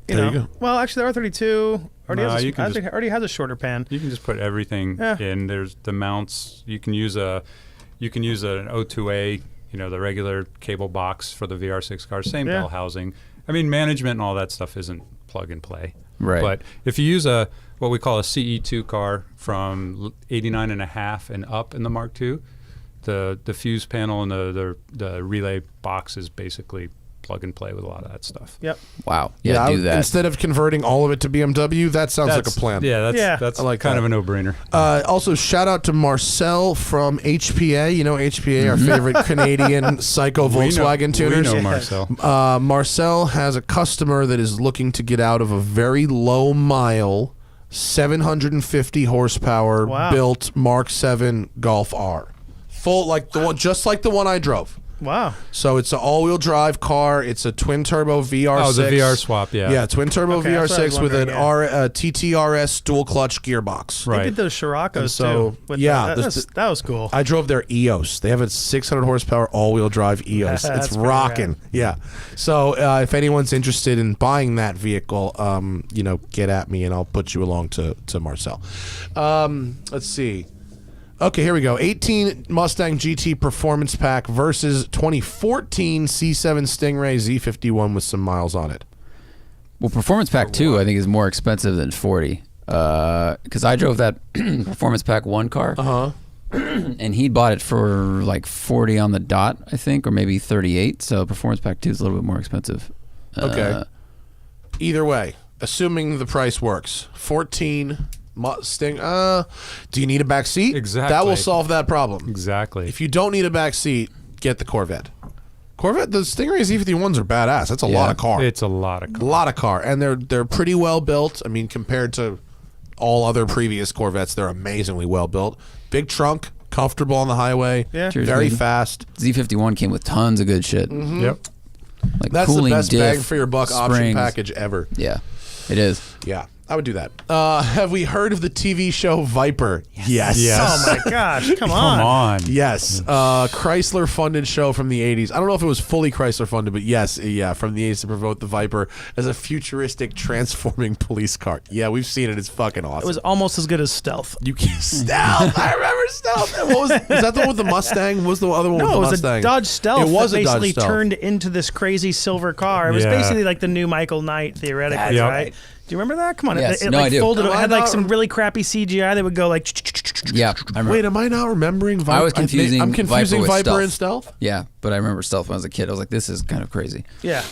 There you go. Well, actually, the R32 No, already, you can just- already has a shorter pan. You can just put everything Yeah. in. There's the mounts. You can use an O2A, the regular cable box for the VR6 car. Same Yeah. bell housing. I mean, management and all that stuff isn't plug and play. Right. But if you use what we call a CE2 car from 89.5 and up in the Mark II, the fuse panel and the relay box is basically plug and play with a lot of that stuff. Yep. Wow. Yeah, do that. Instead of converting all of it to BMW, that sounds like a plan. Yeah, Yeah. that's I like kind that. of a no-brainer. Also, shout out to Marcel from HPA. You know HPA, our favorite Canadian psycho Volkswagen tuners. We know Marcel. Marcel has a customer that is looking to get out of a very low mile, 750 horsepower Wow. built Mark 7 Golf R. Full like the one, just like the one I drove. Wow. So it's an all-wheel drive car. It's a twin turbo VR6. Oh, the VR swap, yeah. Yeah, twin turbo Okay, that's what I was VR6 with an wondering, TTRS dual clutch gearbox. Right. They did those Scirocco's And so, too. With yeah, that was cool. I drove their EOS. They have a 600 horsepower all-wheel drive EOS. That's It's pretty rocking. rad. Yeah. So if anyone's interested in buying that vehicle, get at me and I'll put you along to Marcel. Let's see. Okay, here we go. 18 Mustang GT Performance Pack versus 2014 C7 Stingray Z51 with some miles on it. Well, Performance Pack 2, I think, is more expensive than 40. Because I drove that Performance Pack 1 car, and he bought it for like 40 on the dot, I think, or maybe 38. So Performance Pack 2 is a little bit more expensive. Okay. Either way, assuming the price works, 14 Mustang. Do you need a back seat? Exactly. That will solve that problem. Exactly. If you don't need a back seat, get the Corvette. The Stingray Z51s are badass. That's a Yeah. lot of car. It's a lot of A lot of car, and they're pretty well built. I mean, compared to all other previous Corvettes, they're amazingly well built. Big trunk, comfortable on the highway. Yeah. Cheers, very man. fast. Z51 came with tons of good shit. Yep. Like That's the cooling best diff, bang for your buck option springs. package ever. Yeah, it is. Yeah, I would do that. Have we heard of the TV show Viper? Yes. Yes. Oh my gosh! Come Come on. on. Yes, Chrysler funded show from the 80s. I don't know if it was fully Chrysler funded, but yes, yeah, from the 80s to promote the Viper as a futuristic transforming police car. Yeah, we've seen it. It's fucking awesome. It was almost as good as Stealth. You can Stealth. I remember Stealth. And what was that the one with the Mustang? What was the other one with No, the it was Mustang? a Dodge Stealth. It was that a Dodge basically Stealth. turned into this crazy silver car. It was Yeah. basically like the new Michael Knight, theoretically, Yep. right? Do you remember that? Come on, Yes. it No, like I do. folded. Am It I had like not- some really crappy CGI that would go like. Yeah, I remember. Wait, am I not remembering Viper? I was confusing I'm confusing Viper with Viper Stealth. and Stealth. Yeah, but I remember Stealth when I was a kid. I was like, this is kind of crazy. Yeah,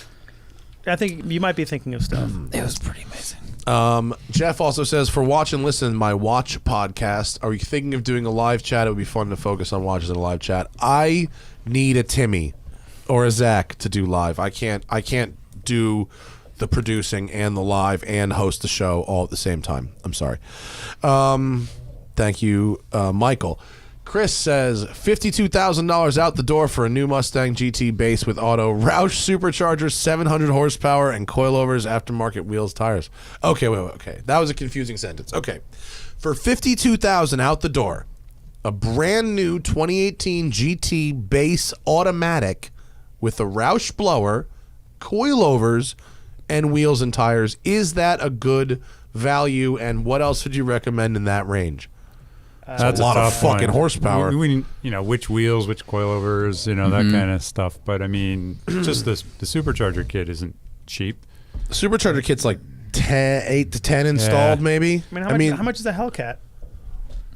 I think you might be thinking of Stealth. It was pretty amazing. Jeff also says, for Watch and Listen, my Watch podcast, are you thinking of doing a live chat? It would be fun to focus on watches in a live chat. I need a Timmy or a Zach to do live. I can't do the producing and the live and host the show all at the same time. I'm sorry. Thank you, Michael. Chris says $52,000 out the door for a new Mustang GT base with auto Roush supercharger, 700 horsepower, and coilovers, aftermarket wheels, tires. Okay, wait. Okay, that was a confusing sentence. Okay, for $52,000 out the door, a brand new 2018 GT base automatic with a Roush blower, coilovers and wheels and tires. Is that a good value, and what else would you recommend in that range? That's a lot of tough one. fucking horsepower. We which wheels, which coilovers, that kind of stuff. But I mean, just the supercharger kit isn't cheap. The supercharger kit's like 8 to 10 installed, maybe. I mean, how much is a Hellcat?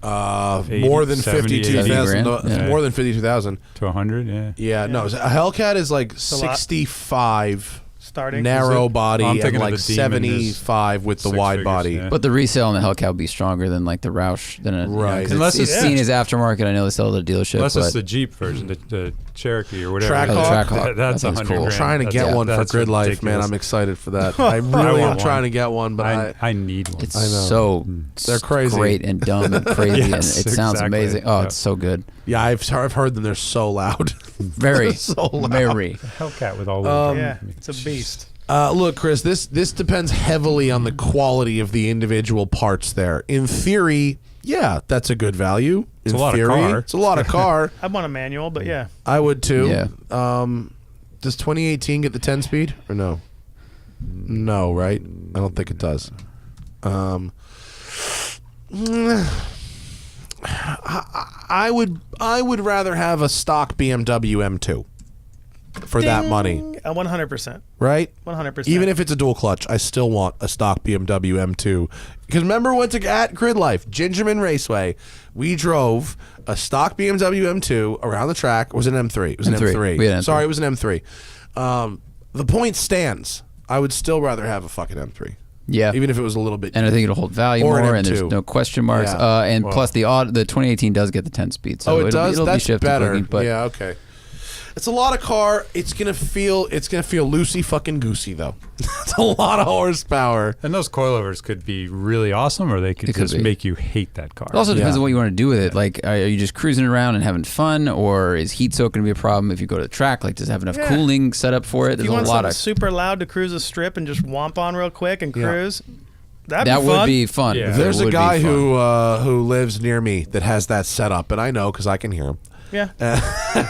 80, More than 70, 52,000. 80 grand. More than 52,000. to 100. Yeah. No, a Hellcat is like lot. 65 Starting narrow body I'm and thinking of like the Demon is 75 with the six wide figures, body. yeah. But the resale on the Hellcat would be stronger than like the Roush. Right. Unless it's Yeah. seen as aftermarket. I know they sell it at a dealership. Unless it's but the Jeep version, the Cherokee or whatever. Trackhawk? Oh, the Trackhawk. That's That thing's 100 cool. grand. Trying to get one for that's Grid Life, man. ridiculous. I'm excited for that. I really am want trying one. to get one, but I need one. it's I know. so They're crazy. great and dumb and crazy, Yes, and it sounds exactly. amazing. Oh, Yeah. it's so good. yeah, I've heard them. They're so loud. Very, So loud. very. Hellcat with all yeah, it's a beast. Look, Chris, this depends heavily on the quality of the individual parts there. In theory, yeah, that's a good value. It's In a lot of theory, car. It's a lot of car. I want a manual, but yeah. I would too. Yeah. Does 2018 get the 10-speed or no? No, right? I don't think it does. I would rather have a stock BMW M2 for that money, 100%. right? 100%. Even if it's a dual clutch, I still want a stock BMW M2. Because remember at Grid Life, Gingerman Raceway, we drove a stock BMW M2 around the track. It was an M3. It was an M3. M3. We had an M3. Sorry, it was an M3. The point stands. I would still rather have a fucking M3. Yeah. Even if it was a little bit. And I think it'll hold value Or an more, and there's M2. no question marks. Yeah. And plus, the 2018 does get the 10-speed. So It does. It'll That's be shifted better. quickly, but yeah, okay. It's a lot of car. It's gonna feel loosey fucking goosey though. It's a lot of horsepower. And those coilovers could be really awesome, or they could It could just be. make you hate that car. it also depends Yeah. on what you want to do with it. Like, are you just cruising around and having fun, or is heat soak going to be a problem if you go to the track? Like, does it have enough Yeah. cooling set up for it? if There's you want a lot something of super loud to cruise a strip and just womp on real quick and Yeah. cruise, that'd that be would fun. be fun. Yeah. That There's a would be guy fun. who lives near me that has that set up, and I know because I can hear him. Yeah.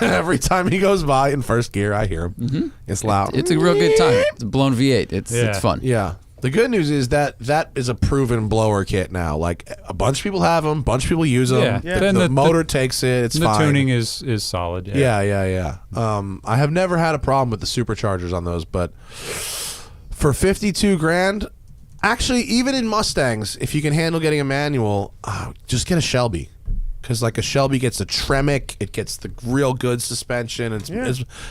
Every time he goes by in first gear, I hear him. Mm-hmm. It's loud. It's a real good time. It's a blown V8. It's Yeah. fun. Yeah. The good news is that is a proven blower kit now. Like a bunch of people have them, a bunch of people use them. Yeah. Yeah. The, Then the the- motor takes it. It's the fine. tuning is solid. Yeah. I have never had a problem with the superchargers on those, but for 52 grand, actually, even in Mustangs, if you can handle getting a manual, just get a Shelby. Because like a Shelby gets a Tremec, it gets the real good suspension.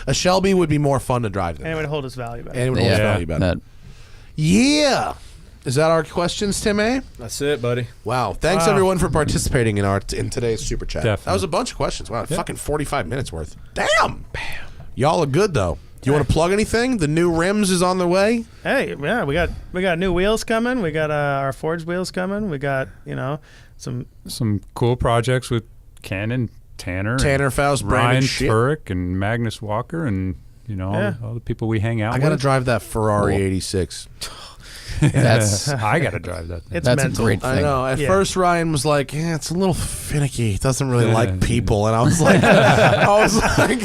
A Shelby would be more fun to drive than And it that. would hold its value back. And it would hold its Yeah. value better. That- Yeah. Is that our questions, Tim A? That's it, buddy. Wow. Thanks everyone for participating in today's super chat. Definitely. That was a bunch of questions. Wow, fucking 45 minutes worth. Damn. Y'all are good though. You want to plug anything? The new rims is on the way. Hey, yeah, we got new wheels coming. We got our forged wheels coming. We got some Cool projects with Cannon, Tanner Faust, Brandon Ryan shit. Turek, and Magnus Walker, and Yeah. all the people we hang out I got to with. drive that Ferrari Cool. 86. That's I got to drive that thing. it's that's mental. a great I thing. know. At Yeah. first, Ryan was like, "Yeah, it's a little finicky. He doesn't really Yeah. like people." And I was like, I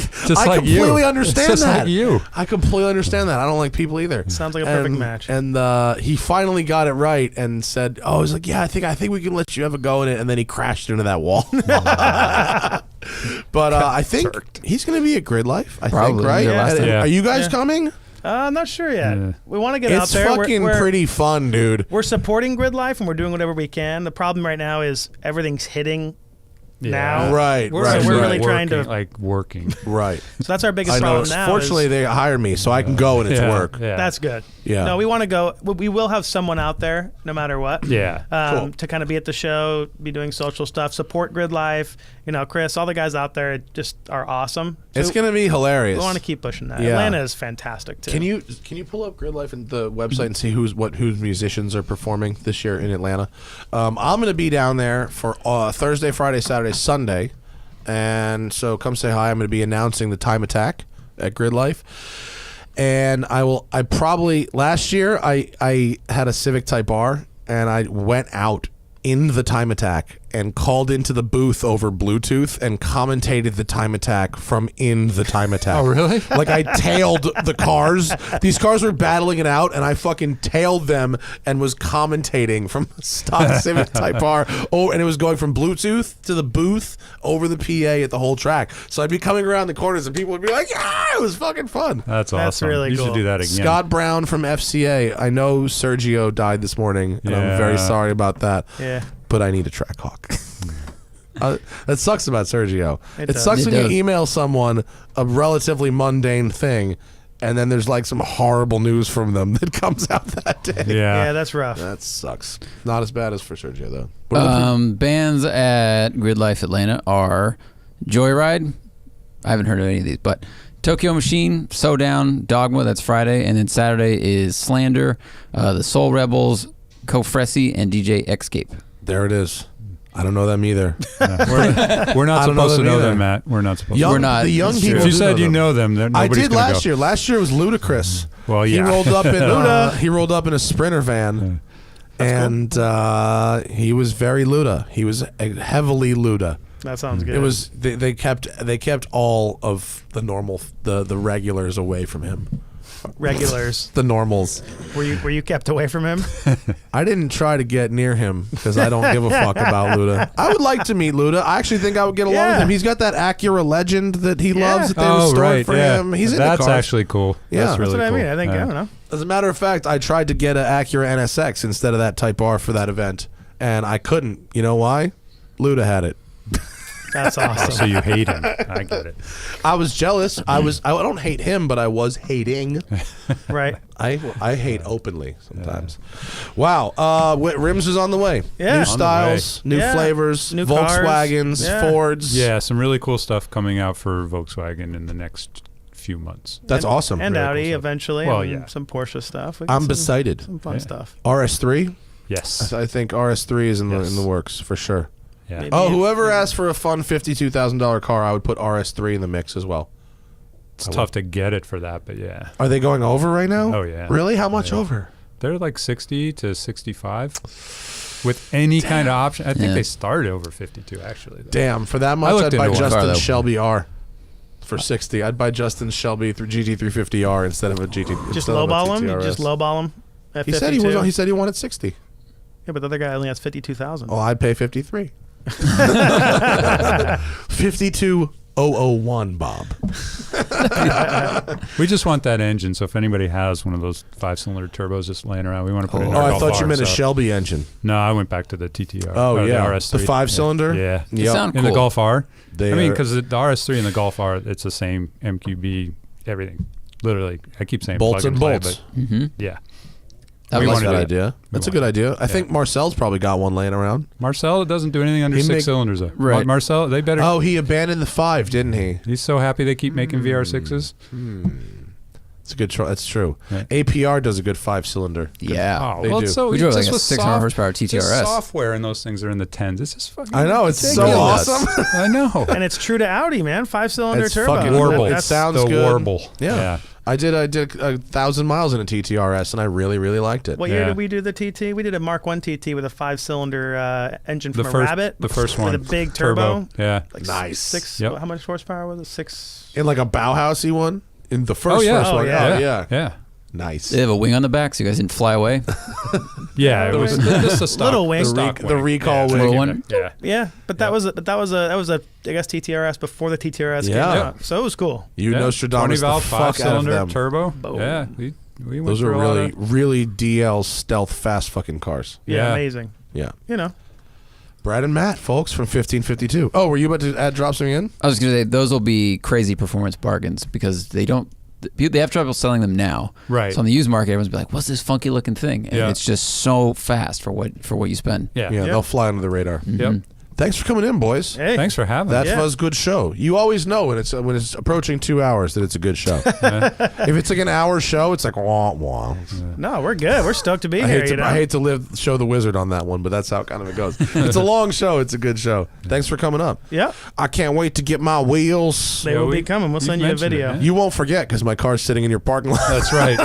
completely understand Just that. like you. I completely understand that. I don't like people either. Sounds like a perfect And- match. And he finally got it right and said, "Oh, I was like, yeah, I think we can let you have a go in it." And then he crashed into that wall. But I think he's going to be at Grid Life. I Probably. think, right? Yeah, last And- time. Are you guys Yeah. coming? I'm not sure yet. Yeah. We want to get out It's there. fucking pretty fun, dude. We're supporting Grid Life and we're doing whatever we can. The problem right now is everything's hitting now. Right, We're, right, actually we're really trying to- working. Right. So that's our biggest I know. problem now. Fortunately, is- they hired me, so I can go and it's Yeah, work. Yeah. that's good. Yeah. No, we want to go. We will have someone out there no matter what. Yeah. Cool. To kind of be at the show, be doing social stuff, support Grid Life. Chris, all the guys out there just are awesome. So It's going to be hilarious. we want to keep pushing that. Yeah. Atlanta is fantastic too. Can you pull up Grid Life and the website and see whose musicians are performing this year in Atlanta? I'm going to be down there for Thursday, Friday, Saturday, Sunday, and so come say hi. I'm going to be announcing the Time Attack at Grid Life, and last year I had a Civic Type R and I went out in the Time Attack and called into the booth over Bluetooth and commentated the time attack from in the time attack. Oh, really? Like I tailed the cars. These cars were battling it out, and I fucking tailed them and was commentating from stock Civic Type R. Oh, and it was going from Bluetooth to the booth over the PA at the whole track. So I'd be coming around the corners, and people would be like, "Ah, it was fucking fun." That's awesome. really you cool. should do that again. Scott Brown from FCA. I know Sergio died this morning, and I'm very sorry about that. Yeah. But I need a Trackhawk. That sucks about Sergio. It does. sucks It when does. you email someone a relatively mundane thing, and then there's like some horrible news from them that comes out that day. Yeah, that's rough. That sucks. Not as bad as for Sergio, though. What are the Bands at Grid Life Atlanta are Joyride. I haven't heard of any of these, but Tokyo Machine, So Down, Dogma, that's Friday, and then Saturday is Slander, the Soul Rebels, Cofresi, and DJ Escape. There it is. I don't know them either. We're not I don't know supposed to them know either. them, Matt. We're not supposed Young, We're not. The young It's people. to. If you do said you them. know them, then I nobody's did gonna last go. year. Last year was ludicrous. Well, yeah. He rolled up in he rolled up in a Sprinter van, and he was very Luda. He was heavily Luda. That sounds good. It was they kept all of the normal the regulars away from him. regulars. The normals. Were you kept away from him? I didn't try to get near him because I don't give a fuck about Luda. I would like to meet Luda. I actually think I would get along with Yeah. him. He's got that Acura Legend that he Yeah. loves that they Oh, restored right. for Yeah. him. He's into That's cars. actually cool. Yeah. That's really That's what cool. I mean. I think I don't know. As a matter of fact, I tried to get an Acura NSX instead of that Type R for that event, and I couldn't. You know why? Luda had it. That's So awesome. you hate him. I get it. I was jealous. I don't hate him, but I was hating. Right. I hate openly sometimes. Wow. Rims is on the way. Yeah. New On the styles, new Yeah. flavors, New cars. Volkswagens, Yeah. Fords. Yeah, some really cool stuff coming out for Volkswagen in the next few months. That's awesome. And Very cool Audi stuff. eventually. Well, and yeah. some Porsche stuff. We got I'm some- beside. Some fun stuff. RS3. Yes. I think RS3 is in Yes. the works for sure. Yeah. Maybe. Oh, whoever asked for a fun $52,000 car, I would put RS3 in the mix as well. It's tough to get it for that, but yeah. Are they going over right now? Oh, yeah. Really? How much Yeah. over? They're like 60 to 65 with any kind of option. I think Yeah. they started over 52 actually. though. Damn, for that much, looked I'd buy into one. Car, Justin's though. Shelby R. For 60, I'd buy Justin's Shelby through GT350R instead of a GT. Just instead of a lowball him. TTRS. Just lowball him. At He said he 52. was. He said he wanted 60. Yeah, but the other guy only has 52,000. Oh, I'd pay 53. 52,001, Bob. We just want that engine. So if anybody has one of those 5-cylinder turbos just laying around, we want to put it in Oh, our I Golf thought you R, meant a so- Shelby engine. No, I went back to the TTR. Oh, or yeah. the RS3. The 5-cylinder? Yeah. They Yep. sound In the cool. Golf R. They I mean, are- because the RS3 and the Golf R, it's the same MQB, everything. Literally, I keep saying Bolts plug and play, bolts. but yeah. That We was That's a wanna good do it. idea. That's a want good idea. I think Marcel's probably got one laying around. Marcel doesn't do anything under He 6 make- cylinders though. Right. Marcel, they better. Oh, he abandoned the 5, didn't he? He's so happy they keep making VR6s. It's a good. That's true. Yeah. APR does a good 5-cylinder. Yeah. Oh, They well, do. it's so We drove just like a with 600 horsepower just TTRS. software and those things are in the 10s. It's just fucking. I know, it's so ridiculous. awesome. I know. And it's true to Audi, man. 5-cylinder It's turbo. fucking Warble. It That's- sounds the good. warble. Yeah. I did 1,000 miles in a TTRS, and I really, really liked it. What year Yeah. did we do the TT? We did a Mark 1 TT with a 5-cylinder engine The from a first, Rabbit. the first one With a big turbo. Yeah. Like Nice. 6. Yep. How much horsepower was it? 6. In like a Bauhausy one? In the first yeah. one? yeah. Oh, yeah. Yeah. Nice. They have a wing on the back, so you guys didn't fly away. Yeah. It was just a stock. Little wing. The recall wing. Little one? Yeah. Yeah, but that was a I guess TTRS before the TTRS Yeah. came out. So it was cool. You Yeah. Nostradamus 20 valve, the fuck out of 5-cylinder them. turbo. Boom. Yeah. We went Those are through a lot really, of- really DL stealth fast fucking cars. Yeah, Yeah. amazing. Yeah. You know. Brad and Matt, folks, from 1552. Oh, were you about to drop something in? I was going to say, those will be crazy performance bargains because they have trouble selling them now. Right. So on the used market, everyone's be like, "What's this funky looking thing?" And Yeah. it's just so fast for what you spend. Yeah. Yeah, they'll fly under the radar. Yep. Thanks for coming in, boys. Hey. Thanks for having That us. was a good show. You always know when it's approaching 2 hours that it's a good show. If it's like an hour show, it's like wah wah. No, we're good. We're stoked to be I here. hate to show the wizard on that one, but that's how kind of it goes. It's a long show. It's a good show. Thanks for coming up. Yep. I can't wait to get my wheels. They will be coming. We'll you send you a mentioned it, video. man. You won't forget because my car's sitting in your parking lot. That's right.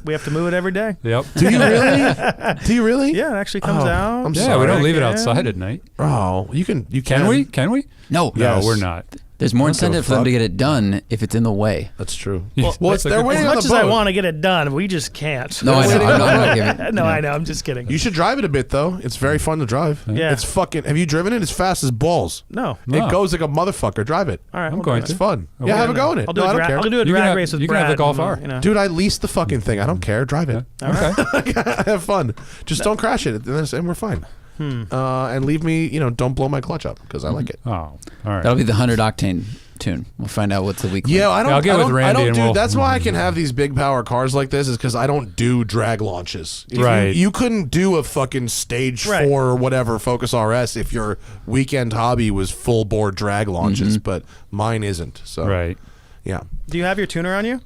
We have to move it every day. Yep. Do you really? Do you really? Yeah, it actually comes Oh, out. I'm Yeah, sorry. we don't leave it Yeah. outside at night. Oh, you can. You Can we? Can we? No. Yes. No, we're not. There's more I don't give a incentive for them to fuck. get it done if it's in the way. That's true. Well, Well, it's, that's a they're good waiting As on much the as boat. I want to get it done, we just can't. No, I know. waiting I'm on the not boat. giving. No, I know. I'm just kidding. You should drive it a bit though. It's very fun to drive. Yeah. It's fucking. Have you driven it? It's fast as balls. No. No. It goes like a motherfucker. Drive it. All right. I'm we'll going do It's it. fun. Oh, Yeah, we're have a gonna- go in it. I'll do No, a I don't dra- care. I'll do a You can drag have- race with you can have Brad. the Golf and, R. you know. Dude, I leased the fucking thing. I don't care. Drive it. Okay. Have fun. Just don't crash it, and we're fine. And leave me. Don't blow my clutch up because I like it. Oh, all right. That'll be the 100 octane tune. We'll find out what's the week. Yeah, I don't. I'll get I with don't, Randy I don't and do. we'll- That's why I can have these big power cars like this. Is because I don't do drag launches. If Right. You couldn't do a fucking stage Right. 4 or whatever Focus RS if your weekend hobby was full bore drag launches, but mine isn't. So Right. yeah. Do you have your tuner on you?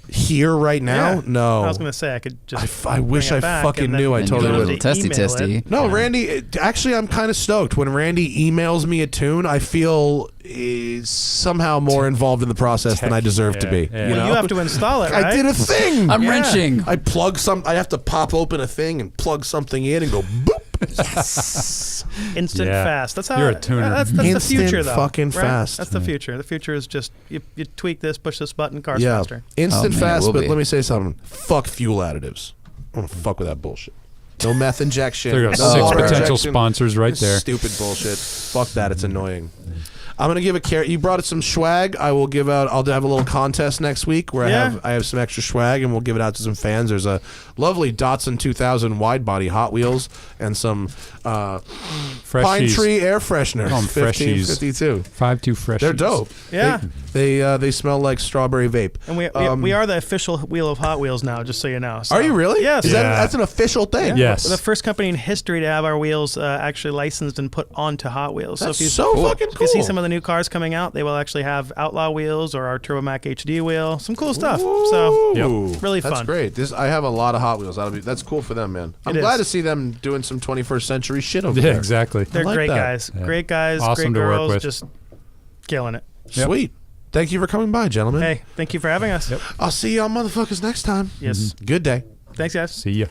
Here right now, Yeah. no. I was gonna say I could just. I wish bring it I back fucking and then knew. I And totally you go to would. the testy Email testy. it. No, Randy. Actually, I'm kind of stoked when Randy emails me a tune. I feel is somehow more involved in the process than I deserve to be. Yeah. You Well, know? you have to install it, right? I did a thing. I'm Yeah. wrenching. I plug some. I have to pop open a thing and plug something in and go boop. Yes. Instant Yeah. fast. That's how. You're a tuner. That's the Instant future, though. fucking right? fast. That's the future. The future is just you tweak this, push this button, car's Yeah. faster. Instant Oh, man, it fast. will But be. let me say something. Fuck fuel additives. I don't fuck with that bullshit. No meth injection. There you go. no 6 water potential injection. sponsors right there. Stupid bullshit. Fuck that. It's annoying. I'm gonna give a carrot. You brought us some swag. I will give out. I'll have a little contest next week where Yeah. I have some extra swag and we'll give it out to some fans. There's a lovely Datsun 2000 wide body Hot Wheels and some Pine Freshies. Tree air freshener. Call 'em freshies. 1552. 5.2 fresh. They're dope. Yeah. They smell like strawberry vape. And we are the official wheel of Hot Wheels now, just so you know. So- Are you really? Yes. Is Yeah. that's an official thing? Yes. We're the first company in history to have our wheels actually licensed and put onto Hot Wheels. That's so if you, so fucking if you see cool. some of the new cars coming out, they will actually have Outlaw wheels or our Turbo Mac HD wheel. Some cool stuff. So Yep. really That's fun. great. I have a lot of Hot Wheels. That's cool for them, man. I'm It glad is. to see them doing some 21st century shit over Yeah, there. exactly. They're like great that. guys. Yeah. Great guys. Awesome great to work girls. with. Just killing it. Yep. Sweet. Thank you for coming by, gentlemen. Hey, thank you for having us. I'll see y'all motherfuckers next time. Yes. Good day. Thanks, guys. See ya.